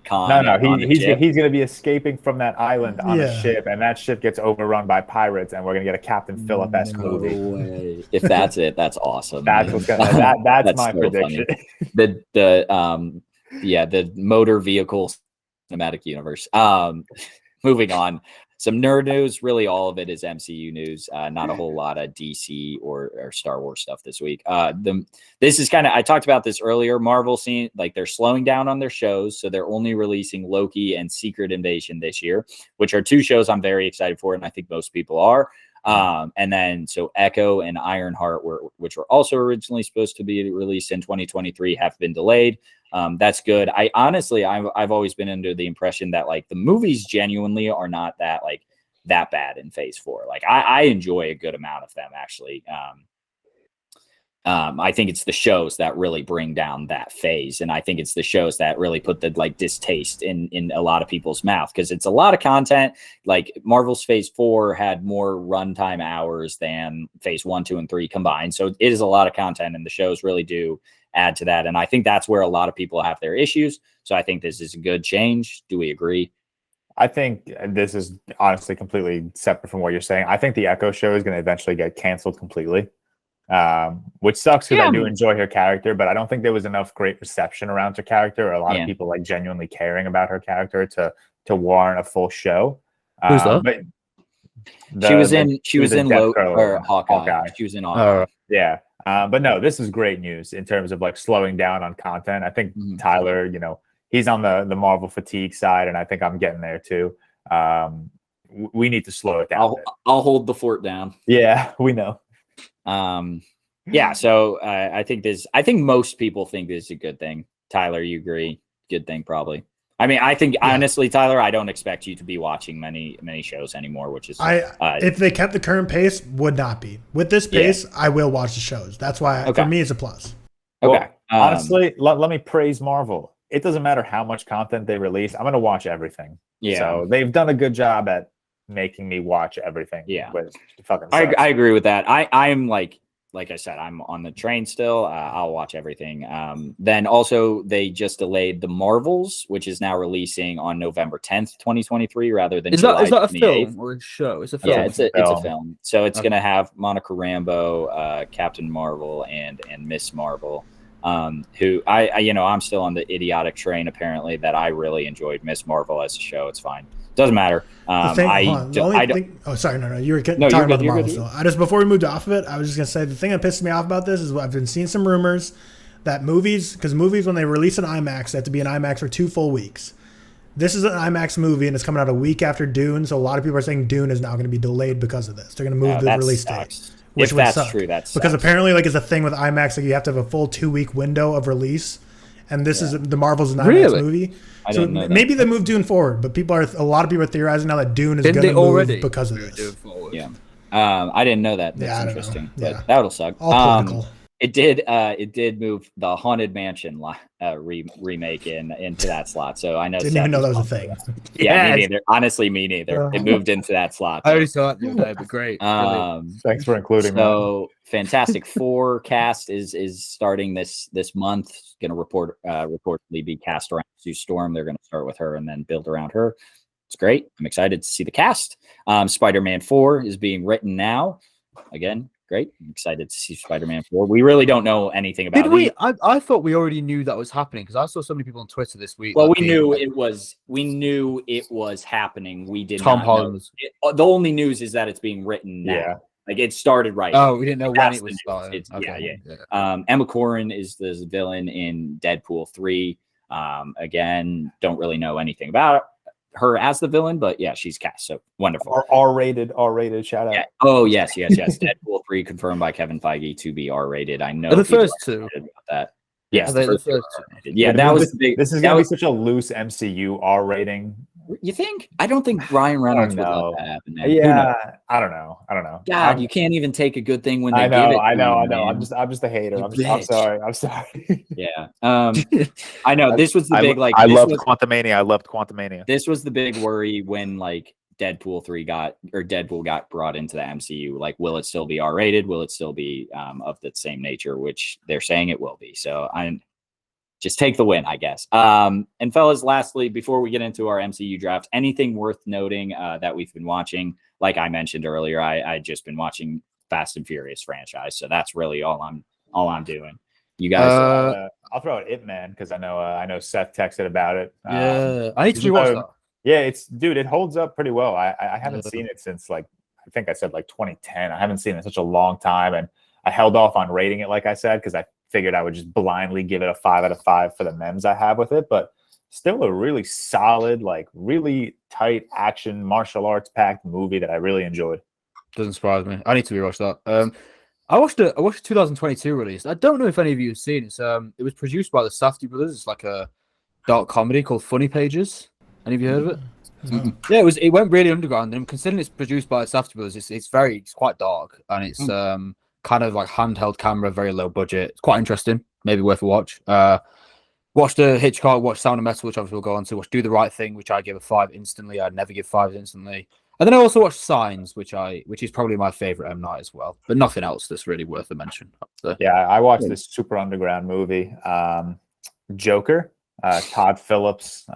con? No. He's gonna be escaping from that island on a ship, and that ship gets overrun by pirates, and we're gonna get a Captain Phillip-esque movie. Way. If that's it, that's awesome. That's what's gonna. That's my so prediction. The motor vehicle cinematic universe. Moving on. Some nerd news. Really, all of it is MCU news. Not a whole lot of DC or Star Wars stuff this week. This is kind of, I talked about this earlier. Marvel scene, like they're slowing down on their shows, so they're only releasing Loki and Secret Invasion this year, which are two shows I'm very excited for, and I think most people are. And then so Echo and Ironheart, which were also originally supposed to be released in 2023, have been delayed. That's good. I've always been under the impression that like the movies genuinely are not that bad in Phase 4. Like I enjoy a good amount of them actually. I think it's the shows that really bring down that phase, and I think it's the shows that really put the like distaste in a lot of people's mouth, because it's a lot of content. Like Marvel's Phase 4 had more runtime hours than Phase 1, 2, and 3 combined, so it is a lot of content, and the shows really do add to that. And I think that's where a lot of people have their issues. So I think this is a good change. Do we agree? I think this is honestly completely separate from what you're saying. I think the Echo show is going to eventually get canceled completely, which sucks because I do enjoy her character, but I don't think there was enough great reception around her character, or a lot of people like genuinely caring about her character to warrant a full show. Who's that? She was in Hawkeye. She was in Hawkeye. Yeah. But no, this is great news in terms of like slowing down on content. I think Tyler, he's on the Marvel fatigue side, and I think I'm getting there too. We need to slow it down. I'll hold the fort down. Yeah, we know. Yeah. So I think most people think this is a good thing. Tyler, you agree? Good thing, probably. I mean, I think honestly, Tyler, I don't expect you to be watching many shows anymore, which is if they kept the current pace, would not be. With this pace, I will watch the shows. That's why for me it's a plus. Okay. Well, honestly, let me praise Marvel. It doesn't matter how much content they release. I'm going to watch everything. Yeah. So they've done a good job at making me watch everything. Yeah. Fucking I agree with that. I'm like I said, I'm on the train still. I'll watch everything. Then also they just delayed The Marvels, which is now releasing on November 10th, 2023, rather than July 28th. Is that a film or a show? It's a film. Yeah, it's a film. So it's going to have Monica Rambeau, Captain Marvel, and Miss Marvel, who I'm still on the idiotic train, apparently, that I really enjoyed Miss Marvel as a show. It's fine. Doesn't matter. Oh, sorry, no. You were talking about the Marvel still. Before we moved off of it, I was just gonna say the thing that pisses me off about this is I've been seeing some rumors that movies when they release an IMAX, they have to be an IMAX for 2 full weeks. This is an IMAX movie, and it's coming out a week after Dune, so a lot of people are saying Dune is now going to be delayed because of this. They're going to move the release date, which If would that's suck. true, that's because apparently like it's a thing with IMAX, like you have to have a full 2-week window of release, and this is the Marvel's an IMAX movie. I So didn't know that. maybe they move Dune forward, but a lot of people are theorizing now that Dune is going to move because of this. Yeah. I didn't know that. That's I don't interesting. know. Yeah. But that'll suck. All political. It did move the Haunted Mansion remake into that slot. So I know. Didn't even know that was a thing. Yeah, me neither. Honestly, me neither. It moved into that slot. I already saw it the other day, but great. Thanks for including that. So Fantastic Four cast is starting this month. Going to reportedly be cast around Sue Storm. They're going to start with her and then build around her. It's great. I'm excited to see the cast. Spider-Man 4 is being written now. Again, great. I'm excited to see Spider-Man 4. We really don't know anything about it. I thought we already knew that was happening because I saw so many people on Twitter this week. Well, we knew it was happening. We did Tom not Holland. know. The only news is that it's being written now. Yeah. Like it started right. Oh, we didn't know when it was starting. Yeah. Emma Corrin is the villain in Deadpool 3. Again, don't really know anything about her as the villain, but yeah, she's cast. So wonderful. R-rated shout out. Yeah. Oh yes. Deadpool 3 confirmed by Kevin Feige to be R-rated. I know the first two about that. Yes, the first two. Yeah, that was the big. This is gonna be such a loose MCU R rating. You think? I don't think Ryan Reynolds would let that happen. Yeah, I don't know. God, you can't even take a good thing when they give it. I know. I'm just a hater. I'm sorry. Yeah. I know. This was the big like. I loved Quantumania. This was the big worry when like Deadpool got brought into the MCU. Like, will it still be R-rated? Will it still be of the same nature? Which they're saying it will be. So I'm. Just take the win, I guess. And fellas, lastly, before we get into our MCU draft, anything worth noting that we've been watching? Like I mentioned earlier, I just been watching Fast and Furious franchise, so that's really all I'm doing. You guys, I'll throw out Ip Man because I know Seth texted about it. I need to rewatch that. Yeah, it holds up pretty well. I haven't seen it since like I think I said like 2010. I haven't seen it in such a long time, and I held off on rating it, like I said, because I figured I would just blindly give it a 5 out of 5 for the memes I have with it, but still a really solid, like really tight action martial arts packed movie that I really enjoyed. Doesn't surprise me. I need to rewatch that. I watched a 2022 release. I don't know if any of you have seen it. It was produced by the Safdie brothers. It's like a dark comedy called Funny Pages. Any of you heard of it? No. Yeah, it went really underground, and considering it's produced by the Safdie brothers, it's quite dark, and it's kind of like handheld camera, very low budget. It's quite interesting, maybe worth a watch. Watched Hitchcock, watched Sound of Metal, which obviously we'll go on to. Watched Do the Right Thing, which I give a 5 instantly. I'd never give 5 instantly. And then I also watched Signs, which is probably my favorite M. Night as well, but nothing else that's really worth a mention. So, yeah, I watched this super underground movie, Joker, Todd Phillips.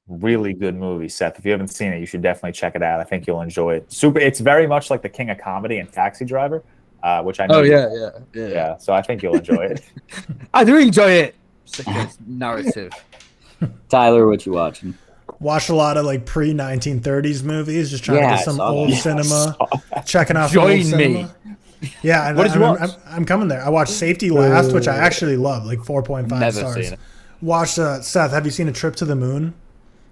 Really good movie, Seth. If you haven't seen it, you should definitely check it out. I think you'll enjoy it. It's very much like the King of Comedy and Taxi Driver. Which I know. Oh yeah. So I think you'll enjoy it. I do enjoy it. Such a narrative. Tyler, what you watching? Watched a lot of like pre-1930s movies, just trying to get some old cinema. Checking out some old cinema. Yeah, what did you watch? I'm coming there. I watched Safety Last, which I actually love, like 4.5 Never stars. seen it. Watched Seth. Have you seen A Trip to the Moon?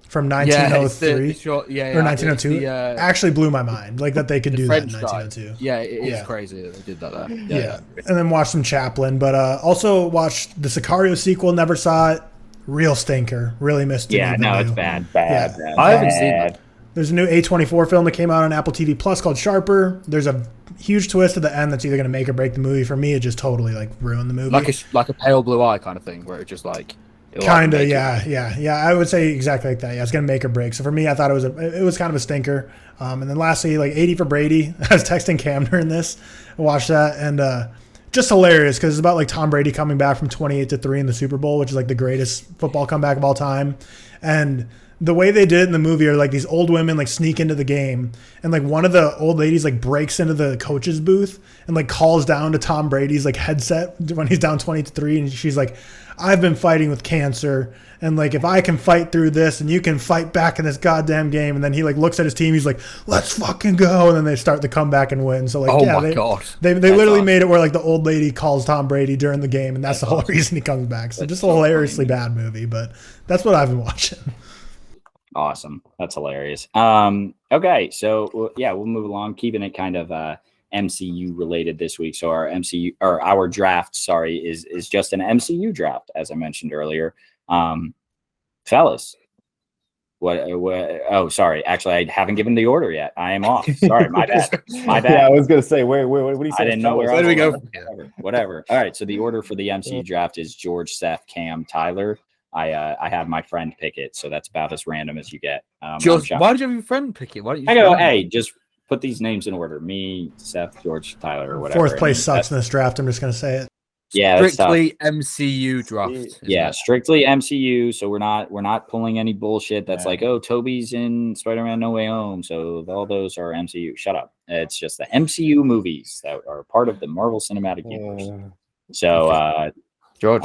From 1903 or 1902, actually blew my mind. Like that they could do that in 1902. Yeah, it is crazy that they did that. Yeah. And then watched some Chaplin, but also watched the Sicario sequel. Never saw it. Real stinker. Really missed it. Yeah, no, it's bad. I haven't seen that. There's a new A24 film that came out on Apple TV Plus called Sharper. There's a huge twist at the end that's either going to make or break the movie. For me, it just totally like ruined the movie. Like a Pale Blue Eye kind of thing, where it just like. Kind of, yeah. I would say exactly like that. Yeah, it's gonna make or break. So for me, I thought it was kind of a stinker. And then lastly, like 80 for Brady. I was texting Cam during this. I watched that and just hilarious because it's about like Tom Brady coming back from 28-3 in the Super Bowl, which is like the greatest football comeback of all time. And the way they did it in the movie are like these old women like sneak into the game, and like one of the old ladies like breaks into the coach's booth and like calls down to Tom Brady's like headset when he's down 20-3, and she's like, I've been fighting with cancer, and like if I can fight through this and you can fight back in this goddamn game. And then he like looks at his team, he's like, let's fucking go, and then they start the comeback and win. So like they literally made it where like the old lady calls Tom Brady during the game, and that's the whole reason he comes back. So just a hilariously bad movie, but that's what I've been watching. Awesome. That's hilarious. Okay, so yeah, we'll move along, keeping it kind of MCU related this week. So our draft, is just an MCU draft, as I mentioned earlier. Fellas, what? Oh, sorry. Actually, I haven't given the order yet. I am off. Sorry, my bad. My bad. Yeah, I was gonna say, wait, what do you say? I didn't know where. Where do we go? Whatever. All right. So the order for the MCU draft is George, Seth, Cam, Tyler. I had my friend pick it, so that's about as random as you get. George, why did you have your friend pick it? Why don't you? I go, hey, just put these names in order: me, Seth, George, Tyler, or whatever. Fourth place sucks in this draft. I'm just gonna say it. Yeah, strictly MCU draft. Yeah, strictly MCU. So we're not pulling any bullshit that's like, oh, Toby's in Spider-Man No Way Home, so all those are MCU. Shut up. It's just the MCU movies that are part of the Marvel Cinematic Universe. So, George.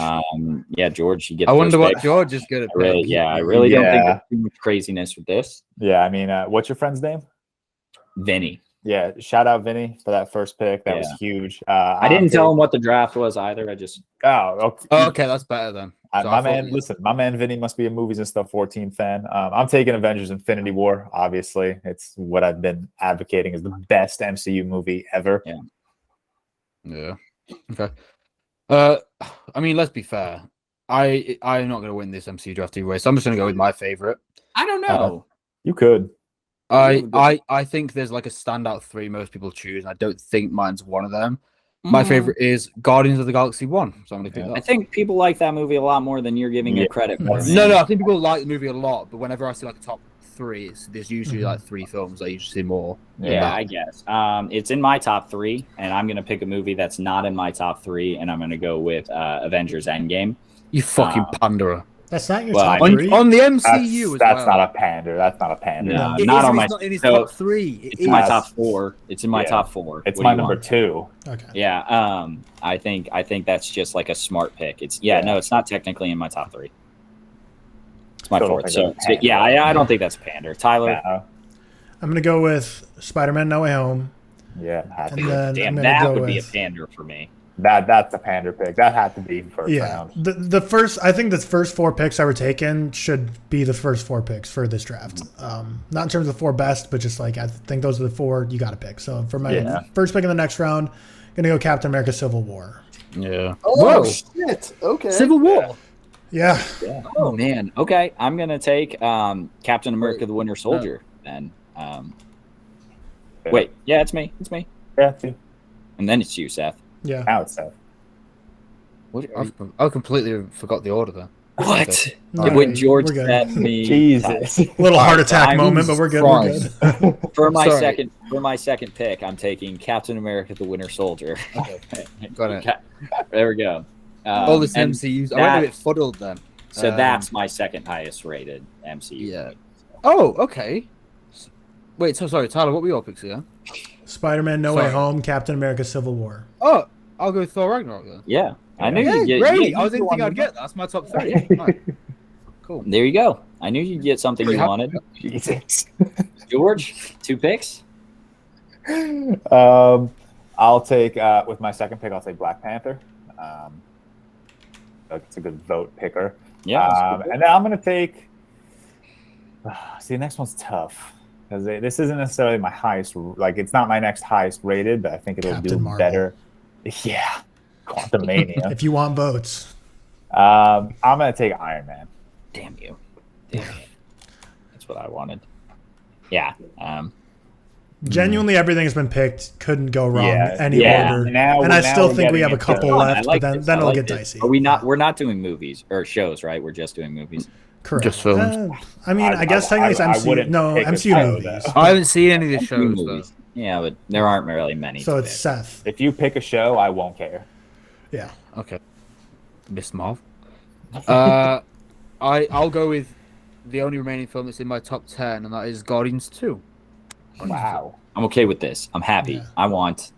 George, you get. I wonder what George is good at. I really don't think there's too much craziness with this. Yeah, I mean, what's your friend's name? Vinny. Yeah, shout out Vinny for that first pick. That was huge. I didn't tell him what the draft was either. I just okay, that's better then. My man Vinny must be a Movies and Stuff 14 fan. I'm taking Avengers Infinity War. Obviously, it's what I've been advocating is the best MCU movie ever. Yeah. Okay. I mean, let's be fair. I'm not going to win this MCU draft anyway, so I'm just going to go with my favorite. I don't know. You could. I think there's like a standout three most people choose, and I don't think mine's one of them. My favorite is Guardians of the Galaxy 1. So I'm gonna pick that. I think people like that movie a lot more than you're giving it credit for. No, I think people like the movie a lot, but whenever I see like a top three, there's usually like three films I usually see more. Yeah, I guess. It's in my top three, and I'm gonna pick a movie that's not in my top three, and I'm gonna go with Avengers Endgame. You fucking panderer. That's not your top three. On the MCU that's not a pander. That's not a pander. No, not on my top three. It's in my top four. It's in my top four. It's my number two. Okay. Yeah. I think that's just like a smart pick. It's not technically in my top three. It's my fourth. So I don't think that's pander. Tyler. No. I'm gonna go with Spider-Man No Way Home. Yeah. Damn, that would be a pander for me. That's a pander pick. That had to be first round. The first, I think the first four picks that were taken should be the first four picks for this draft. Not in terms of four best, but just like I think those are the four you got to pick. So for my first pick in the next round, I'm gonna go Captain America: Civil War. Yeah. Oh shit! Okay. Civil War. Yeah. Oh man. Okay, I'm gonna take Captain America: The Winter Soldier then. Wait. Yeah, it's me. It's me. Yeah. Too. And then it's you, Seth. Yeah. Now it's Seth. I completely forgot the order there. What? No, When George we're good. said me, Jesus. Little heart attack moment, but we're good. We're good. For my second pick, I'm taking Captain America: The Winter Soldier. Okay. Got it. There we go. All this MCUs. I went a bit fuddled then. So that's my second highest rated MCU. Yeah. Oh, okay. Wait, so sorry, Tyler. What were your picks again? Spider-Man: No Way Home, Captain America: Civil War. Oh, I'll go with Thor Ragnarok then. Yeah, I knew you'd get. Great. I didn't think I'd get that. That's my top three. Right. Cool. There you go. I knew you'd get something you wanted. Jesus. George, 2 picks. I'll take with my second pick. I'll take Black Panther. It's a good vote picker. Yeah. And then I'm gonna take. See, the next one's tough because this isn't necessarily my highest. Like, it's not my next highest rated, but I think it'll Captain do Marvel. better. Yeah, Quantumania. If you want votes. I'm gonna take Iron Man. Damn you. That's what I wanted. Yeah. Genuinely, everything has been picked. Couldn't go wrong. Any order. Now, and I still we're think we getting have a into- couple left, like but this. then I it'll like get this. dicey. Are we not? We're not doing movies or shows, right? We're just doing movies. Correct. Just films. I mean, I guess technically it's I MCU. wouldn't No, pick a MCU show, movies. though. I haven't seen any of the shows though. Movies. Yeah, but there aren't really many. So to it's pick. Seth. If you pick a show, I won't care. Yeah. Okay. Miss Marv. I'll go with the only remaining film that's in my top 10, and that is Guardians 2. Wow. I'm okay with this. I'm happy. Yeah. I want,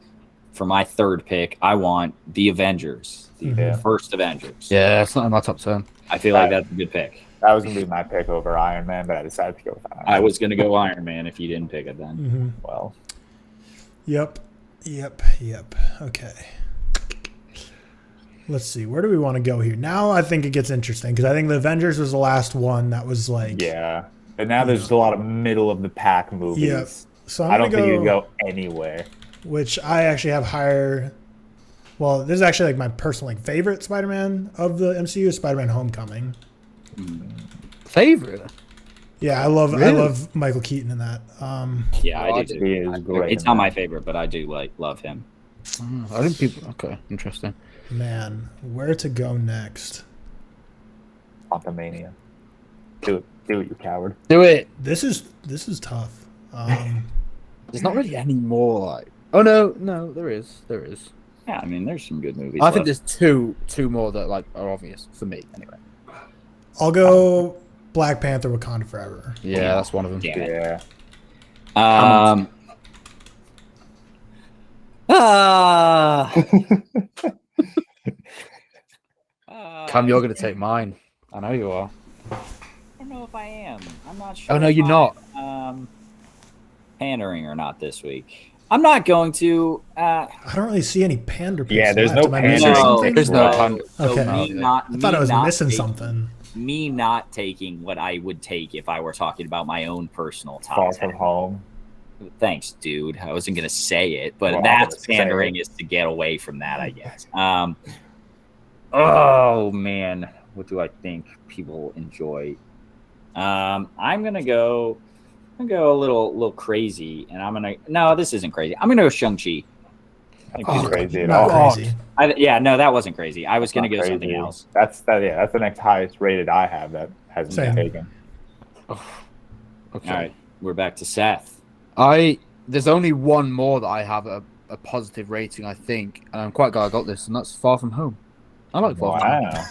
for my third pick, I want the Avengers, the first Avengers. Yeah, it's not in my top 10. I feel like that's a good pick. That was gonna be my pick over Iron Man, but I decided to go with Iron Man. I was going to go Iron Man if you didn't pick it then. Mm-hmm. Well. Yep. Okay. Let's see. Where do we want to go here? Now I think it gets interesting because I think the Avengers was the last one that was like. Yeah. But now there's just a lot of middle of the pack movies. Yep. So I don't I'm gonna think you can go anywhere. which I actually have higher. Well, this is actually like my personal favorite Spider-Man of the MCU, Spider-Man: Homecoming. Favorite? Yeah, I love Michael Keaton in that. Yeah, I do too. He is great. It's not my favorite, but I do love him. I didn't people. Okay, interesting. Man, where to go next? Quantumania. Do it, you coward. Do it. This is tough. There's not really any more like. Oh no, there is. Yeah, I mean, there's some good movies. I think there's two more that like are obvious for me anyway. I'll go Black Panther: Wakanda Forever. Yeah, that's one of them. Damn it. Yeah. Cam, you're gonna take mine. I know you are. I don't know if I am. I'm not sure. Oh no, if you're not. Pandering or not this week. I'm not going to. I don't really see any pander picks. Yeah, there's left. no Am I pandering. missing No, something? There's no pander. So Okay. I thought I was missing something. Me not taking what I would take if I were talking about my own personal Far top from 10. home. Thanks, dude. I wasn't gonna say it, but Well, I that's was gonna say pandering is to get away from that, I guess. Oh man, what do I think people enjoy? I'm gonna go a little crazy, and no, this isn't crazy. I'm gonna go Shang-Chi. I think he's crazy at Not all. crazy. No, that wasn't crazy. I was gonna Not go something crazy. else. That's the next highest rated I have that hasn't Same. been taken. Okay. All right, we're back to Seth. There's only one more that I have a positive rating, I think, and I'm quite glad I got this, and that's Far From Home. I like Far From Home. Wow.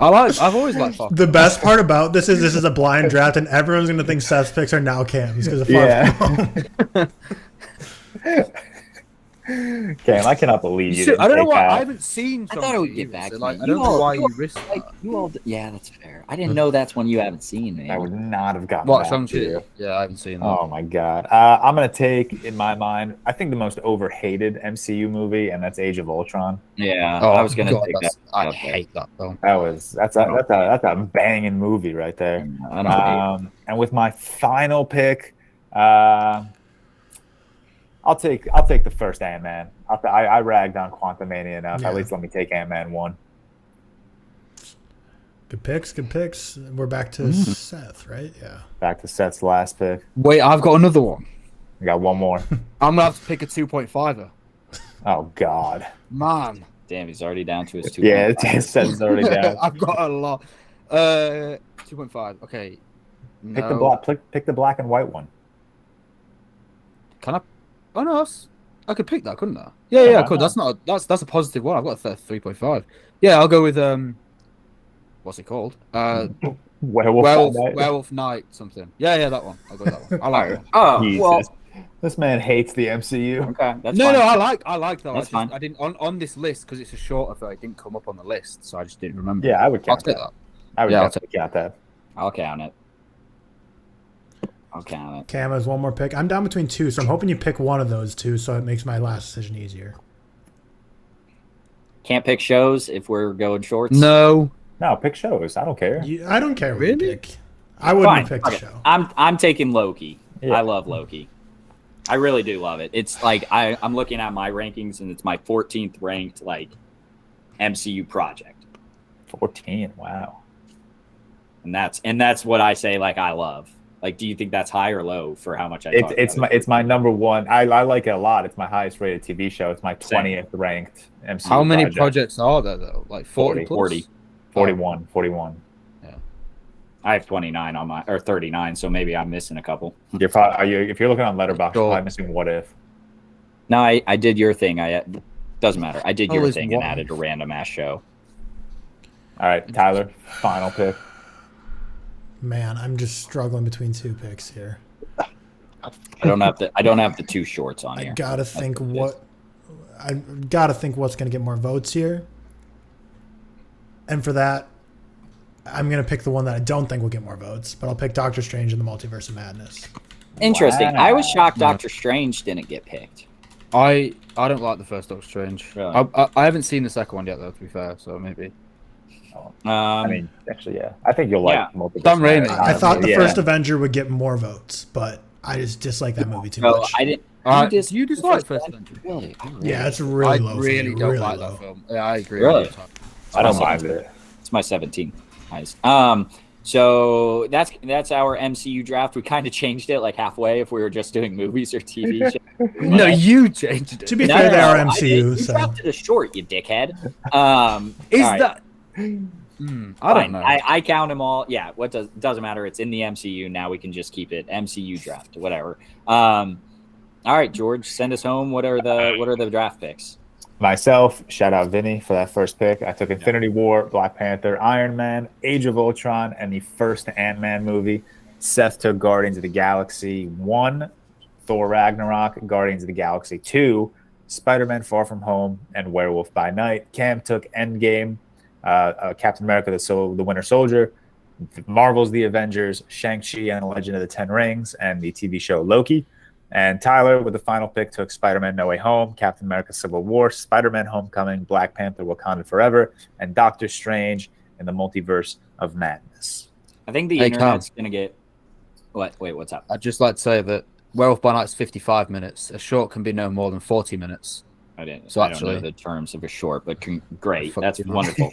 I've always liked Far From The best part about this is a blind draft, and everyone's going to think Seth's picks are now Cam's because of Far Yeah. From Home. Cam, I cannot believe you. I don't know didn't why take I that. haven't seen. I thought it would Shang-Chi get either, back so, to like, me. I don't know why you all- risked Like, that. you all, yeah, that's fair. I didn't know that's one you haven't seen, man. I would not have gotten What that. Shang-Chi? too. Yeah, I haven't seen that. Oh my god. I'm gonna take, in my mind, I think the most overhated MCU movie, and that's Age of Ultron. Yeah, Oh, I was gonna God, take that. I hate that film. That's a banging movie right there. I don't hate it. And with my final pick, I'll take the first Ant-Man. I ragged on Quantumania enough. Yeah. At least let me take Ant-Man 1. Good picks. We're back to Seth, right? Yeah. Back to Seth's last pick. Wait, I've got another one. We got one more. I'm gonna have to pick a 2.5er. Oh god. Man, Damn, he's already down to his 2. Yeah, Seth's already down. I've got a lot. 2.5. Okay. Pick No. the black. Pick the black and white one. Can I? Oh no, I could pick that, couldn't I? Yeah, why I could. not? That's a positive one. I've got a 3.5. Yeah, I'll go with what's it called? Werewolf Night something. Yeah, that one. I'll go with that one. I like that one. Oh, Jesus. well, This man hates the MCU. okay, that's No, fine. I like that. That's fine. I didn't on this list because it's a shorter. I didn't come up on the list, so I just didn't remember. Yeah, I would I'll count take that. that. I would Yeah, I'll definitely count that. I'll count it. I'll count it. Cam has one more pick. I'm down between two, so I'm hoping you pick one of those two so it makes my last decision easier. Can't pick shows if we're going shorts. No. No, pick shows. I don't care. I don't care what you Really? pick. I wouldn't Fine. have picked the Okay. show. I'm taking Loki. Yeah. I love Loki. I really do love it. It's like I'm looking at my rankings and it's my 14th ranked like MCU project. 14. Wow. And that's what I say like I love. Like, do you think that's high or low for how much I talk about it? It's my number one. I like it a lot. It's my highest rated TV show. It's my 20th ranked MCU. How many project. projects are there though? Like 40 plus? 40. 41. I have 29 on my or 39, so maybe I'm missing a couple. You're probably if you're looking on Letterboxd, you're Sure. probably missing What If. No, I did your thing. Doesn't matter. I did your Always thing and one. added a random ass show. All right, Tyler, final pick. Man, I'm just struggling between two picks here. I don't have the two shorts on I here. gotta think what's gonna get more votes here. And for that, I'm gonna pick the one that I don't think will get more votes, but I'll pick Doctor Strange in the Multiverse of Madness. Interesting. Wow. I was shocked Yeah. Doctor Strange didn't get picked. I don't like the first Doctor Strange. Really? I haven't seen the second one yet though, to be fair, so maybe. I mean, actually, yeah. I think you'll like Yeah. multiple. Sam Raimi. I thought the first Avenger would get more votes, but I just dislike that movie too So much. I didn't. You dislike First Avenger? Really? Yeah, it's really I low. for really me, don't really like low. that film. Yeah, I agree. Really? With you, Tom. I don't mind it. It's my 17th highest. So that's our MCU draft. We kind of changed it like halfway if we were just doing movies or TV shows. No, you changed it. To be fair, they are MCU. You So drafted a short, you dickhead. Is all right. that? I don't Fine. know. I count them all. Yeah, doesn't matter. It's in the MCU now. We can just keep it MCU draft, whatever. All right, George, send us home. What are the draft picks? Myself, shout out Vinny for that first pick. I took Infinity War, Black Panther, Iron Man, Age of Ultron, and the first Ant-Man movie. Seth took Guardians of the Galaxy 1, Thor Ragnarok, Guardians of the Galaxy 2, Spider-Man Far From Home, and Werewolf by Night. Cam took Endgame, Captain America, the Winter Soldier, Marvel's The Avengers, Shang-Chi and the Legend of the Ten Rings, and the TV show Loki. And Tyler, with the final pick, took Spider-Man No Way Home, Captain America Civil War, Spider-Man Homecoming, Black Panther Wakanda Forever, and Doctor Strange in the Multiverse of Madness. I think the internet's going to get... What? Wait, what's up? I'd just like to say that Werewolf by Night's 55 minutes. A short can be no more than 40 minutes. I don't actually- know the terms of a short, but great. Fuck That's you, man. wonderful.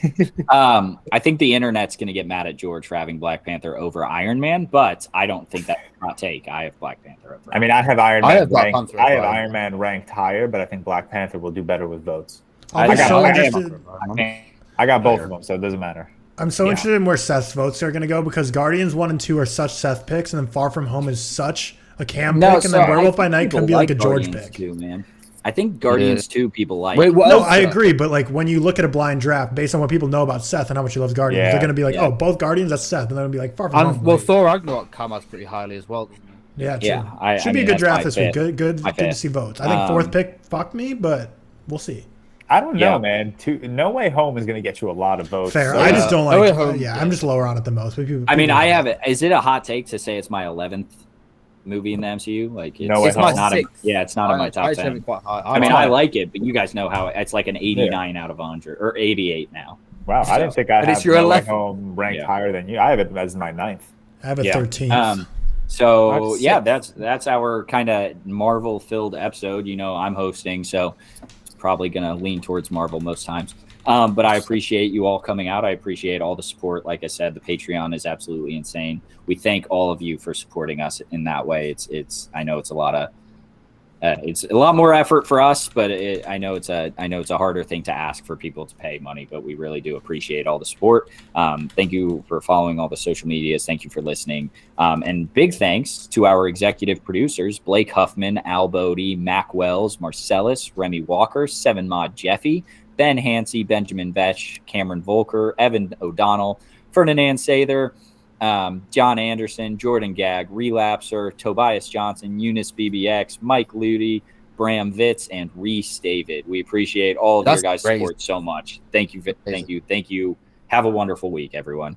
I think the internet's going to get mad at George for having Black Panther over Iron Man, but I don't think that's a hot take. I have Black Panther over. I mean, I have Iron I Man have Black ranked. Panther I have as well. Iron Man ranked higher, but I think Black Panther will do better with votes. I'll be got- so I got- interested. I got both of them, so it doesn't matter. I'm so interested in where Seth's votes are going to go because Guardians 1 and 2 are such Seth picks, and then Far From Home is such a Cam pick, and then Werewolf by Night can be like a George pick. Too, man. I think Guardians 2 people like. Wait, what No, else? I agree, but like when you look at a blind draft based on what people know about Seth and how much he loves Guardians, Yeah. they're going to be like, Yeah. oh, both Guardians, that's Seth, and then it'll be like Far From And, Home. well, like, Thor Ragnarok came out pretty highly as well. yeah, true. Yeah, Should be a good that's draft my this week. fifth. Good My to fifth. see votes. I think fourth pick fucked me, but we'll see. I don't know, Yeah. man. No Way Home is going to get you a lot of votes. Fair. So, I just don't No Way like. Home, Yeah, yeah. I'm just lower on it than most. But people, I mean, people I know. have it. Is it a hot take to say it's my 11th movie in the MCU? Like, No Way it's Home. not. Sixth. It's not in my top I have 10. it quite high. I mean, I like it, but you guys know how it's like an 89 out of 100 or 88 now. Wow, I didn't think I But it's had your No Way 11th. Home ranked Yeah. higher than you. I have it as my 9th. I have a Yeah. 13th. So That's yeah, six. that's our kind of Marvel-filled episode. You know, I'm hosting, so it's probably gonna lean towards Marvel most times. But I appreciate you all coming out. I appreciate all the support. Like I said, the Patreon is absolutely insane. We thank all of you for supporting us in that way. It's I know it's a lot of it's a lot more effort for us, but I know it's a harder thing to ask for people to pay money. But we really do appreciate all the support. Thank you for following all the social medias. Thank you for listening. And big thanks to our executive producers, Blake Huffman, Al Bodie, Mac Wells, Marcellus, Remy Walker, Seven Mod Jeffy, Ben Hansey, Benjamin Vetch, Cameron Volker, Evan O'Donnell, Ferdinand Sather, John Anderson, Jordan Gag, Relapser, Tobias Johnson, Eunice BBX, Mike Ludi, Bram Vitz, and Reese David. We appreciate all of your That's guys' crazy. support so much. Thank you. Thank you. Have a wonderful week, everyone.